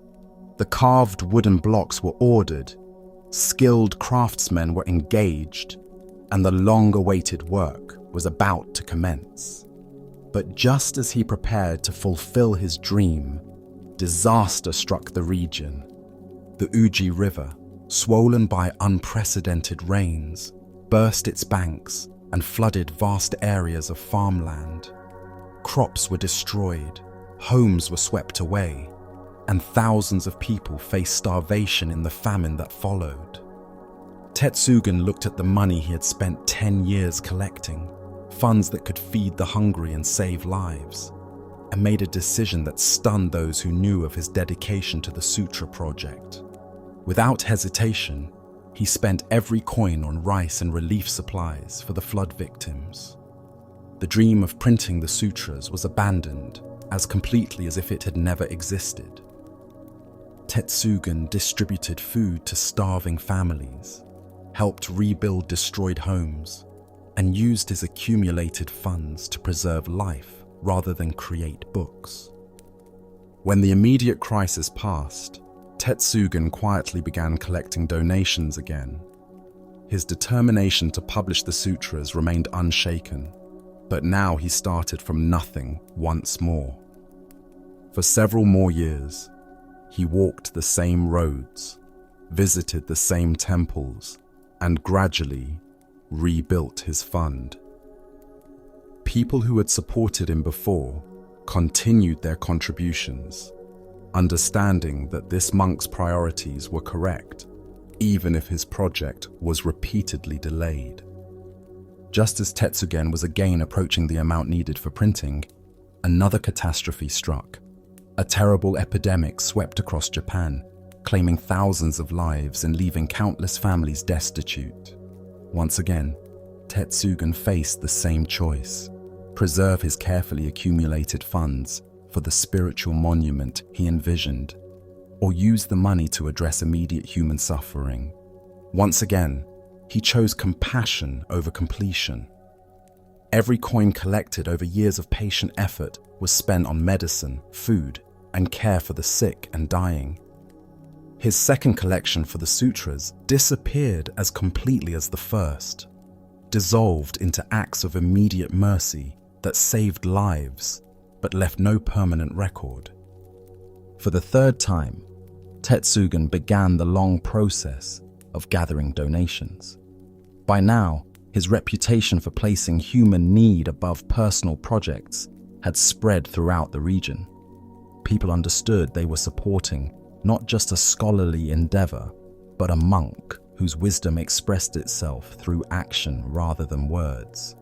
The carved wooden blocks were ordered, skilled craftsmen were engaged, and the long-awaited work was about to commence. But just as he prepared to fulfill his dream, disaster struck the region. The Uji River, swollen by unprecedented rains, burst its banks and flooded vast areas of farmland. Crops were destroyed, homes were swept away, and thousands of people faced starvation in the famine that followed. Tetsugen looked at the money he had spent 10 years collecting, funds that could feed the hungry and save lives, and made a decision that stunned those who knew of his dedication to the Sutra project. Without hesitation, he spent every coin on rice and relief supplies for the flood victims. The dream of printing the sutras was abandoned as completely as if it had never existed. Tetsugen distributed food to starving families, helped rebuild destroyed homes, and used his accumulated funds to preserve life rather than create books. When the immediate crisis passed, Tetsugen quietly began collecting donations again. His determination to publish the sutras remained unshaken, but now he started from nothing once more. For several more years, he walked the same roads, visited the same temples, and gradually rebuilt his fund. People who had supported him before continued their contributions, understanding that this monk's priorities were correct, even if his project was repeatedly delayed. Just as Tetsugen was again approaching the amount needed for printing, another catastrophe struck. A terrible epidemic swept across Japan, claiming thousands of lives and leaving countless families destitute. Once again, Tetsugen faced the same choice: preserve his carefully accumulated funds for the spiritual monument he envisioned, or use the money to address immediate human suffering. Once again, he chose compassion over completion. Every coin collected over years of patient effort was spent on medicine, food, and care for the sick and dying. His second collection for the sutras disappeared as completely as the first, dissolved into acts of immediate mercy that saved lives but left no permanent record. For the third time, Tetsugen began the long process of gathering donations. By now, his reputation for placing human need above personal projects had spread throughout the region. People understood they were supporting not just a scholarly endeavor, but a monk whose wisdom expressed itself through action rather than words.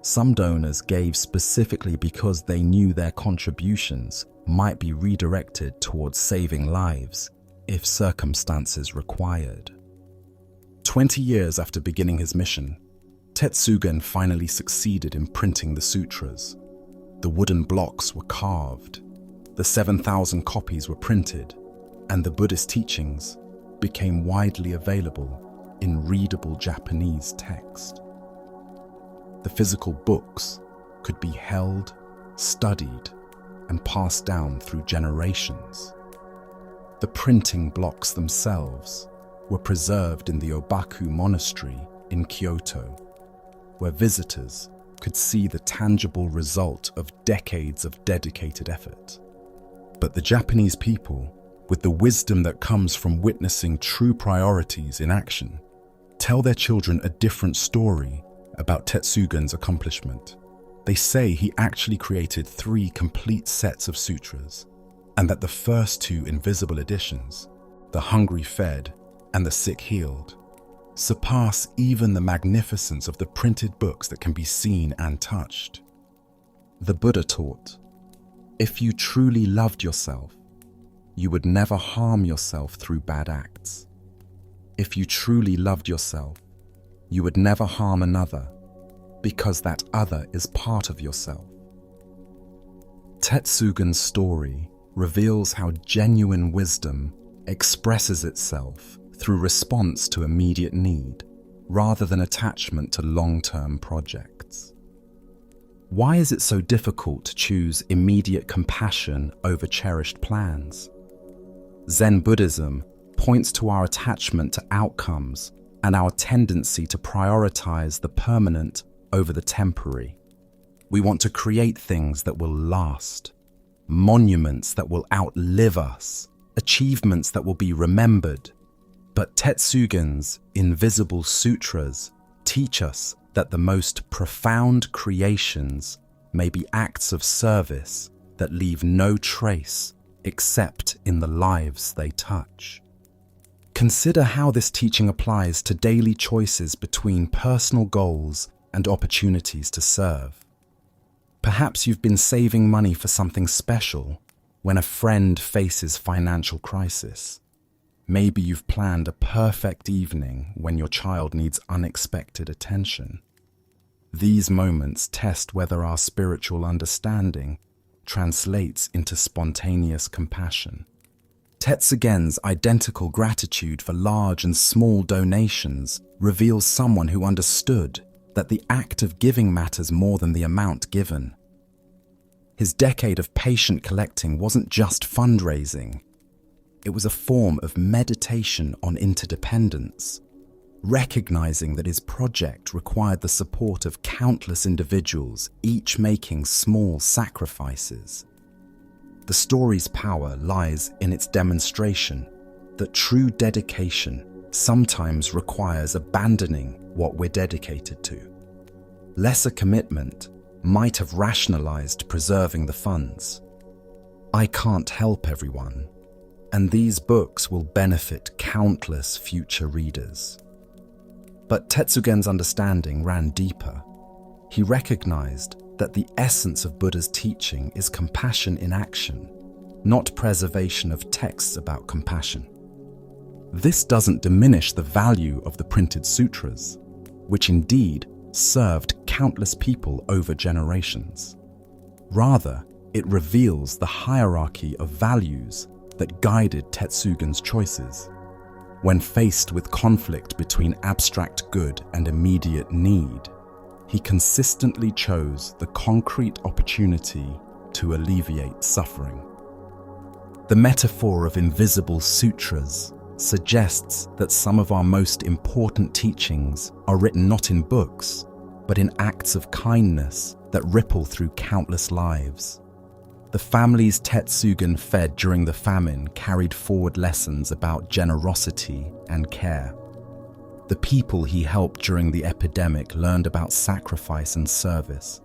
Some donors gave specifically because they knew their contributions might be redirected towards saving lives if circumstances required. 20 years after beginning his mission, Tetsugen finally succeeded in printing the sutras. The wooden blocks were carved, the 7,000 copies were printed, and the Buddhist teachings became widely available in readable Japanese text. The physical books could be held, studied, and passed down through generations. The printing blocks themselves were preserved in the Obaku Monastery in Kyoto, where visitors could see the tangible result of decades of dedicated effort. But the Japanese people, with the wisdom that comes from witnessing true priorities in action, tell their children a different story about Tetsugen's accomplishment. They say he actually created 3 complete sets of sutras, and that the first 2 invisible editions, the hungry fed and the sick healed, surpass even the magnificence of the printed books that can be seen and touched. The Buddha taught, if you truly loved yourself, you would never harm yourself through bad acts. If you truly loved yourself, you would never harm another, because that other is part of yourself. Tetsugen's story reveals how genuine wisdom expresses itself through response to immediate need, rather than attachment to long-term projects. Why is it so difficult to choose immediate compassion over cherished plans? Zen Buddhism points to our attachment to outcomes and our tendency to prioritize the permanent over the temporary. We want to create things that will last, monuments that will outlive us, achievements that will be remembered. But Tetsugen's invisible sutras teach us that the most profound creations may be acts of service that leave no trace except in the lives they touch. Consider how this teaching applies to daily choices between personal goals and opportunities to serve. Perhaps you've been saving money for something special when a friend faces financial crisis. Maybe you've planned a perfect evening when your child needs unexpected attention. These moments test whether our spiritual understanding translates into spontaneous compassion. Tetsugen's identical gratitude for large and small donations reveals someone who understood that the act of giving matters more than the amount given. His decade of patient collecting wasn't just fundraising. It was a form of meditation on interdependence, recognizing that his project required the support of countless individuals, each making small sacrifices. The story's power lies in its demonstration that true dedication sometimes requires abandoning what we're dedicated to. Lesser commitment might have rationalized preserving the funds. I can't help everyone, and these books will benefit countless future readers. But Tetsugen's understanding ran deeper. He recognized that the essence of Buddha's teaching is compassion in action, not preservation of texts about compassion. This doesn't diminish the value of the printed sutras, which indeed served countless people over generations. Rather, it reveals the hierarchy of values that guided Tetsugen's choices. When faced with conflict between abstract good and immediate need, he consistently chose the concrete opportunity to alleviate suffering. The metaphor of invisible sutras suggests that some of our most important teachings are written not in books, but in acts of kindness that ripple through countless lives. The families Tetsugen fed during the famine carried forward lessons about generosity and care. The people he helped during the epidemic learned about sacrifice and service.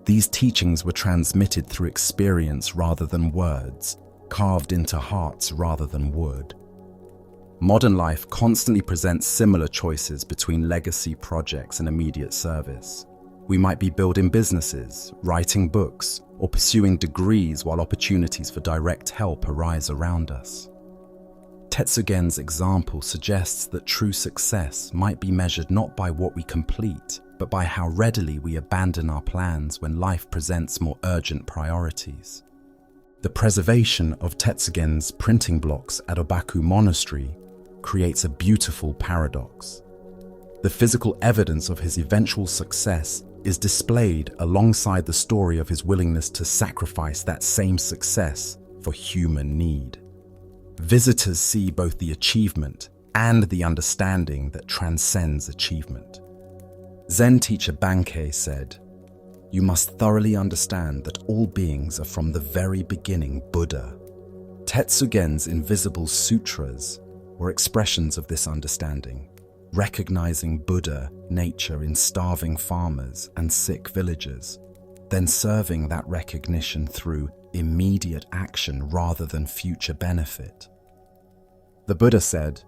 These teachings were transmitted through experience rather than words, carved into hearts rather than wood. Modern life constantly presents similar choices between legacy projects and immediate service. We might be building businesses, writing books, or pursuing degrees while opportunities for direct help arise around us. Tetsugen's example suggests that true success might be measured not by what we complete, but by how readily we abandon our plans when life presents more urgent priorities. The preservation of Tetsugen's printing blocks at Obaku Monastery creates a beautiful paradox. The physical evidence of his eventual success is displayed alongside the story of his willingness to sacrifice that same success for human need. Visitors see both the achievement and the understanding that transcends achievement. Zen teacher Bankei said, "You must thoroughly understand that all beings are from the very beginning Buddha." Tetsugen's invisible sutras were expressions of this understanding, recognizing Buddha nature in starving farmers and sick villagers, then serving that recognition through immediate action rather than future benefit. The Buddha said,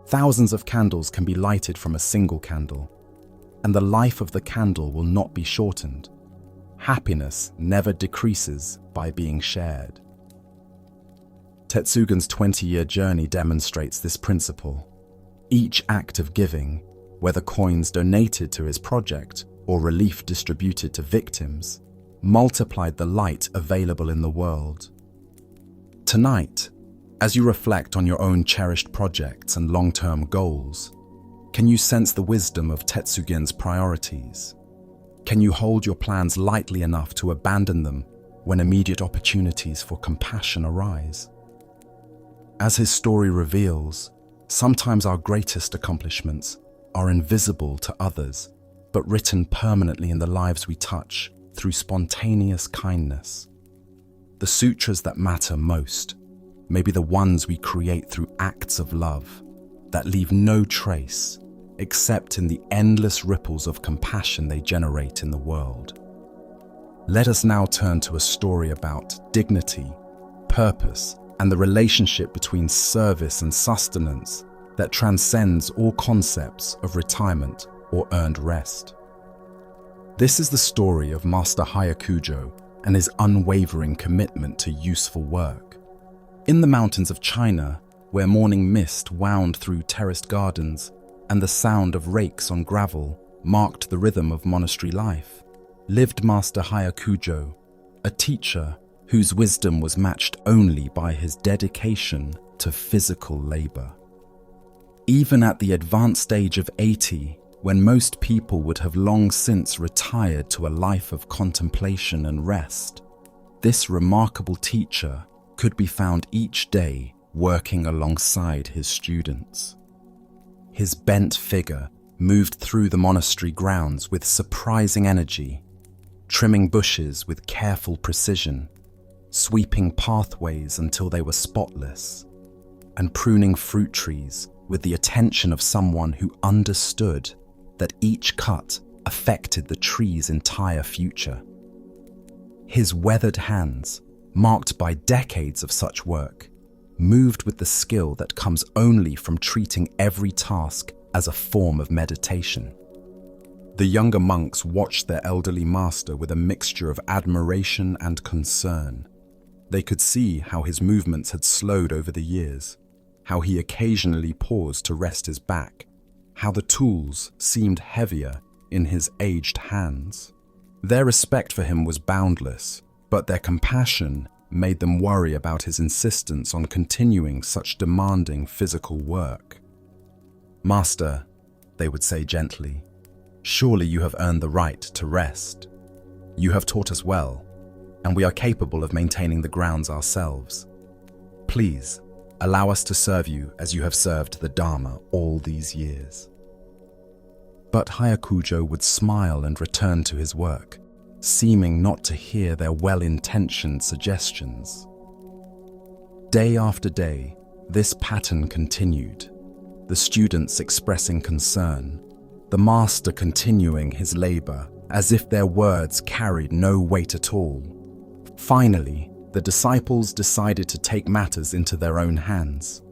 "Thousands of candles can be lighted from a single candle, and the life of the candle will not be shortened. Happiness never decreases by being shared." Tetsugen's 20-year journey demonstrates this principle. Each act of giving, whether coins donated to his project or relief distributed to victims, multiplied the light available in the world. Tonight, as you reflect on your own cherished projects and long-term goals, can you sense the wisdom of Tetsugen's priorities? Can you hold your plans lightly enough to abandon them when immediate opportunities for compassion arise? As his story reveals, sometimes our greatest accomplishments are invisible to others, but written permanently in the lives we touch through spontaneous kindness. The sutras that matter most may be the ones we create through acts of love that leave no trace except in the endless ripples of compassion they generate in the world. Let us now turn to a story about dignity, purpose, and the relationship between service and sustenance that transcends all concepts of retirement or earned rest. This is the story of Master Hayakujo and his unwavering commitment to useful work. In the mountains of China, where morning mist wound through terraced gardens and the sound of rakes on gravel marked the rhythm of monastery life, lived Master Hayakujo, a teacher whose wisdom was matched only by his dedication to physical labor. Even at the advanced age of 80, when most people would have long since retired to a life of contemplation and rest, this remarkable teacher could be found each day working alongside his students. His bent figure moved through the monastery grounds with surprising energy, trimming bushes with careful precision, sweeping pathways until they were spotless, and pruning fruit trees with the attention of someone who understood that each cut affected the tree's entire future. His weathered hands, marked by decades of such work, moved with the skill that comes only from treating every task as a form of meditation. The younger monks watched their elderly master with a mixture of admiration and concern. They could see how his movements had slowed over the years, how he occasionally paused to rest his back, how the tools seemed heavier in his aged hands. Their respect for him was boundless, but their compassion made them worry about his insistence on continuing such demanding physical work. "Master," they would say gently, "surely you have earned the right to rest. You have taught us well, and we are capable of maintaining the grounds ourselves. Please, allow us to serve you as you have served the Dharma all these years." But Hayakujo would smile and return to his work, seeming not to hear their well-intentioned suggestions. Day after day, this pattern continued, the students expressing concern, the master continuing his labor as if their words carried no weight at all. Finally, the disciples decided to take matters into their own hands.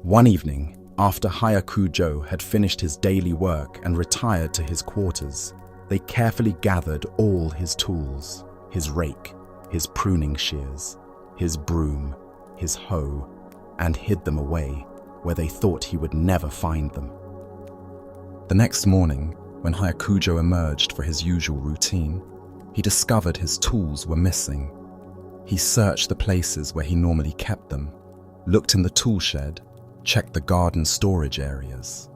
One evening, after Hayakujo had finished his daily work and retired to his quarters, they carefully gathered all his tools, his rake, his pruning shears, his broom, his hoe, and hid them away where they thought he would never find them. The next morning, when Hayakujo emerged for his usual routine, he discovered his tools were missing. He searched the places where he normally kept them, looked in the tool shed, checked the garden storage areas.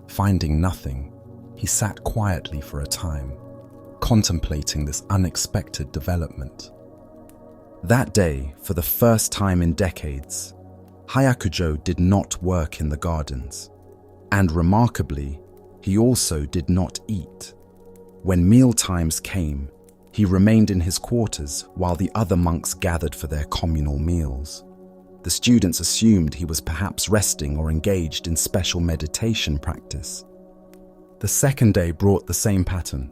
Finding nothing, he sat quietly for a time, contemplating this unexpected development. That day, for the first time in decades, Hayakujo did not work in the gardens, and remarkably, he also did not eat. When meal times came, he remained in his quarters while the other monks gathered for their communal meals. The students assumed he was perhaps resting or engaged in special meditation practice. The second day brought the same pattern.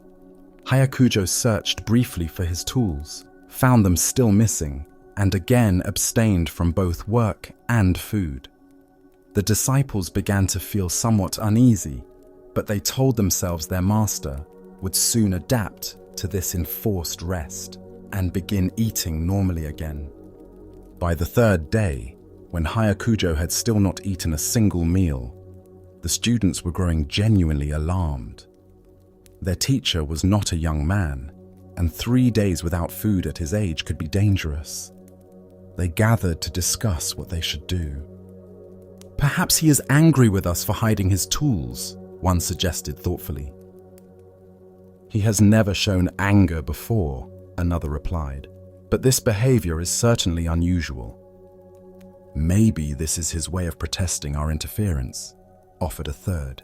Hayakujo searched briefly for his tools, found them still missing, and again abstained from both work and food. The disciples began to feel somewhat uneasy, but they told themselves their master would soon adapt to this enforced rest and begin eating normally again. By the third day, when Hayakujo had still not eaten a single meal, the students were growing genuinely alarmed. Their teacher was not a young man, and 3 days without food at his age could be dangerous. They gathered to discuss what they should do. "Perhaps he is angry with us for hiding his tools," one suggested thoughtfully. "He has never shown anger before," another replied, "but this behavior is certainly unusual." "Maybe this is his way of protesting our interference," offered a third.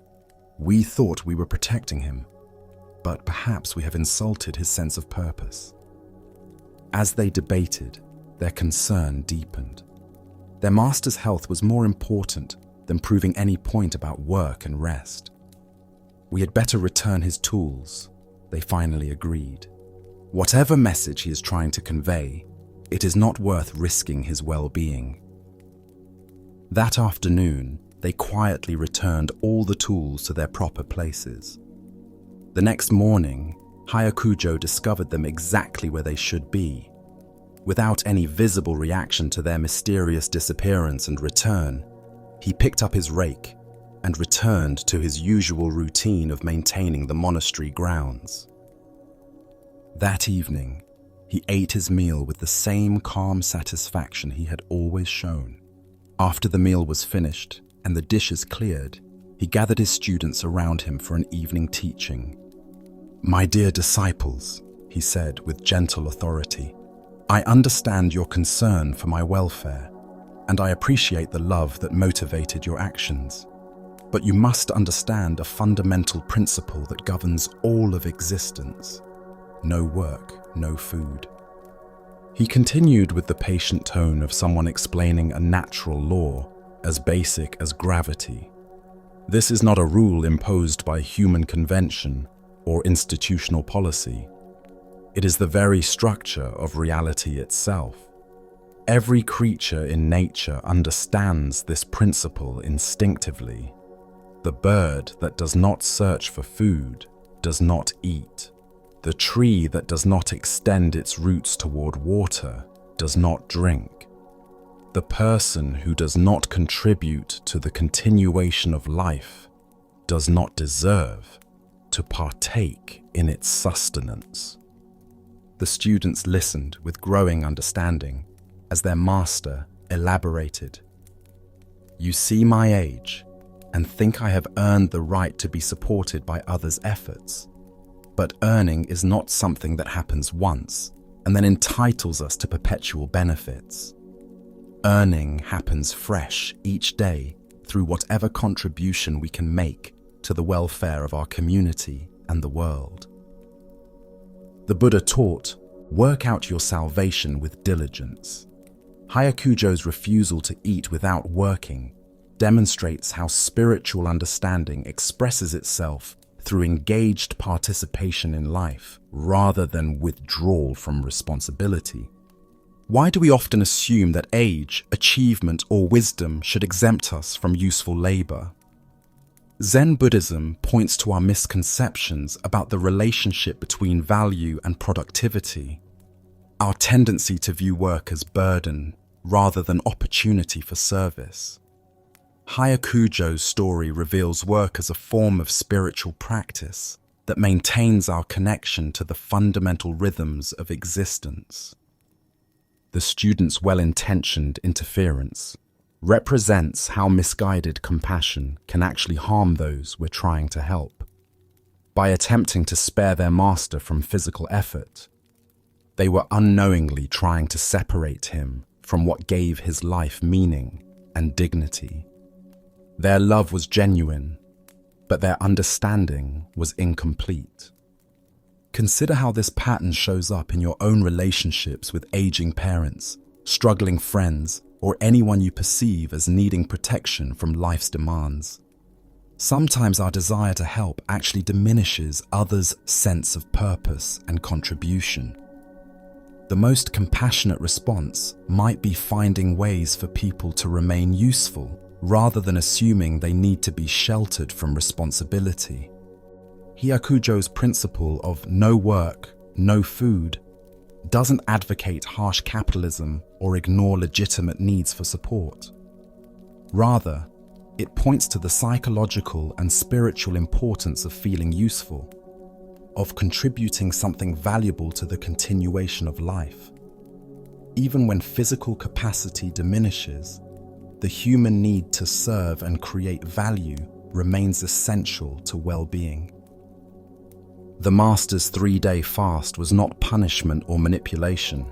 "We thought we were protecting him, but perhaps we have insulted his sense of purpose." As they debated, their concern deepened. Their master's health was more important than proving any point about work and rest. "We had better return his tools," they finally agreed. "Whatever message he is trying to convey, it is not worth risking his well-being." That afternoon, they quietly returned all the tools to their proper places. The next morning, Hayakujo discovered them exactly where they should be. Without any visible reaction to their mysterious disappearance and return, he picked up his rake and returned to his usual routine of maintaining the monastery grounds. That evening, he ate his meal with the same calm satisfaction he had always shown. After the meal was finished and the dishes cleared, he gathered his students around him for an evening teaching. "My dear disciples," he said with gentle authority, "I understand your concern for my welfare, and I appreciate the love that motivated your actions. But you must understand a fundamental principle that governs all of existence: no work, no food." He continued with the patient tone of someone explaining a natural law as basic as gravity. This is not a rule imposed by human convention or institutional policy. It is the very structure of reality itself. Every creature in nature understands this principle instinctively. The bird that does not search for food does not eat. The tree that does not extend its roots toward water does not drink. The person who does not contribute to the continuation of life does not deserve to partake in its sustenance. The students listened with growing understanding as their master elaborated. You see my age and think I have earned the right to be supported by others' efforts. But earning is not something that happens once and then entitles us to perpetual benefits. Earning happens fresh each day through whatever contribution we can make to the welfare of our community and the world. The Buddha taught, work out your salvation with diligence. Hyakujo's refusal to eat without working demonstrates how spiritual understanding expresses itself through engaged participation in life rather than withdrawal from responsibility. Why do we often assume that age, achievement, or wisdom should exempt us from useful labor? Zen Buddhism points to our misconceptions about the relationship between value and productivity, our tendency to view work as burden rather than opportunity for service. Hyakujo's story reveals work as a form of spiritual practice that maintains our connection to the fundamental rhythms of existence. The student's well-intentioned interference represents how misguided compassion can actually harm those we're trying to help. By attempting to spare their master from physical effort, they were unknowingly trying to separate him from what gave his life meaning and dignity. Their love was genuine, but their understanding was incomplete. Consider how this pattern shows up in your own relationships with aging parents, struggling friends, or anyone you perceive as needing protection from life's demands. Sometimes our desire to help actually diminishes others' sense of purpose and contribution. The most compassionate response might be finding ways for people to remain useful, rather than assuming they need to be sheltered from responsibility. Hyakujo's principle of no work, no food doesn't advocate harsh capitalism or ignore legitimate needs for support. Rather, it points to the psychological and spiritual importance of feeling useful, of contributing something valuable to the continuation of life. Even when physical capacity diminishes, the human need to serve and create value remains essential to well-being. The Master's 3-day fast was not punishment or manipulation,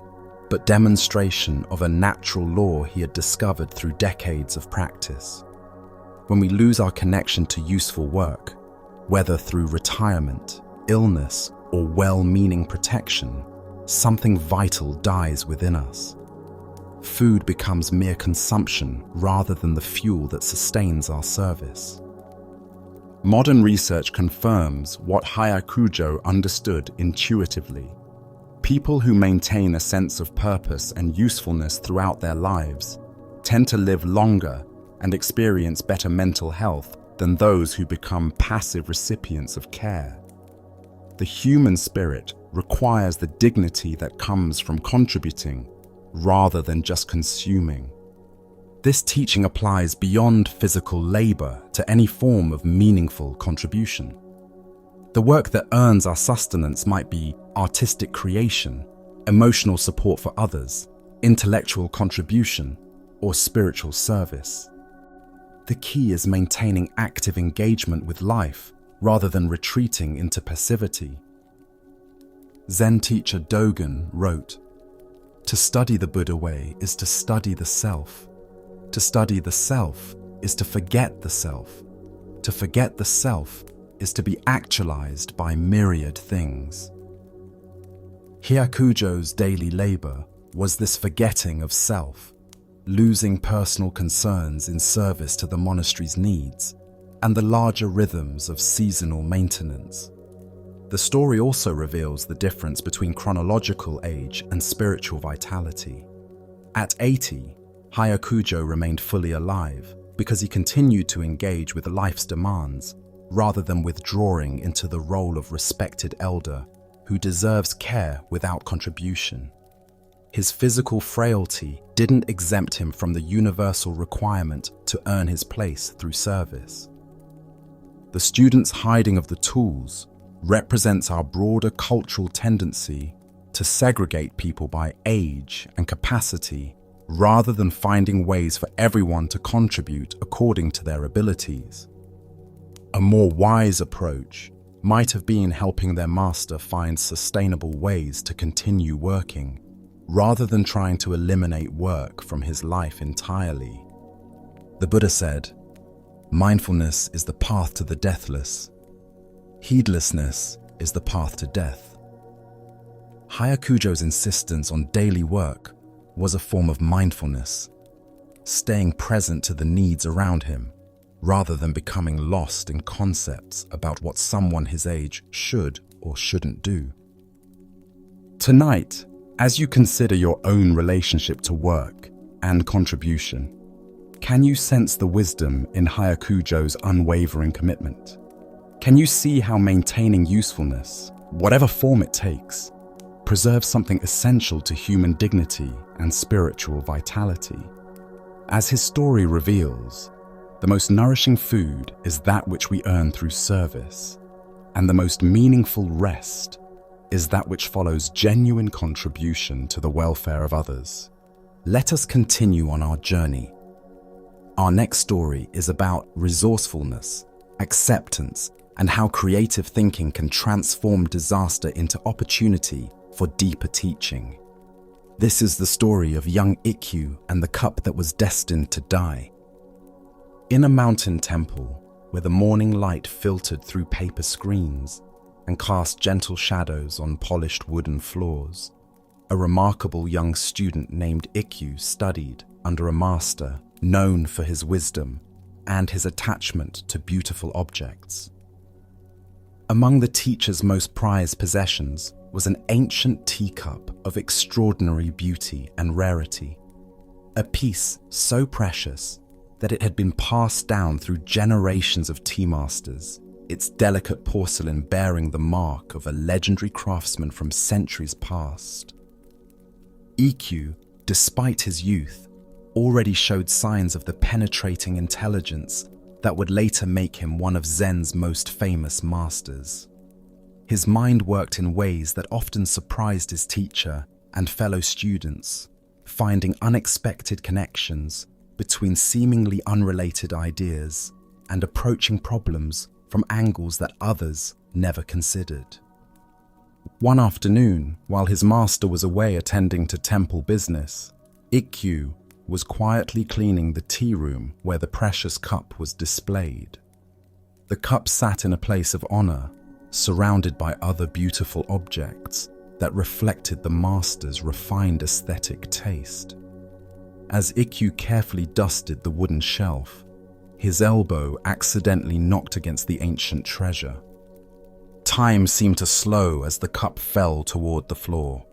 but demonstration of a natural law he had discovered through decades of practice. When we lose our connection to useful work, whether through retirement, illness, or well-meaning protection, something vital dies within us. Food becomes mere consumption rather than the fuel that sustains our service. Modern research confirms what Hyakujo understood intuitively. People who maintain a sense of purpose and usefulness throughout their lives tend to live longer and experience better mental health than those who become passive recipients of care. The human spirit requires the dignity that comes from contributing rather than just consuming. This teaching applies beyond physical labor to any form of meaningful contribution. The work that earns our sustenance might be artistic creation, emotional support for others, intellectual contribution, or spiritual service. The key is maintaining active engagement with life rather than retreating into passivity. Zen teacher Dogen wrote, "To study the Buddha way is to study the self. To study the self is to forget the self. To forget the self is to be actualized by myriad things." Hyakujo's daily labor was this forgetting of self, losing personal concerns in service to the monastery's needs and the larger rhythms of seasonal maintenance. The story also reveals the difference between chronological age and spiritual vitality. At 80, Hyakujo remained fully alive because he continued to engage with life's demands rather than withdrawing into the role of respected elder who deserves care without contribution. His physical frailty didn't exempt him from the universal requirement to earn his place through service. The student's hiding of the tools represents our broader cultural tendency to segregate people by age and capacity rather than finding ways for everyone to contribute according to their abilities. A more wise approach might have been helping their master find sustainable ways to continue working, rather than trying to eliminate work from his life entirely. The Buddha said, "Mindfulness is the path to the deathless. Heedlessness is the path to death." Hayakujo's insistence on daily work was a form of mindfulness, staying present to the needs around him, rather than becoming lost in concepts about what someone his age should or shouldn't do. Tonight, as you consider your own relationship to work and contribution, can you sense the wisdom in Hayakujo's unwavering commitment? Can you see how maintaining usefulness, whatever form it takes, preserves something essential to human dignity and spiritual vitality? As his story reveals, the most nourishing food is that which we earn through service, and the most meaningful rest is that which follows genuine contribution to the welfare of others. Let us continue on our journey. Our next story is about resourcefulness, acceptance, and how creative thinking can transform disaster into opportunity for deeper teaching. This is the story of young Ikkyu and the cup that was destined to die. In a mountain temple, where the morning light filtered through paper screens and cast gentle shadows on polished wooden floors, a remarkable young student named Ikkyu studied under a master known for his wisdom and his attachment to beautiful objects. Among the teacher's most prized possessions was an ancient teacup of extraordinary beauty and rarity, a piece so precious that it had been passed down through generations of tea masters, its delicate porcelain bearing the mark of a legendary craftsman from centuries past. Ikkyu, despite his youth, already showed signs of the penetrating intelligence that would later make him one of Zen's most famous masters. His mind worked in ways that often surprised his teacher and fellow students, finding unexpected connections between seemingly unrelated ideas and approaching problems from angles that others never considered. One afternoon, while his master was away attending to temple business, Ikkyu was quietly cleaning the tea room where the precious cup was displayed. The cup sat in a place of honor, surrounded by other beautiful objects that reflected the master's refined aesthetic taste. As Ikkyu carefully dusted the wooden shelf, his elbow accidentally knocked against the ancient treasure. Time seemed to slow as the cup fell toward the floor.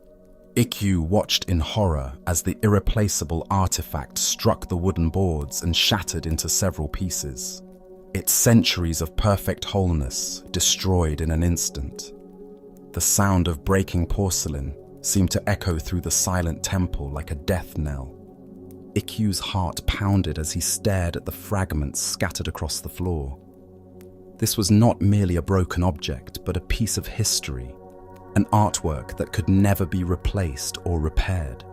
Ikkyu watched in horror as the irreplaceable artifact struck the wooden boards and shattered into several pieces. Its centuries of perfect wholeness destroyed in an instant. The sound of breaking porcelain seemed to echo through the silent temple like a death knell. Ikkyu's heart pounded as he stared at the fragments scattered across the floor. This was not merely a broken object, but a piece of history, an artwork that could never be replaced or repaired.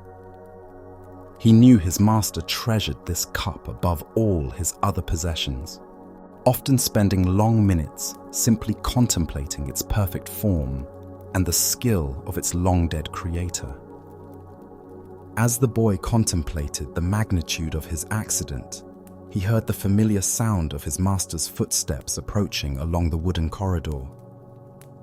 He knew his master treasured this cup above all his other possessions, often spending long minutes simply contemplating its perfect form and the skill of its long-dead creator. As the boy contemplated the magnitude of his accident, he heard the familiar sound of his master's footsteps approaching along the wooden corridor.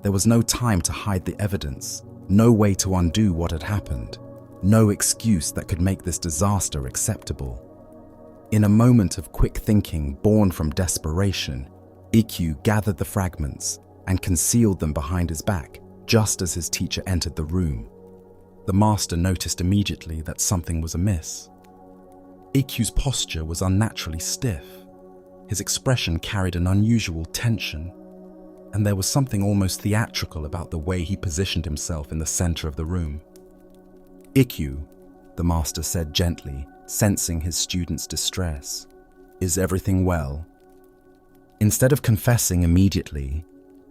There was no time to hide the evidence, no way to undo what had happened, no excuse that could make this disaster acceptable. In a moment of quick thinking born from desperation, Ikkyu gathered the fragments and concealed them behind his back just as his teacher entered the room. The master noticed immediately that something was amiss. Ikkyu's posture was unnaturally stiff. His expression carried an unusual tension, and there was something almost theatrical about the way he positioned himself in the center of the room. "Ikkyu," the master said gently, sensing his student's distress, "is everything well?" Instead of confessing immediately,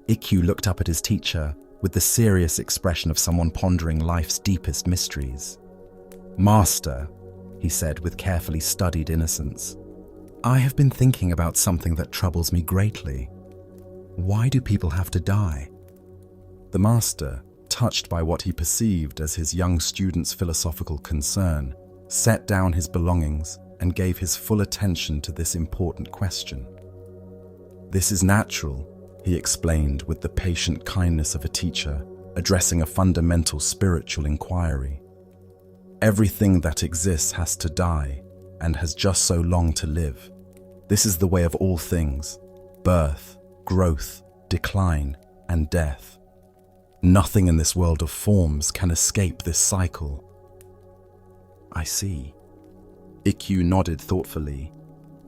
Ikkyu looked up at his teacher with the serious expression of someone pondering life's deepest mysteries. "Master," he said with carefully studied innocence, "I have been thinking about something that troubles me greatly. Why do people have to die?" The master, touched by what he perceived as his young student's philosophical concern, set down his belongings and gave his full attention to this important question. "This is natural," he explained with the patient kindness of a teacher addressing a fundamental spiritual inquiry. "Everything that exists has to die and has just so long to live. This is the way of all things: birth, growth, decline, and death. Nothing in this world of forms can escape this cycle." "I see." Ikkyu nodded thoughtfully,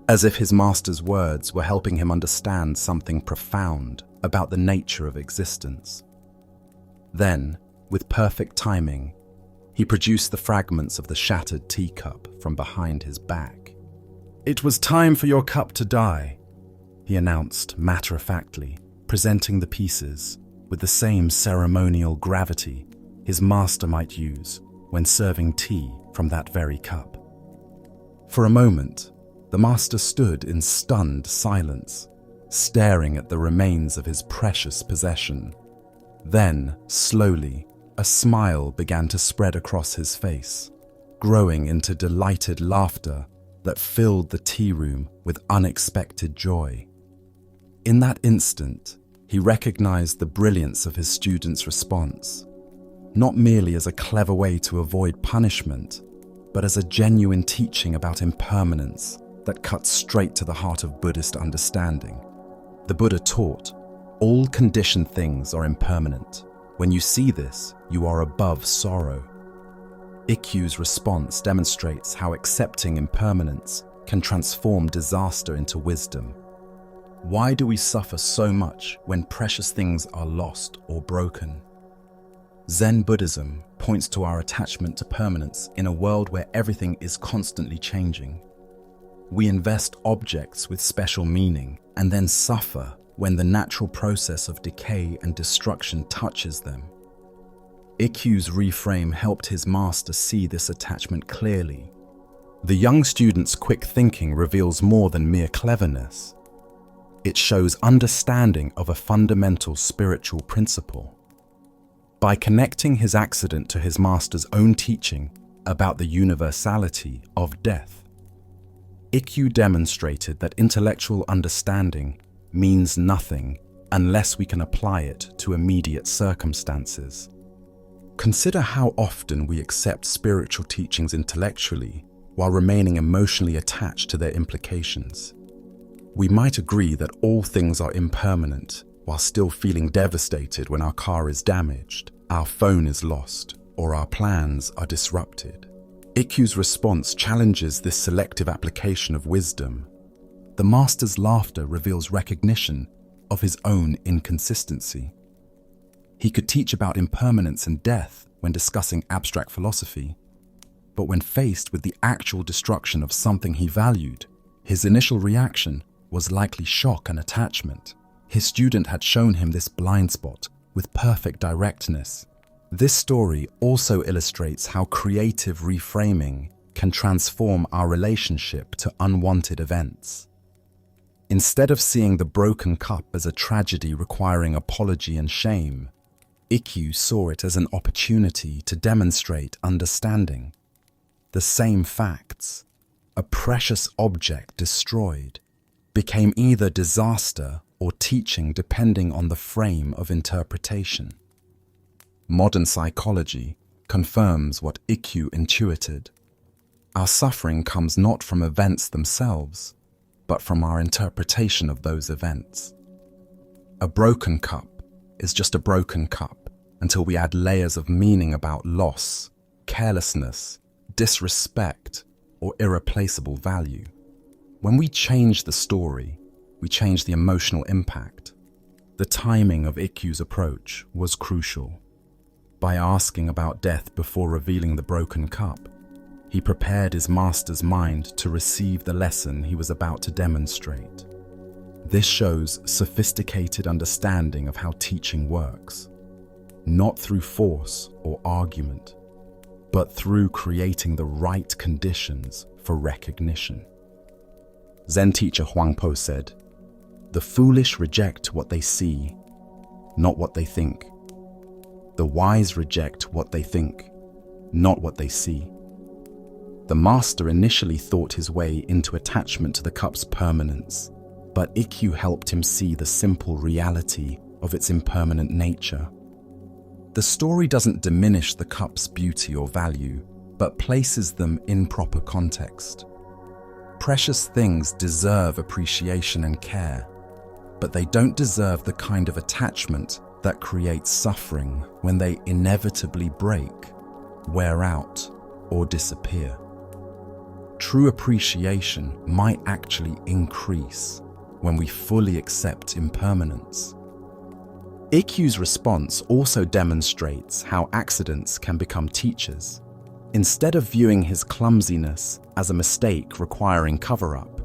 as if his master's words were helping him understand something profound about the nature of existence. Then, with perfect timing, he produced the fragments of the shattered teacup from behind his back. "It was time for your cup to die," he announced matter-of-factly, presenting the pieces with the same ceremonial gravity his master might use when serving tea from that very cup. For a moment, the master stood in stunned silence, staring at the remains of his precious possession. Then, slowly, a smile began to spread across his face, growing into delighted laughter that filled the tea room with unexpected joy. In that instant, he recognized the brilliance of his student's response, not merely as a clever way to avoid punishment, but as a genuine teaching about impermanence that cuts straight to the heart of Buddhist understanding. The Buddha taught, all conditioned things are impermanent. When you see this, you are above sorrow. Ikkyu's response demonstrates how accepting impermanence can transform disaster into wisdom. Why do we suffer so much when precious things are lost or broken? Zen Buddhism points to our attachment to permanence in a world where everything is constantly changing. We invest objects with special meaning and then suffer when the natural process of decay and destruction touches them. Ikkyu's reframe helped his master see this attachment clearly. The young student's quick thinking reveals more than mere cleverness. It shows understanding of a fundamental spiritual principle. By connecting his accident to his master's own teaching about the universality of death, Ikkyu demonstrated that intellectual understanding means nothing unless we can apply it to immediate circumstances. Consider how often we accept spiritual teachings intellectually while remaining emotionally attached to their implications. We might agree that all things are impermanent while still feeling devastated when our car is damaged, our phone is lost, or our plans are disrupted. Ikkyu's response challenges this selective application of wisdom. The master's laughter reveals recognition of his own inconsistency. He could teach about impermanence and death when discussing abstract philosophy, but when faced with the actual destruction of something he valued, his initial reaction was likely shock and attachment. His student had shown him this blind spot with perfect directness. This story also illustrates how creative reframing can transform our relationship to unwanted events. Instead of seeing the broken cup as a tragedy requiring apology and shame, Ikkyu saw it as an opportunity to demonstrate understanding. The same facts, a precious object destroyed, became either disaster or teaching depending on the frame of interpretation. Modern psychology confirms what Ikkyu intuited. Our suffering comes not from events themselves, but from our interpretation of those events. A broken cup is just a broken cup until we add layers of meaning about loss, carelessness, disrespect, or irreplaceable value. When we change the story, we change the emotional impact. The timing of Ikkyu's approach was crucial. By asking about death before revealing the broken cup, he prepared his master's mind to receive the lesson he was about to demonstrate. This shows sophisticated understanding of how teaching works. not through force or argument, but through creating the right conditions for recognition. Zen teacher Huangpo said, "The foolish reject what they see, not what they think. The wise reject what they think, not what they see." The master initially thought his way into attachment to the cup's permanence, but Ikkyu helped him see the simple reality of its impermanent nature. The story doesn't diminish the cup's beauty or value, but places them in proper context. Precious things deserve appreciation and care, but they don't deserve the kind of attachment that creates suffering when they inevitably break, wear out, or disappear. True appreciation might actually increase when we fully accept impermanence. Ikkyu's response also demonstrates how accidents can become teachers. Instead of viewing his clumsiness as a mistake requiring cover-up,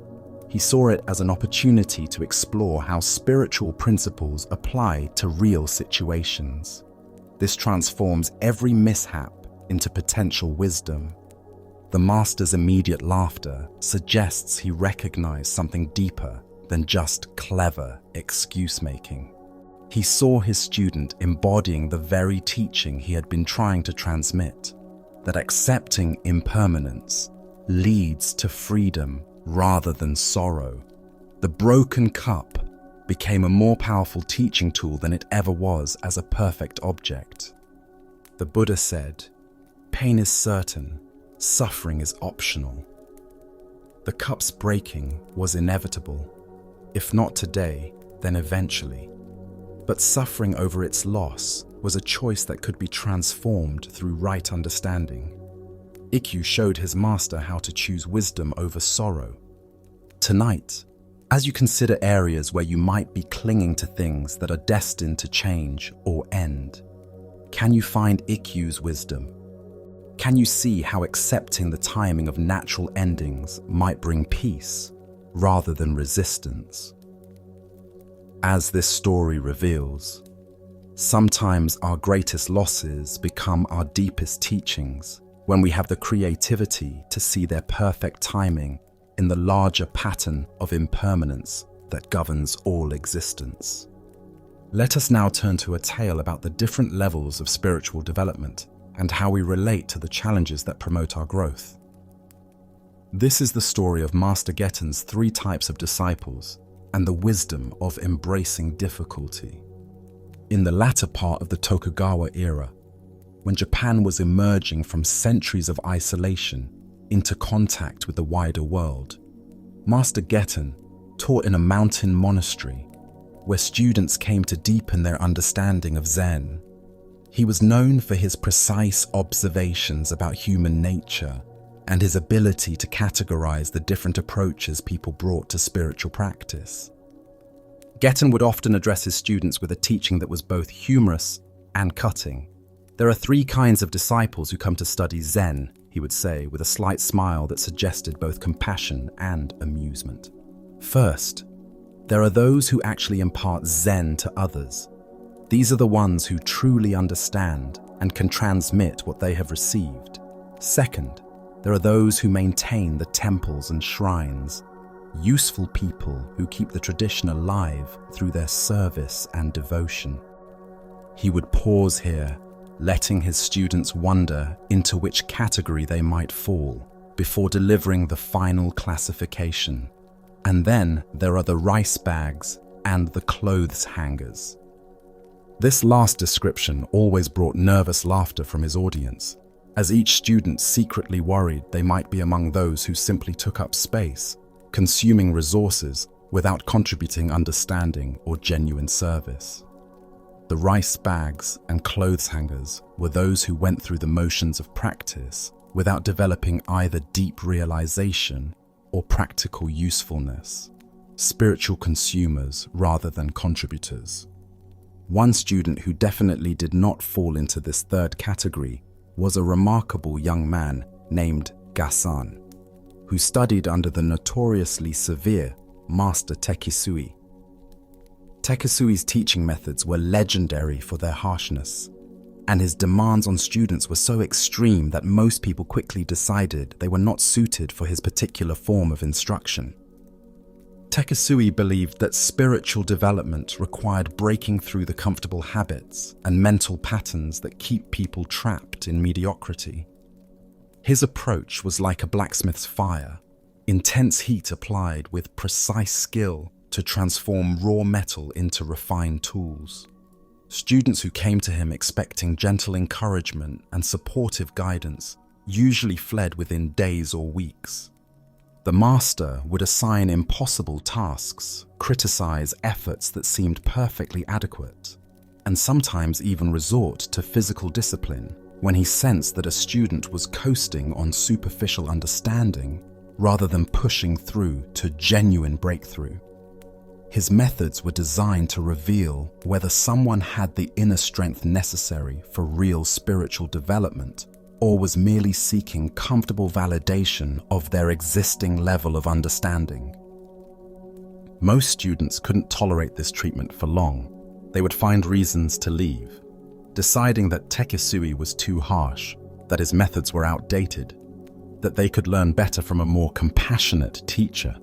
he saw it as an opportunity to explore how spiritual principles apply to real situations. This transforms every mishap into potential wisdom. The master's immediate laughter suggests he recognized something deeper than just clever excuse-making. He saw his student embodying the very teaching he had been trying to transmit, that accepting impermanence leads to freedom rather than sorrow. The broken cup became a more powerful teaching tool than it ever was as a perfect object. The Buddha said, "Pain is certain, suffering is optional." The cup's breaking was inevitable. If not today, then eventually. But suffering over its loss was a choice that could be transformed through right understanding. Ikkyu showed his master how to choose wisdom over sorrow. Tonight, as you consider areas where you might be clinging to things that are destined to change or end, can you find Ikkyu's wisdom? Can you see how accepting the timing of natural endings might bring peace rather than resistance? As this story reveals, sometimes our greatest losses become our deepest teachings when we have the creativity to see their perfect timing in the larger pattern of impermanence that governs all existence. Let us now turn to a tale about the different levels of spiritual development and how we relate to the challenges that promote our growth. This is the story of Master Getten's 3 types of disciples and the wisdom of embracing difficulty. In the latter part of the Tokugawa era, when Japan was emerging from centuries of isolation into contact with the wider world, Master Getten taught in a mountain monastery where students came to deepen their understanding of Zen. He was known for his precise observations about human nature and his ability to categorize the different approaches people brought to spiritual practice. Getten would often address his students with a teaching that was both humorous and cutting. "There are 3 kinds of disciples who come to study Zen," he would say, with a slight smile that suggested both compassion and amusement. "First, there are those who actually impart Zen to others. These are the ones who truly understand and can transmit what they have received. Second, there are those who maintain the temples and shrines, useful people who keep the tradition alive through their service and devotion." He would pause here, letting his students wonder into which category they might fall before delivering the final classification. And then there are the rice bags and the clothes hangers. This last description always brought nervous laughter from his audience, as each student secretly worried they might be among those who simply took up space, consuming resources without contributing understanding or genuine service. The rice bags and clothes hangers were those who went through the motions of practice without developing either deep realization or practical usefulness, spiritual consumers rather than contributors. One student who definitely did not fall into this third category was a remarkable young man named Gasan, who studied under the notoriously severe Master Tekisui. Tekisui's teaching methods were legendary for their harshness, and his demands on students were so extreme that most people quickly decided they were not suited for his particular form of instruction. Tekisui believed that spiritual development required breaking through the comfortable habits and mental patterns that keep people trapped in mediocrity. His approach was like a blacksmith's fire, intense heat applied with precise skill to transform raw metal into refined tools. Students who came to him expecting gentle encouragement and supportive guidance usually fled within days or weeks. The master would assign impossible tasks, criticize efforts that seemed perfectly adequate, and sometimes even resort to physical discipline when he sensed that a student was coasting on superficial understanding rather than pushing through to genuine breakthrough. His methods were designed to reveal whether someone had the inner strength necessary for real spiritual development or was merely seeking comfortable validation of their existing level of understanding. Most students couldn't tolerate this treatment for long. They would find reasons to leave, deciding that Tekisui was too harsh, that his methods were outdated, that they could learn better from a more compassionate teacher.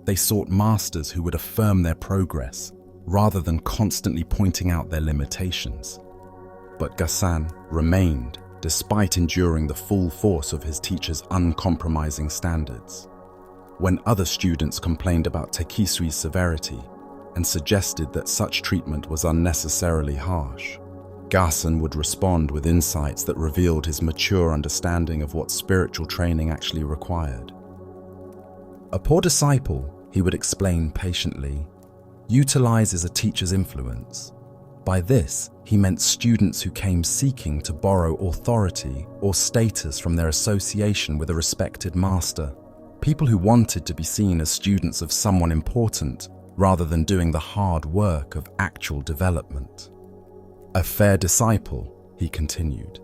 They sought masters who would affirm their progress rather than constantly pointing out their limitations. But Gasan remained despite enduring the full force of his teacher's uncompromising standards. When other students complained about Tekisui's severity and suggested that such treatment was unnecessarily harsh, Gasan would respond with insights that revealed his mature understanding of what spiritual training actually required. A poor disciple, he would explain patiently, utilizes a teacher's influence. By this, he meant students who came seeking to borrow authority or status from their association with a respected master, people who wanted to be seen as students of someone important rather than doing the hard work of actual development. A fair disciple, he continued,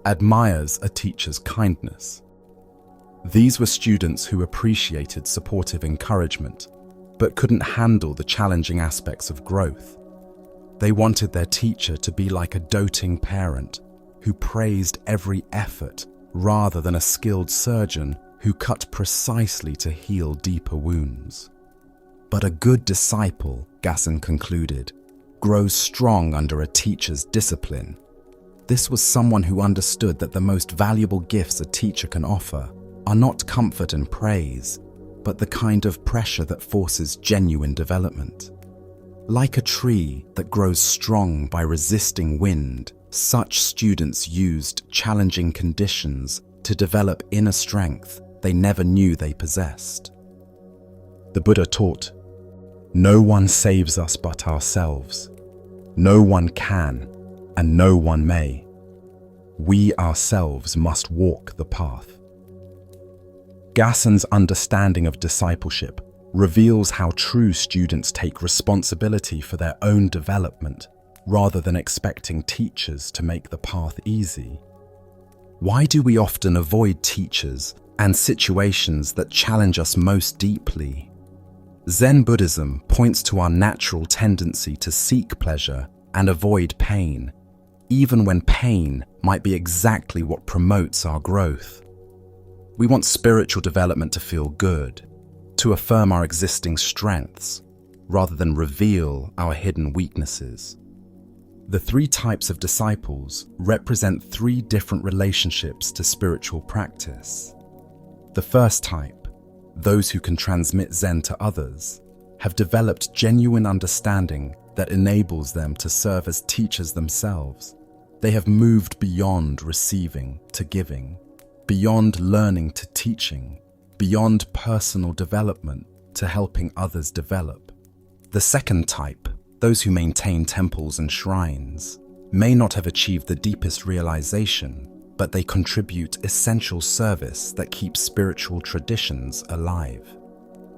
admires a teacher's kindness. These were students who appreciated supportive encouragement, but couldn't handle the challenging aspects of growth. They wanted their teacher to be like a doting parent who praised every effort rather than a skilled surgeon who cut precisely to heal deeper wounds. But a good disciple, Gasan concluded, grows strong under a teacher's discipline. This was someone who understood that the most valuable gifts a teacher can offer are not comfort and praise, but the kind of pressure that forces genuine development. Like a tree that grows strong by resisting wind, such students used challenging conditions to develop inner strength they never knew they possessed. The Buddha taught, "No one saves us but ourselves. No one can, and no one may. We ourselves must walk the path." Gasan's understanding of discipleship reveals how true students take responsibility for their own development rather than expecting teachers to make the path easy. Why do we often avoid teachers and situations that challenge us most deeply? Zen Buddhism points to our natural tendency to seek pleasure and avoid pain, even when pain might be exactly what promotes our growth. We want spiritual development to feel good, to affirm our existing strengths, rather than reveal our hidden weaknesses. The three types of disciples represent three different relationships to spiritual practice. The first type, those who can transmit Zen to others, have developed genuine understanding that enables them to serve as teachers themselves. They have moved beyond receiving to giving, beyond learning to teaching, beyond personal development to helping others develop. The second type, those who maintain temples and shrines, may not have achieved the deepest realization, but they contribute essential service that keeps spiritual traditions alive.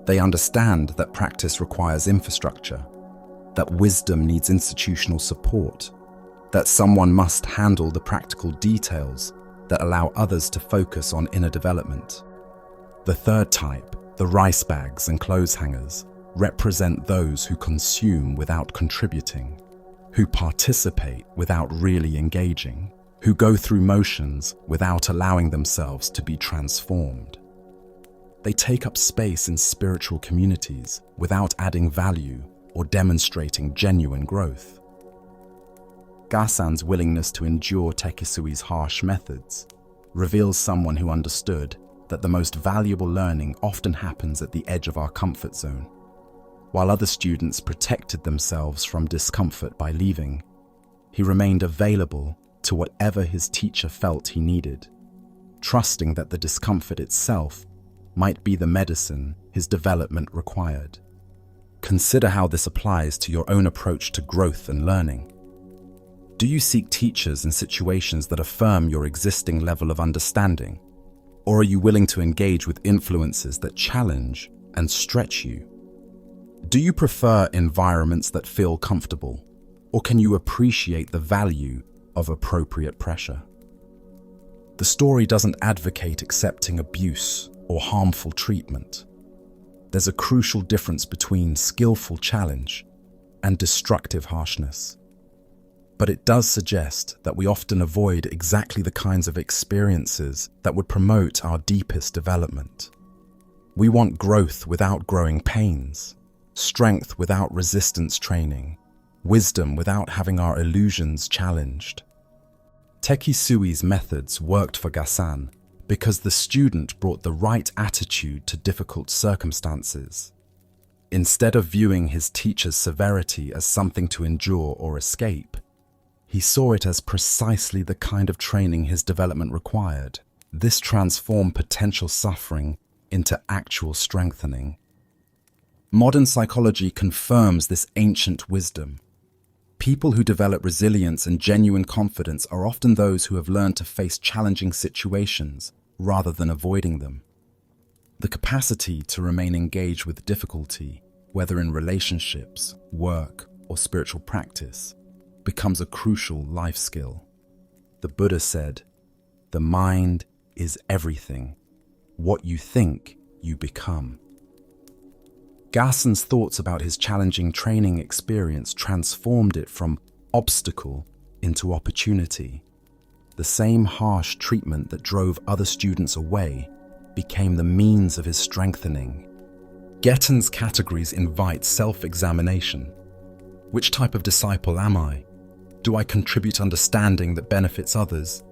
They understand that practice requires infrastructure, that wisdom needs institutional support, that someone must handle the practical details that allow others to focus on inner development. The third type, the rice bags and clothes hangers, represent those who consume without contributing, who participate without really engaging, who go through motions without allowing themselves to be transformed. They take up space in spiritual communities without adding value or demonstrating genuine growth. Gasan's willingness to endure Tekisui's harsh methods reveals someone who understood that the most valuable learning often happens at the edge of our comfort zone. While other students protected themselves from discomfort by leaving, he remained available to whatever his teacher felt he needed, trusting that the discomfort itself might be the medicine his development required. Consider how this applies to your own approach to growth and learning. Do you seek teachers and situations that affirm your existing level of understanding? Or are you willing to engage with influences that challenge and stretch you? Do you prefer environments that feel comfortable, or can you appreciate the value of appropriate pressure? The story doesn't advocate accepting abuse or harmful treatment. There's a crucial difference between skillful challenge and destructive harshness. But it does suggest that we often avoid exactly the kinds of experiences that would promote our deepest development. We want growth without growing pains, strength without resistance training, wisdom without having our illusions challenged. Tekisui's methods worked for Gasan because the student brought the right attitude to difficult circumstances. Instead of viewing his teacher's severity as something to endure or escape, he saw it as precisely the kind of training his development required. This transformed potential suffering into actual strengthening. Modern psychology confirms this ancient wisdom. People who develop resilience and genuine confidence are often those who have learned to face challenging situations rather than avoiding them. The capacity to remain engaged with difficulty, whether in relationships, work, or spiritual practice, becomes a crucial life skill. The Buddha said, "The mind is everything. What you think, you become." Gasan's thoughts about his challenging training experience transformed it from obstacle into opportunity. The same harsh treatment that drove other students away became the means of his strengthening. Getton's categories invite self-examination. Which type of disciple am I? Do I contribute understanding that benefits others?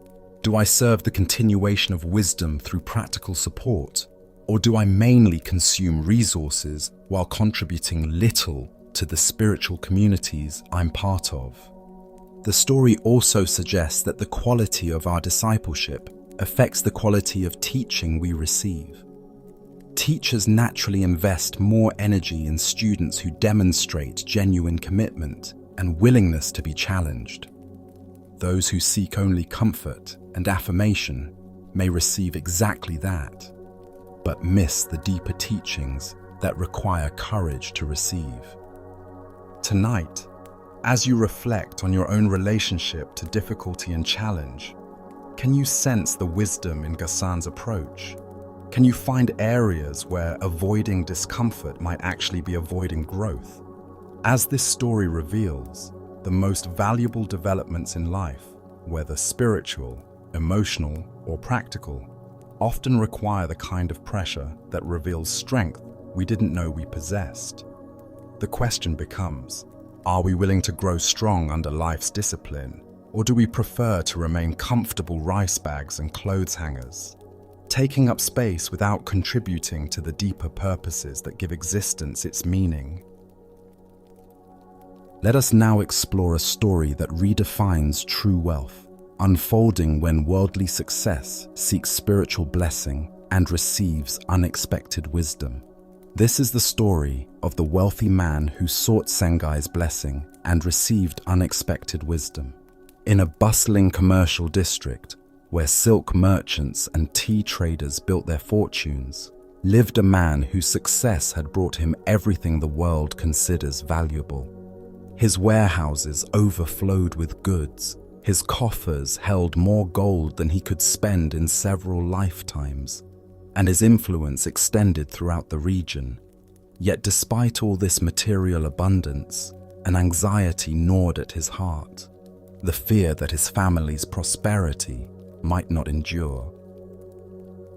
Do I serve the continuation of wisdom through practical support? Or do I mainly consume resources while contributing little to the spiritual communities I'm part of? The story also suggests that the quality of our discipleship affects the quality of teaching we receive. Teachers naturally invest more energy in students who demonstrate genuine commitment and willingness to be challenged. Those who seek only comfort and affirmation may receive exactly that, but miss the deeper teachings that require courage to receive. Tonight, as you reflect on your own relationship to difficulty and challenge, can you sense the wisdom in Gasan's approach? Can you find areas where avoiding discomfort might actually be avoiding growth? As this story reveals, the most valuable developments in life, whether spiritual, emotional, or practical, often require the kind of pressure that reveals strength we didn't know we possessed. The question becomes, are we willing to grow strong under life's discipline, or do we prefer to remain comfortable rice bags and clothes hangers, taking up space without contributing to the deeper purposes that give existence its meaning? Let us now explore a story that redefines true wealth, unfolding when worldly success seeks spiritual blessing and receives unexpected wisdom. This is the story of the wealthy man who sought Sengai's blessing and received unexpected wisdom. In a bustling commercial district where silk merchants and tea traders built their fortunes, lived a man whose success had brought him everything the world considers valuable. His warehouses overflowed with goods. His coffers held more gold than he could spend in several lifetimes, and his influence extended throughout the region. Yet despite all this material abundance, An anxiety gnawed at his heart, the fear that his family's prosperity might not endure.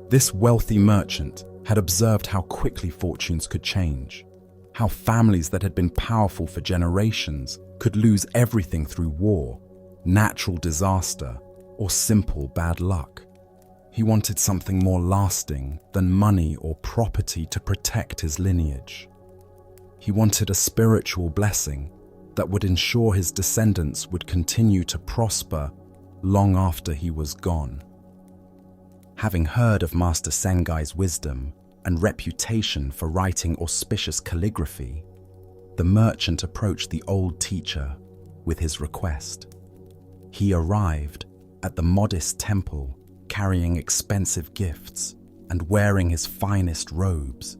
This wealthy merchant had observed how quickly fortunes could change, how families that had been powerful for generations could lose everything through war, natural disaster, or simple bad luck. He wanted something more lasting than money or property to protect his lineage. He wanted a spiritual blessing that would ensure his descendants would continue to prosper long after he was gone. Having heard of Master Sengai's wisdom and reputation for writing auspicious calligraphy, the merchant approached the old teacher with his request. He arrived at the modest temple carrying expensive gifts and wearing his finest robes,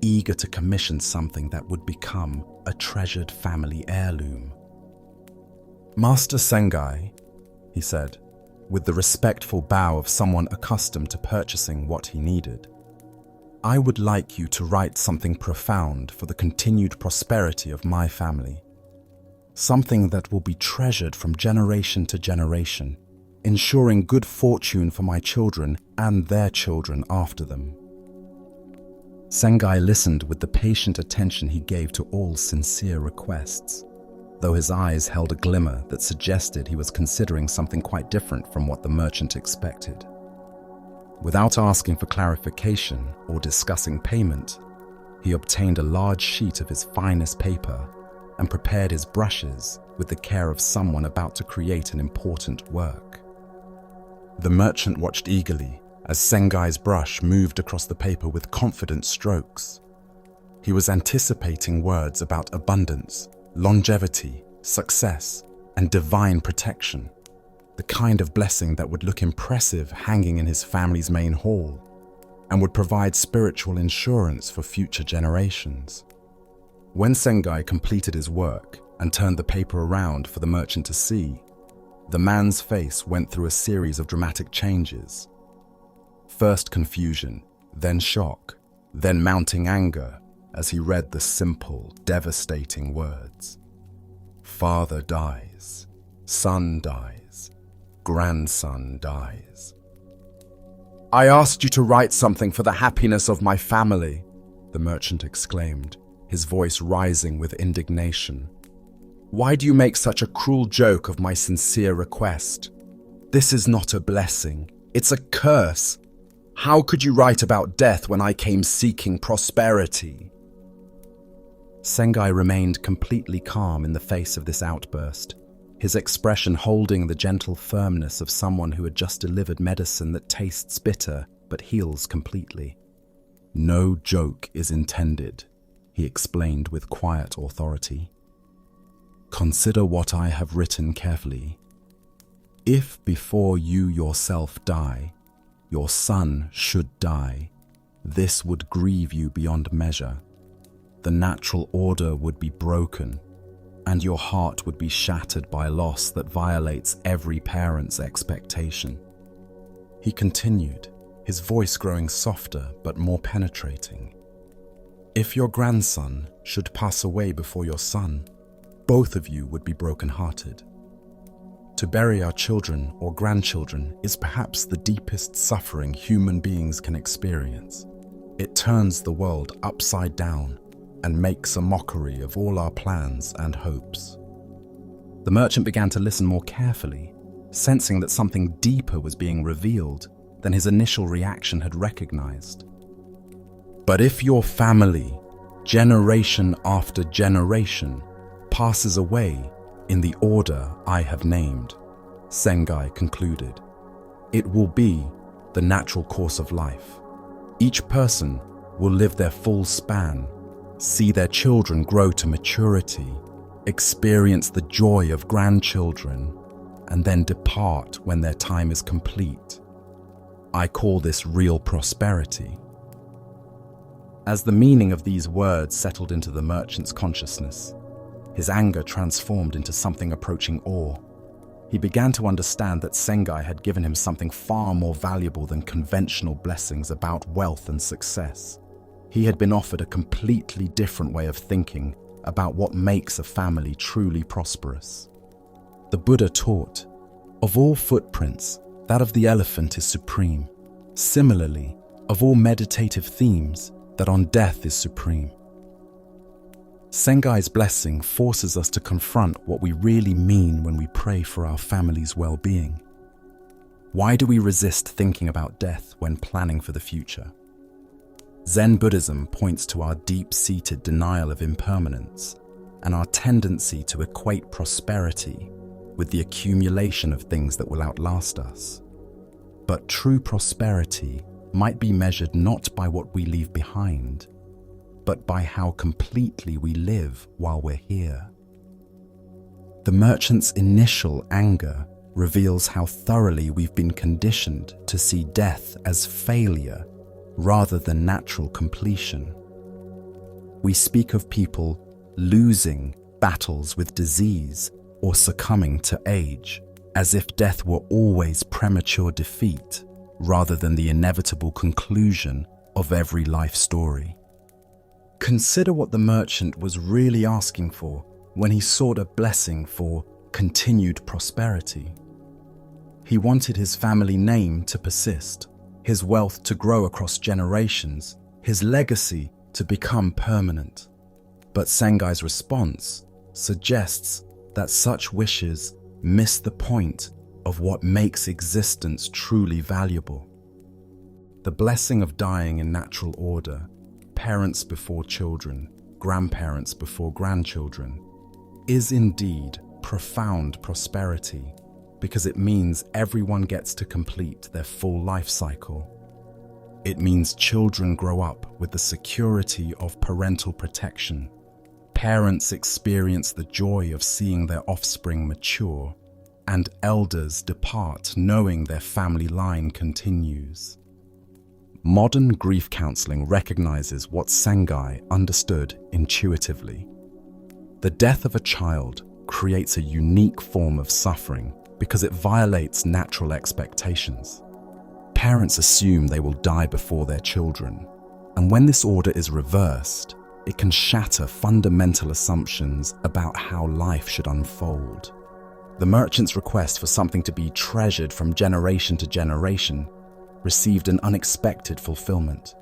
eager to commission something that would become a treasured family heirloom. "Master Sengai," he said, with the respectful bow of someone accustomed to purchasing what he needed, "I would like you to write something profound for the continued prosperity of my family. Something that will be treasured from generation to generation, ensuring good fortune for my children and their children after them." Sengai listened with the patient attention he gave to all sincere requests, though his eyes held a glimmer that suggested he was considering something quite different from what the merchant expected. Without asking for clarification or discussing payment, he obtained a large sheet of his finest paper and prepared his brushes with the care of someone about to create an important work. The merchant watched eagerly as Sengai's brush moved across the paper with confident strokes. He was anticipating words about abundance, longevity, success, and divine protection, the kind of blessing that would look impressive hanging in his family's main hall and would provide spiritual insurance for future generations. When Sengai completed his work and turned the paper around for the merchant to see, the man's face went through a series of dramatic changes. First confusion, then shock, then mounting anger as he read the simple, devastating words. Father dies, son dies, grandson dies. "I asked you to write something for the happiness of my family," the merchant exclaimed, his voice rising with indignation. "Why do you make such a cruel joke of my sincere request? This is not a blessing, it's a curse. How could you write about death when I came seeking prosperity?" Sengai remained completely calm in the face of this outburst, his expression holding the gentle firmness of someone who had just delivered medicine that tastes bitter but heals completely. "No joke is intended," he explained with quiet authority. "Consider what I have written carefully. If before you yourself die, your son should die, this would grieve you beyond measure. The natural order would be broken, and your heart would be shattered by loss that violates every parent's expectation." He continued, his voice growing softer but more penetrating. "If your grandson should pass away before your son, both of you would be broken-hearted. To bury our children or grandchildren is perhaps the deepest suffering human beings can experience. It turns the world upside down and makes a mockery of all our plans and hopes." The merchant began to listen more carefully, sensing that something deeper was being revealed than his initial reaction had recognized. "But if your family, generation after generation, passes away in the order I have named," Sengai concluded, "it will be the natural course of life. Each person will live their full span, see their children grow to maturity, experience the joy of grandchildren, and then depart when their time is complete. I call this real prosperity." As the meaning of these words settled into the merchant's consciousness, his anger transformed into something approaching awe. He began to understand that Sengai had given him something far more valuable than conventional blessings about wealth and success. He had been offered a completely different way of thinking about what makes a family truly prosperous. The Buddha taught, of all footprints, that of the elephant is supreme. Similarly, of all meditative themes, that on death is supreme. Sengai's blessing forces us to confront what we really mean when we pray for our family's well-being. Why do we resist thinking about death when planning for the future? Zen Buddhism points to our deep-seated denial of impermanence and our tendency to equate prosperity with the accumulation of things that will outlast us. But true prosperity might be measured not by what we leave behind, but by how completely we live while we're here. The merchant's initial anger reveals how thoroughly we've been conditioned to see death as failure rather than natural completion. We speak of people losing battles with disease or succumbing to age, as if death were always premature defeat rather than the inevitable conclusion of every life story. Consider what the merchant was really asking for when he sought a blessing for continued prosperity. He wanted his family name to persist, his wealth to grow across generations, his legacy to become permanent. But Sengai's response suggests that such wishes miss the point of what makes existence truly valuable. The blessing of dying in natural order, parents before children, grandparents before grandchildren, is indeed profound prosperity because it means everyone gets to complete their full life cycle. It means children grow up with the security of parental protection. Parents experience the joy of seeing their offspring mature, and elders depart knowing their family line continues. Modern grief counseling recognizes what Sengai understood intuitively. The death of a child creates a unique form of suffering because it violates natural expectations. Parents assume they will die before their children, and when this order is reversed, it can shatter fundamental assumptions about how life should unfold. The merchant's request for something to be treasured from generation to generation received an unexpected fulfillment.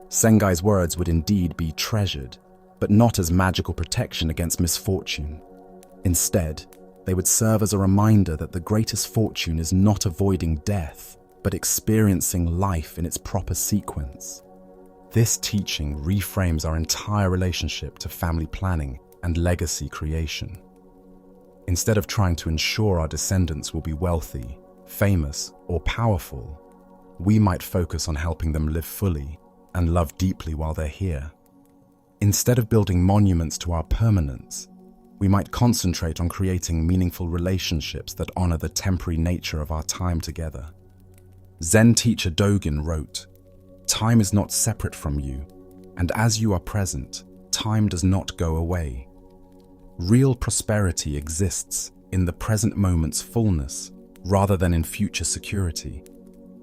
Sengai's words would indeed be treasured, but not as magical protection against misfortune. Instead, they would serve as a reminder that the greatest fortune is not avoiding death, but experiencing life in its proper sequence. This teaching reframes our entire relationship to family planning and legacy creation. Instead of trying to ensure our descendants will be wealthy, famous, or powerful, we might focus on helping them live fully and love deeply while they're here. Instead of building monuments to our permanence, we might concentrate on creating meaningful relationships that honor the temporary nature of our time together. Zen teacher Dogen wrote, "Time is not separate from you, and as you are present, time does not go away." Real prosperity exists in the present moment's fullness rather than in future security.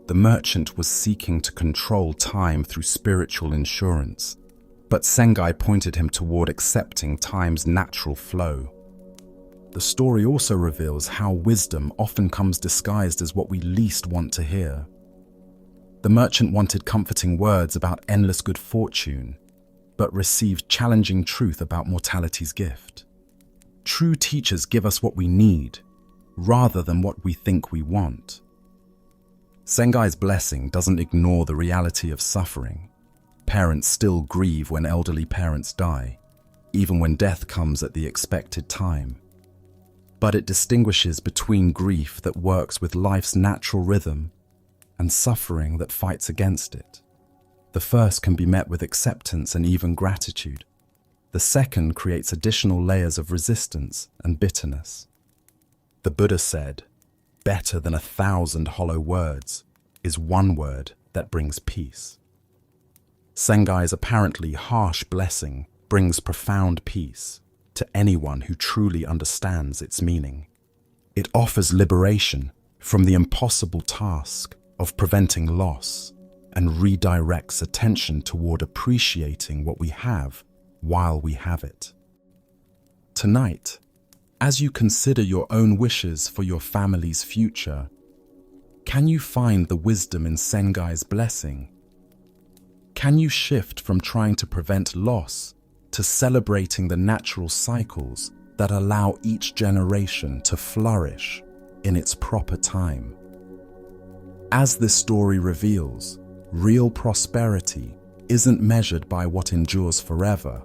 The merchant was seeking to control time through spiritual insurance, but Sengai pointed him toward accepting time's natural flow. The story also reveals how wisdom often comes disguised as what we least want to hear. The merchant wanted comforting words about endless good fortune, but received challenging truth about mortality's gift. True teachers give us what we need, rather than what we think we want. Sengai's blessing doesn't ignore the reality of suffering. Parents still grieve when elderly parents die, even when death comes at the expected time. But it distinguishes between grief that works with life's natural rhythm and suffering that fights against it. The first can be met with acceptance and even gratitude. The second creates additional layers of resistance and bitterness. The Buddha said, "Better than 1,000 hollow words is one word that brings peace." Sengai's apparently harsh blessing brings profound peace to anyone who truly understands its meaning. It offers liberation from the impossible task of preventing loss and redirects attention toward appreciating what we have while we have it. Tonight, as you consider your own wishes for your family's future, can you find the wisdom in Sengai's blessing? Can you shift from trying to prevent loss to celebrating the natural cycles that allow each generation to flourish in its proper time? As this story reveals, real prosperity isn't measured by what endures forever,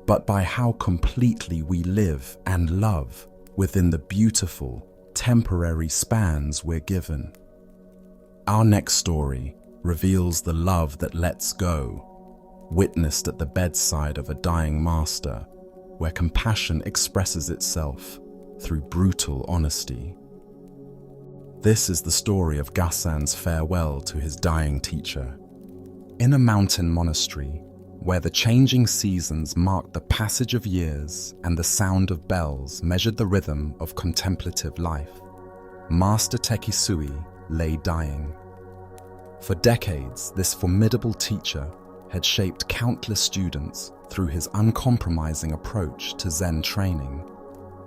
but by how completely we live and love within the beautiful, temporary spans we're given. Our next story reveals the love that lets go, witnessed at the bedside of a dying master, where compassion expresses itself through brutal honesty. This is the story of Gassan's farewell to his dying teacher. In a mountain monastery, where the changing seasons marked the passage of years and the sound of bells measured the rhythm of contemplative life, Master Tekisui lay dying. For decades, this formidable teacher had shaped countless students through his uncompromising approach to Zen training,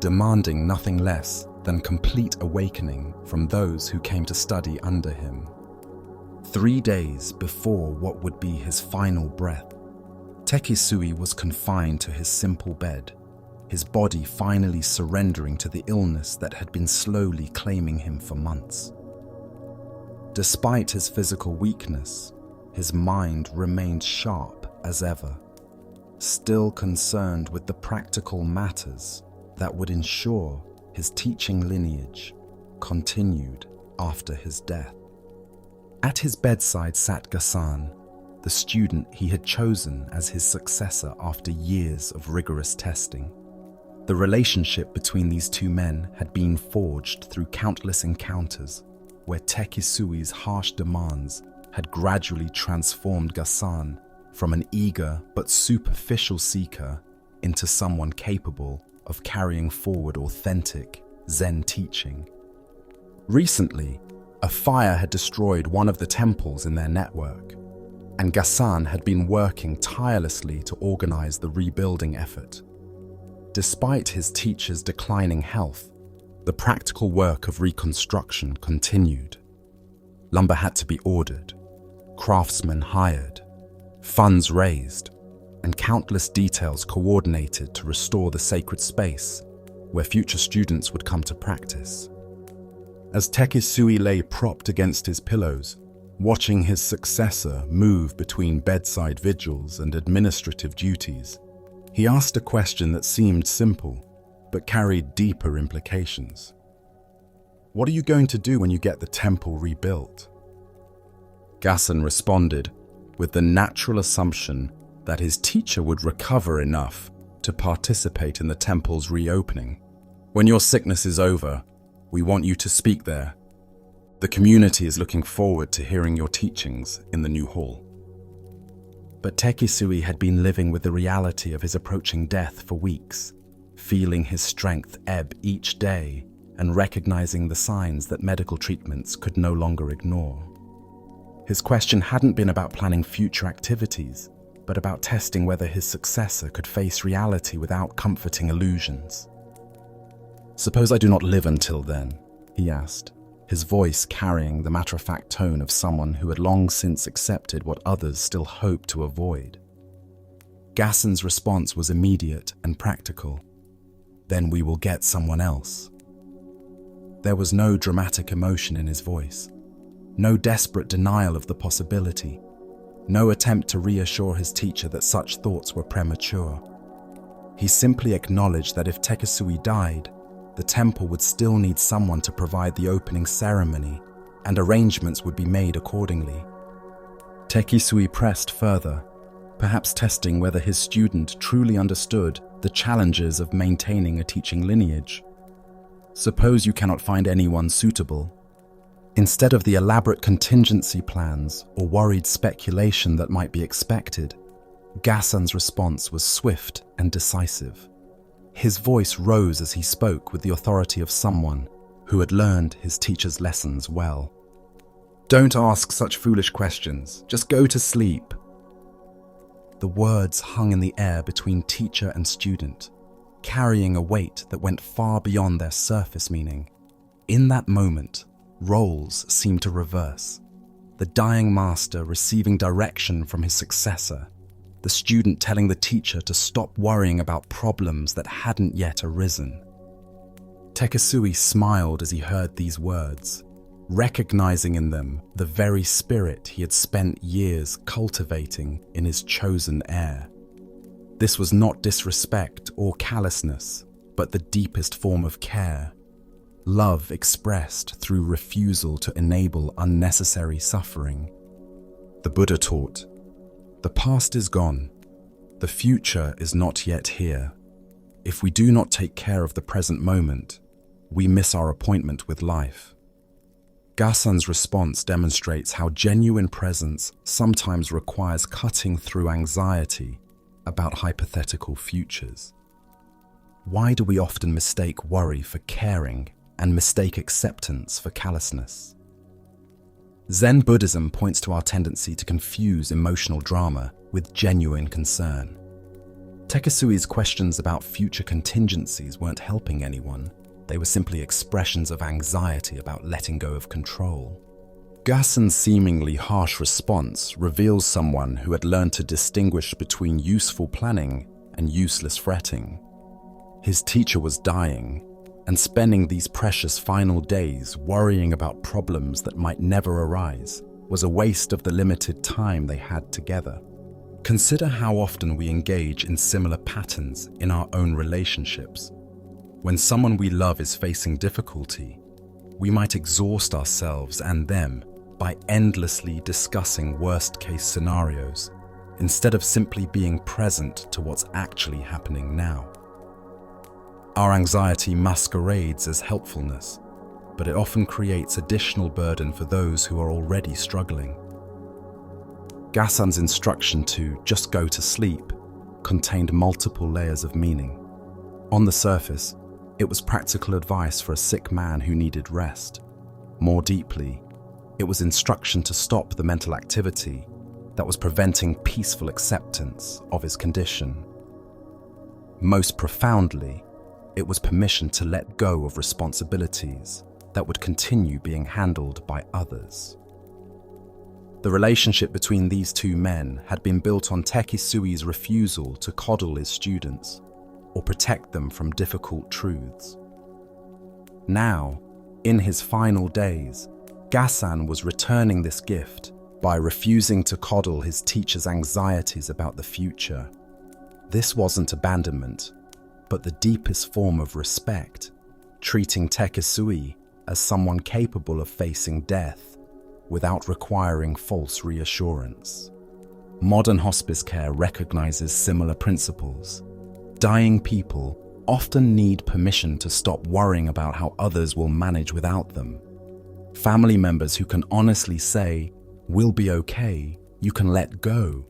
demanding nothing less than complete awakening from those who came to study under him. 3 days before what would be his final breath, Tekisui was confined to his simple bed, his body finally surrendering to the illness that had been slowly claiming him for months. Despite his physical weakness, his mind remained sharp as ever, still concerned with the practical matters that would ensure his teaching lineage continued after his death. At his bedside sat Gassan, the student he had chosen as his successor after years of rigorous testing. The relationship between these two men had been forged through countless encounters, where Tekisui's harsh demands had gradually transformed Gassan from an eager but superficial seeker into someone capable of carrying forward authentic Zen teaching. Recently, a fire had destroyed one of the temples in their network, and Gassan had been working tirelessly to organize the rebuilding effort. Despite his teacher's declining health, the practical work of reconstruction continued. Lumber had to be ordered, craftsmen hired, funds raised, and countless details coordinated to restore the sacred space where future students would come to practice. As Tekisui lay propped against his pillows, watching his successor move between bedside vigils and administrative duties, he asked a question that seemed simple, but carried deeper implications. "What are you going to do when you get the temple rebuilt?" Gassan responded with the natural assumption that his teacher would recover enough to participate in the temple's reopening. "When your sickness is over, we want you to speak there. The community is looking forward to hearing your teachings in the new hall." But Tekisui had been living with the reality of his approaching death for weeks, feeling his strength ebb each day and recognizing the signs that medical treatments could no longer ignore. His question hadn't been about planning future activities, but about testing whether his successor could face reality without comforting illusions. "Suppose I do not live until then?" he asked, his voice carrying the matter-of-fact tone of someone who had long since accepted what others still hoped to avoid. Gassan's response was immediate and practical. "Then we will get someone else." There was no dramatic emotion in his voice, no desperate denial of the possibility, no attempt to reassure his teacher that such thoughts were premature. He simply acknowledged that if Tekisui died, the temple would still need someone to provide the opening ceremony, and arrangements would be made accordingly. Tekisui pressed further, perhaps testing whether his student truly understood the challenges of maintaining a teaching lineage. "Suppose you cannot find anyone suitable?" Instead of the elaborate contingency plans or worried speculation that might be expected, Gassan's response was swift and decisive. His voice rose as he spoke with the authority of someone who had learned his teacher's lessons well. "Don't ask such foolish questions. Just go to sleep." The words hung in the air between teacher and student, carrying a weight that went far beyond their surface meaning. In that moment, roles seemed to reverse. The dying master receiving direction from his successor, the student telling the teacher to stop worrying about problems that hadn't yet arisen. Tekisui smiled as he heard these words, recognizing in them the very spirit he had spent years cultivating in his chosen heir. This was not disrespect or callousness, but the deepest form of care, love expressed through refusal to enable unnecessary suffering. The Buddha taught, "The past is gone. The future is not yet here. If we do not take care of the present moment, we miss our appointment with life." Gasan's response demonstrates how genuine presence sometimes requires cutting through anxiety about hypothetical futures. Why do we often mistake worry for caring and mistake acceptance for callousness? Zen Buddhism points to our tendency to confuse emotional drama with genuine concern. Tekisui's questions about future contingencies weren't helping anyone. They were simply expressions of anxiety about letting go of control. Gasan's seemingly harsh response reveals someone who had learned to distinguish between useful planning and useless fretting. His teacher was dying, and spending these precious final days worrying about problems that might never arise was a waste of the limited time they had together. Consider how often we engage in similar patterns in our own relationships. When someone we love is facing difficulty, we might exhaust ourselves and them by endlessly discussing worst-case scenarios, instead of simply being present to what's actually happening now. Our anxiety masquerades as helpfulness, but it often creates additional burden for those who are already struggling. Gasan's instruction to just go to sleep contained multiple layers of meaning. On the surface, it was practical advice for a sick man who needed rest. More deeply, it was instruction to stop the mental activity that was preventing peaceful acceptance of his condition. Most profoundly, it was permission to let go of responsibilities that would continue being handled by others. The relationship between these two men had been built on Tekisui's refusal to coddle his students or protect them from difficult truths. Now, in his final days, Gasan was returning this gift by refusing to coddle his teacher's anxieties about the future. This wasn't abandonment, but the deepest form of respect, treating Tekisui as someone capable of facing death without requiring false reassurance. Modern hospice care recognizes similar principles. Dying people often need permission to stop worrying about how others will manage without them. Family members who can honestly say, "We'll be okay, you can let go,"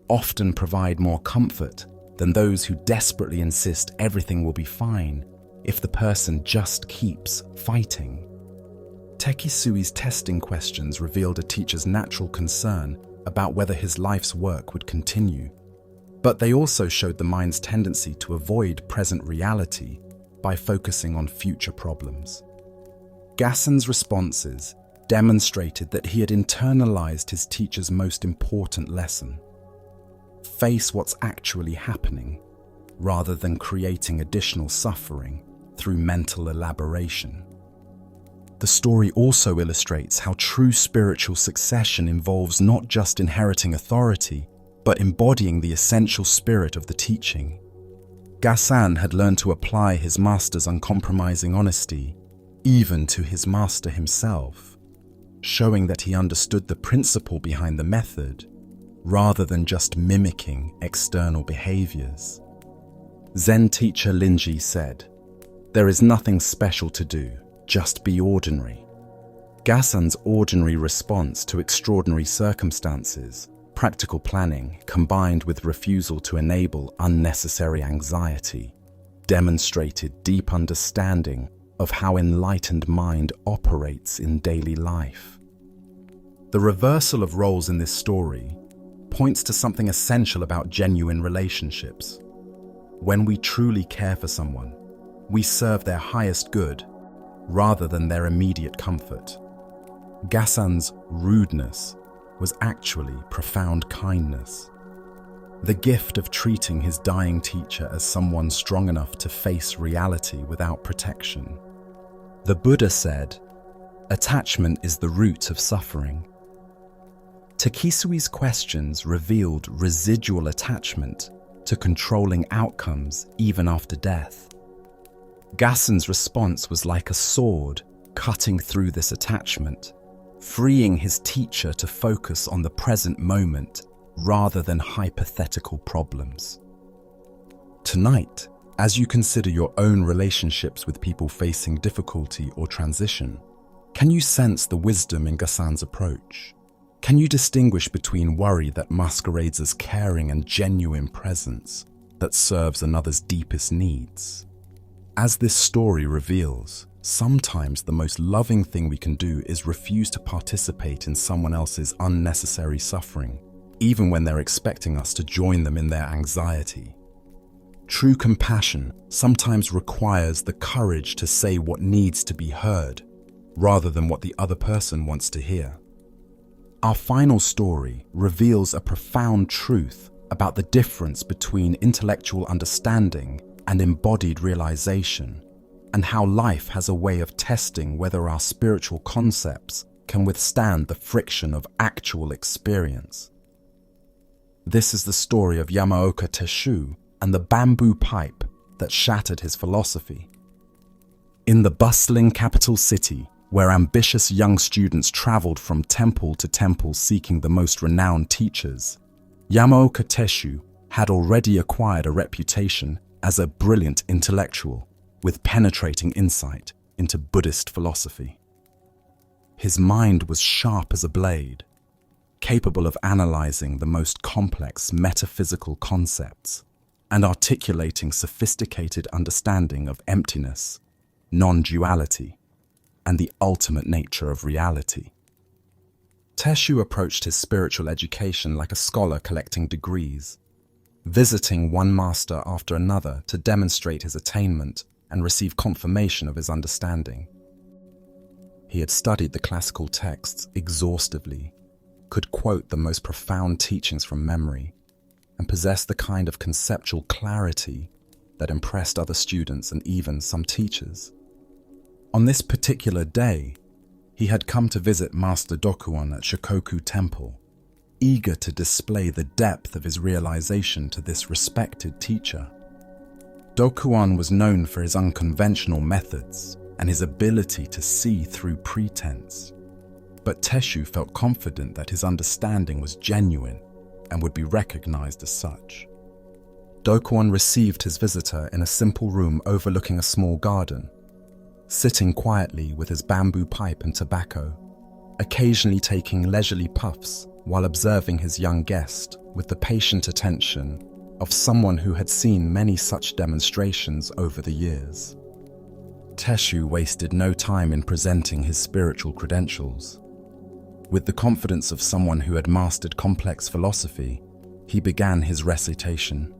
often provide more comfort than those who desperately insist everything will be fine if the person just keeps fighting. Tekisui's testing questions revealed a teacher's natural concern about whether his life's work would continue, but they also showed the mind's tendency to avoid present reality by focusing on future problems. Gasan's responses demonstrated that he had internalized his teacher's most important lesson: face what's actually happening, rather than creating additional suffering through mental elaboration. The story also illustrates how true spiritual succession involves not just inheriting authority, but embodying the essential spirit of the teaching. Gasan had learned to apply his master's uncompromising honesty, even to his master himself, showing that he understood the principle behind the method, rather than just mimicking external behaviors. Zen teacher Linji said, "There is nothing special to do, just be ordinary." Gasan's ordinary response to extraordinary circumstances, practical planning combined with refusal to enable unnecessary anxiety, demonstrated deep understanding of how enlightened mind operates in daily life. The reversal of roles in this story points to something essential about genuine relationships. When we truly care for someone, we serve their highest good rather than their immediate comfort. Gassan's rudeness was actually profound kindness. The gift of treating his dying teacher as someone strong enough to face reality without protection. The Buddha said, "Attachment is the root of suffering." Takisui's questions revealed residual attachment to controlling outcomes even after death. Gassan's response was like a sword cutting through this attachment, freeing his teacher to focus on the present moment rather than hypothetical problems. Tonight, as you consider your own relationships with people facing difficulty or transition, can you sense the wisdom in Gassan's approach? Can you distinguish between worry that masquerades as caring and genuine presence that serves another's deepest needs? As this story reveals, sometimes the most loving thing we can do is refuse to participate in someone else's unnecessary suffering, even when they're expecting us to join them in their anxiety. True compassion sometimes requires the courage to say what needs to be heard, rather than what the other person wants to hear. Our final story reveals a profound truth about the difference between intellectual understanding and embodied realization, and how life has a way of testing whether our spiritual concepts can withstand the friction of actual experience. This is the story of Yamaoka Teshu and the bamboo pipe that shattered his philosophy. In the bustling capital city, where ambitious young students traveled from temple to temple seeking the most renowned teachers, Yamaoka Teshu had already acquired a reputation as a brilliant intellectual with penetrating insight into Buddhist philosophy. His mind was sharp as a blade, capable of analyzing the most complex metaphysical concepts and articulating sophisticated understanding of emptiness, non-duality, and the ultimate nature of reality. Teshu approached his spiritual education like a scholar collecting degrees, visiting one master after another to demonstrate his attainment and receive confirmation of his understanding. He had studied the classical texts exhaustively, could quote the most profound teachings from memory, and possessed the kind of conceptual clarity that impressed other students and even some teachers. On this particular day, he had come to visit Master Dokuan at Shikoku Temple, eager to display the depth of his realization to this respected teacher. Dokuan was known for his unconventional methods and his ability to see through pretense, but Teshu felt confident that his understanding was genuine and would be recognized as such. Dokuan received his visitor in a simple room overlooking a small garden, sitting quietly with his bamboo pipe and tobacco, occasionally taking leisurely puffs while observing his young guest with the patient attention of someone who had seen many such demonstrations over the years. Teshu wasted no time in presenting his spiritual credentials. With the confidence of someone who had mastered complex philosophy, he began his recitation.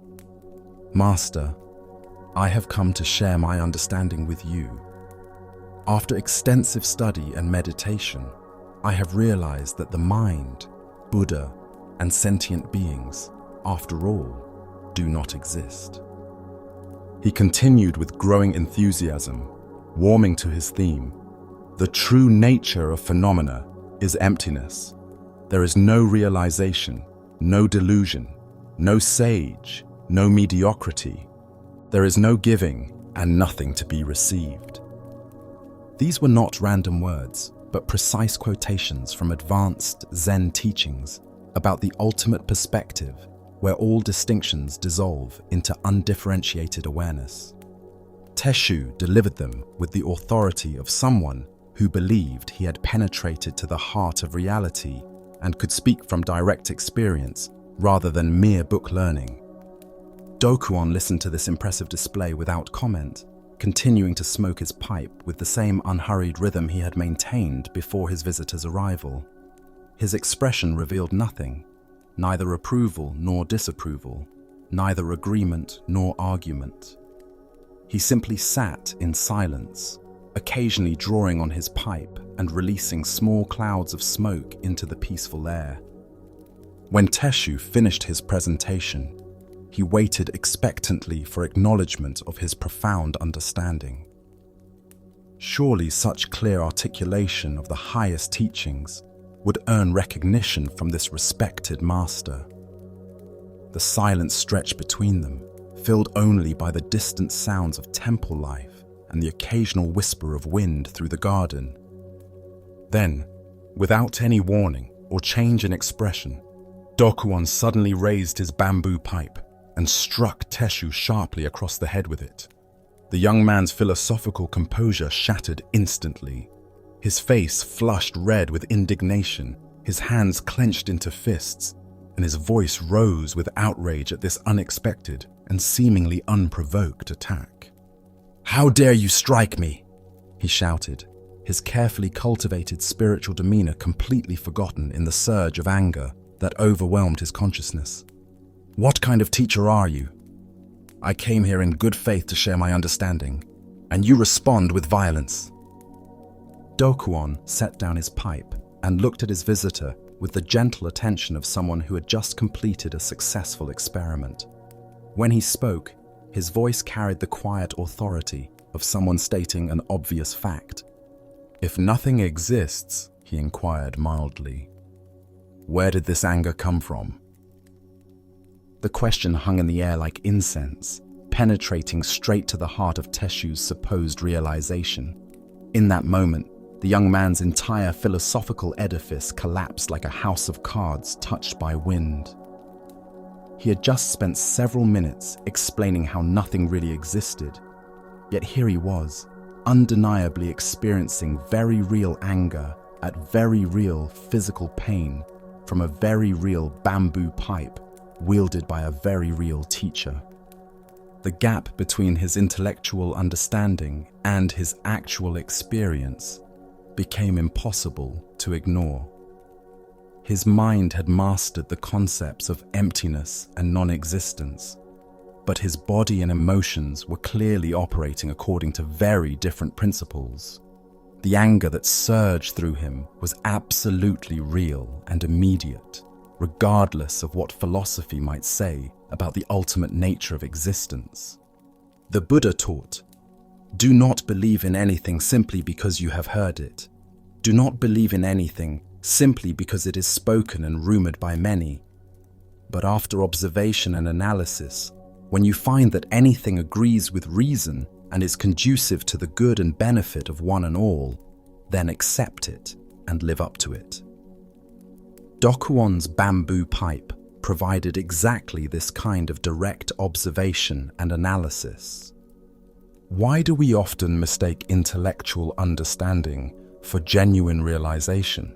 "Master, I have come to share my understanding with you. After extensive study and meditation, I have realized that the mind, Buddha, and sentient beings, after all, do not exist." He continued with growing enthusiasm, warming to his theme. "The true nature of phenomena is emptiness. There is no realization, no delusion, no sage, no mediocrity. There is no giving and nothing to be received." These were not random words, but precise quotations from advanced Zen teachings about the ultimate perspective where all distinctions dissolve into undifferentiated awareness. Teshu delivered them with the authority of someone who believed he had penetrated to the heart of reality and could speak from direct experience rather than mere book learning. Dokuan listened to this impressive display without comment, continuing to smoke his pipe with the same unhurried rhythm he had maintained before his visitor's arrival. His expression revealed nothing, neither approval nor disapproval, neither agreement nor argument. He simply sat in silence, occasionally drawing on his pipe and releasing small clouds of smoke into the peaceful air. When Teshu finished his presentation, he waited expectantly for acknowledgement of his profound understanding. Surely such clear articulation of the highest teachings would earn recognition from this respected master. The silent stretch between them, filled only by the distant sounds of temple life and the occasional whisper of wind through the garden. Then, without any warning or change in expression, Dokuon suddenly raised his bamboo pipe and struck Teshu sharply across the head with it. The young man's philosophical composure shattered instantly. His face flushed red with indignation, his hands clenched into fists, and his voice rose with outrage at this unexpected and seemingly unprovoked attack. "How dare you strike me?" he shouted, his carefully cultivated spiritual demeanor completely forgotten in the surge of anger that overwhelmed his consciousness. "What kind of teacher are you? I came here in good faith to share my understanding, and you respond with violence." Dokuon set down his pipe and looked at his visitor with the gentle attention of someone who had just completed a successful experiment. When he spoke, his voice carried the quiet authority of someone stating an obvious fact. "If nothing exists," he inquired mildly, "where did this anger come from?" The question hung in the air like incense, penetrating straight to the heart of Teshu's supposed realization. In that moment, the young man's entire philosophical edifice collapsed like a house of cards touched by wind. He had just spent several minutes explaining how nothing really existed, yet here he was, undeniably experiencing very real anger at very real physical pain from a very real bamboo pipe wielded by a very real teacher. The gap between his intellectual understanding and his actual experience became impossible to ignore. His mind had mastered the concepts of emptiness and non-existence, but his body and emotions were clearly operating according to very different principles. The anger that surged through him was absolutely real and immediate, regardless of what philosophy might say about the ultimate nature of existence. The Buddha taught, "Do not believe in anything simply because you have heard it. Do not believe in anything simply because it is spoken and rumored by many. But after observation and analysis, when you find that anything agrees with reason and is conducive to the good and benefit of one and all, then accept it and live up to it." Dokuon's bamboo pipe provided exactly this kind of direct observation and analysis. Why do we often mistake intellectual understanding for genuine realization?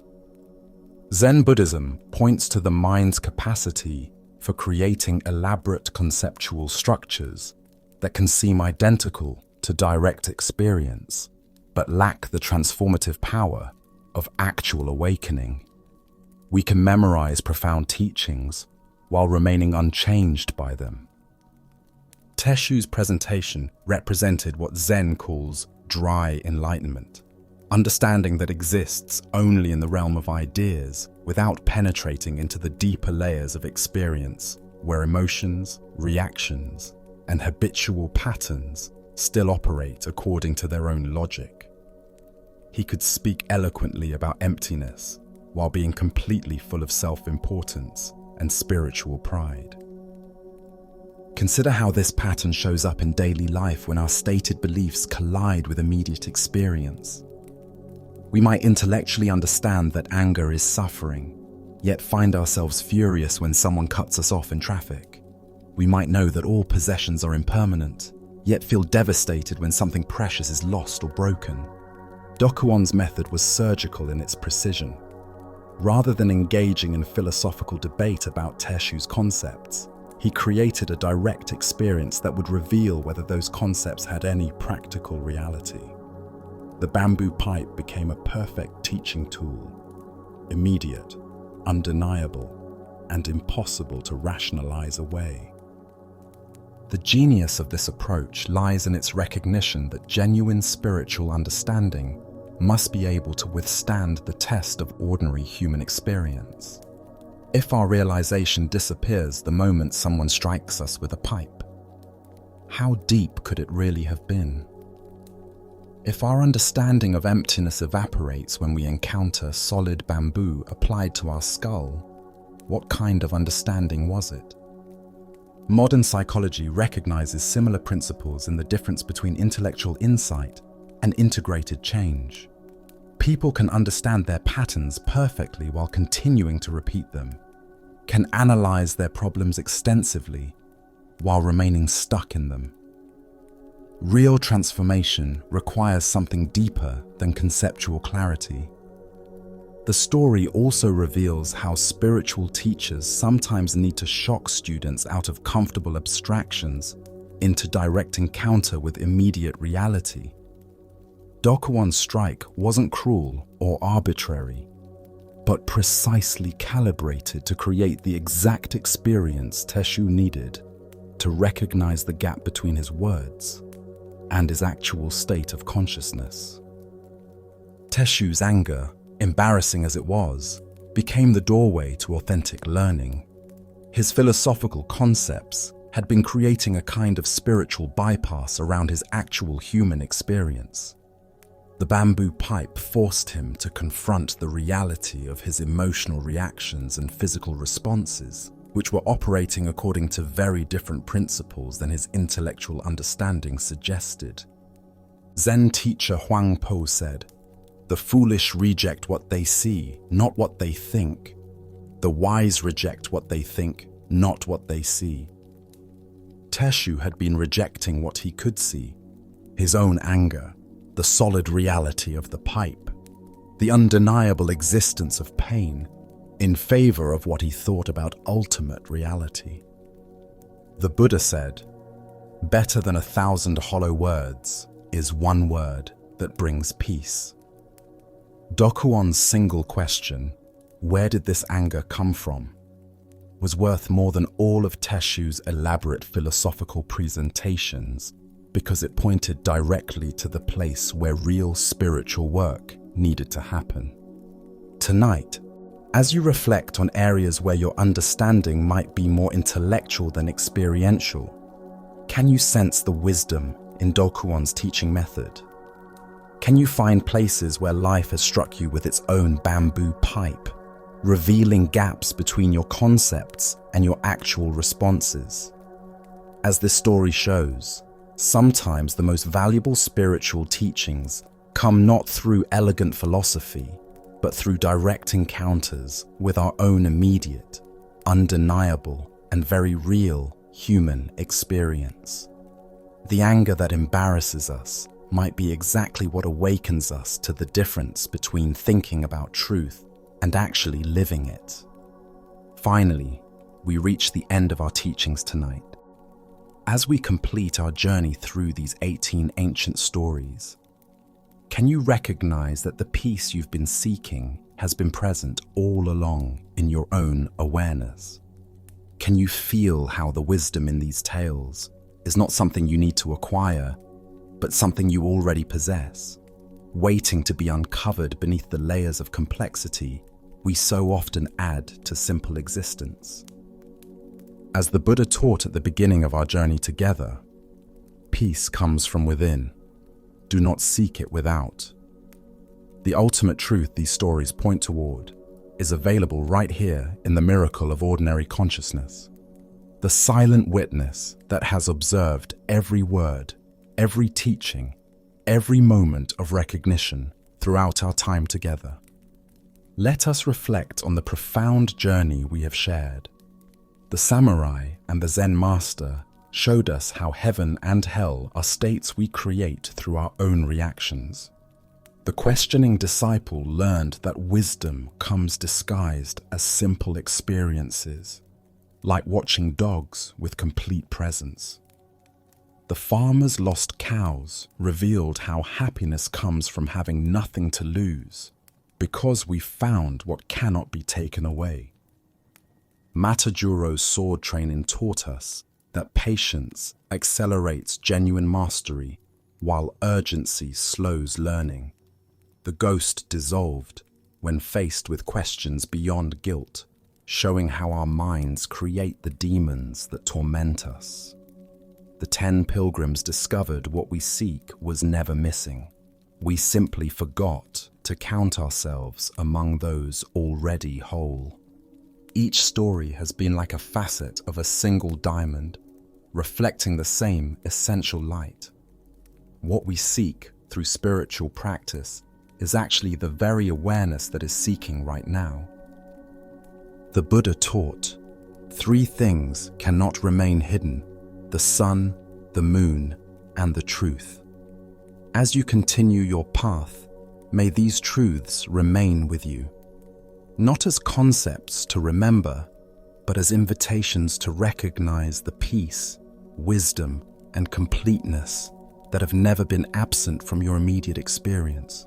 Zen Buddhism points to the mind's capacity for creating elaborate conceptual structures that can seem identical to direct experience, but lack the transformative power of actual awakening. We can memorize profound teachings while remaining unchanged by them. Teshu's presentation represented what Zen calls dry enlightenment, understanding that exists only in the realm of ideas without penetrating into the deeper layers of experience, where emotions, reactions, and habitual patterns still operate according to their own logic. He could speak eloquently about emptiness while being completely full of self-importance and spiritual pride. Consider how this pattern shows up in daily life when our stated beliefs collide with immediate experience. We might intellectually understand that anger is suffering, yet find ourselves furious when someone cuts us off in traffic. We might know that all possessions are impermanent, yet feel devastated when something precious is lost or broken. Dokuon's method was surgical in its precision. Rather than engaging in philosophical debate about Teshu's concepts, he created a direct experience that would reveal whether those concepts had any practical reality. The bamboo pipe became a perfect teaching tool, immediate, undeniable, and impossible to rationalize away. The genius of this approach lies in its recognition that genuine spiritual understanding must be able to withstand the test of ordinary human experience. If our realization disappears the moment someone strikes us with a pipe, how deep could it really have been? If our understanding of emptiness evaporates when we encounter solid bamboo applied to our skull, what kind of understanding was it? Modern psychology recognizes similar principles in the difference between intellectual insight and integrated change. People can understand their patterns perfectly while continuing to repeat them, can analyze their problems extensively while remaining stuck in them. Real transformation requires something deeper than conceptual clarity. The story also reveals how spiritual teachers sometimes need to shock students out of comfortable abstractions into direct encounter with immediate reality. Dokuwan's strike wasn't cruel or arbitrary, but precisely calibrated to create the exact experience Teshu needed to recognize the gap between his words and his actual state of consciousness. Teshu's anger, embarrassing as it was, became the doorway to authentic learning. His philosophical concepts had been creating a kind of spiritual bypass around his actual human experience. The bamboo pipe forced him to confront the reality of his emotional reactions and physical responses, which were operating according to very different principles than his intellectual understanding suggested. Zen teacher Huang Po said, "The foolish reject what they see, not what they think. The wise reject what they think, not what they see." Teshu had been rejecting what he could see, his own anger, the solid reality of the pipe, the undeniable existence of pain, in favor of what he thought about ultimate reality. The Buddha said, "Better than 1,000 hollow words is one word that brings peace." Dokuwan's single question, "Where did this anger come from?" was worth more than all of Teshu's elaborate philosophical presentations, because it pointed directly to the place where real spiritual work needed to happen. Tonight, as you reflect on areas where your understanding might be more intellectual than experiential, can you sense the wisdom in Dokuwan's teaching method? Can you find places where life has struck you with its own bamboo pipe, revealing gaps between your concepts and your actual responses? As this story shows, sometimes the most valuable spiritual teachings come not through elegant philosophy, but through direct encounters with our own immediate, undeniable, and very real human experience. The anger that embarrasses us might be exactly what awakens us to the difference between thinking about truth and actually living it. Finally, we reach the end of our teachings tonight. As we complete our journey through these 18 ancient stories, can you recognize that the peace you've been seeking has been present all along in your own awareness? Can you feel how the wisdom in these tales is not something you need to acquire, but something you already possess, waiting to be uncovered beneath the layers of complexity we so often add to simple existence? As the Buddha taught at the beginning of our journey together, peace comes from within. Do not seek it without. The ultimate truth these stories point toward is available right here in the miracle of ordinary consciousness. The silent witness that has observed every word, every teaching, every moment of recognition throughout our time together. Let us reflect on the profound journey we have shared. The samurai and the Zen master showed us how heaven and hell are states we create through our own reactions. The questioning disciple learned that wisdom comes disguised as simple experiences, like watching dogs with complete presence. The farmer's lost cows revealed how happiness comes from having nothing to lose, because we found what cannot be taken away. Matajuro's sword training taught us that patience accelerates genuine mastery while urgency slows learning. The ghost dissolved when faced with questions beyond guilt, showing how our minds create the demons that torment us. The 10 pilgrims discovered what we seek was never missing. We simply forgot to count ourselves among those already whole. Each story has been like a facet of a single diamond, reflecting the same essential light. What we seek through spiritual practice is actually the very awareness that is seeking right now. The Buddha taught, 3 things cannot remain hidden: the sun, the moon, and the truth. As you continue your path, may these truths remain with you, not as concepts to remember, but as invitations to recognize the peace, wisdom, and completeness that have never been absent from your immediate experience.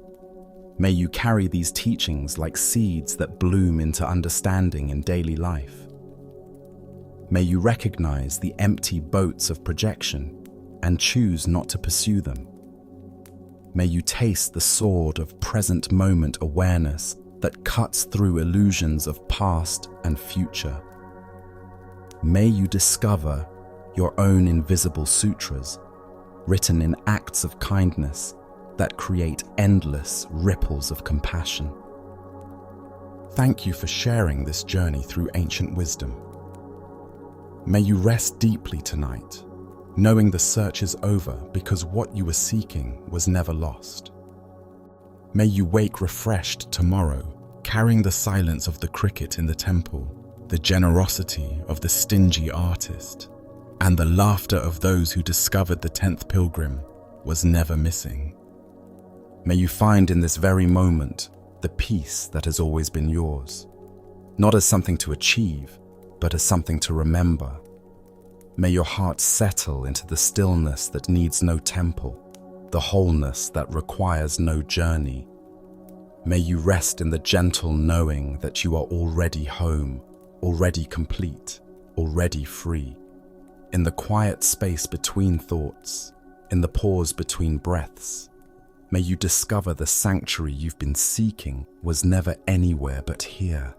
May you carry these teachings like seeds that bloom into understanding in daily life. May you recognize the empty boats of projection and choose not to pursue them. May you taste the sword of present moment awareness that cuts through illusions of past and future. May you discover your own invisible sutras, written in acts of kindness that create endless ripples of compassion. Thank you for sharing this journey through ancient wisdom. May you rest deeply tonight, knowing the search is over because what you were seeking was never lost. May you wake refreshed tomorrow, carrying the silence of the cricket in the temple, the generosity of the stingy artist, and the laughter of those who discovered the 10th pilgrim was never missing. May you find in this very moment the peace that has always been yours, not as something to achieve, but as something to remember. May your heart settle into the stillness that needs no temple, the wholeness that requires no journey. May you rest in the gentle knowing that you are already home, already complete, already free. In the quiet space between thoughts, in the pause between breaths, may you discover the sanctuary you've been seeking was never anywhere but here.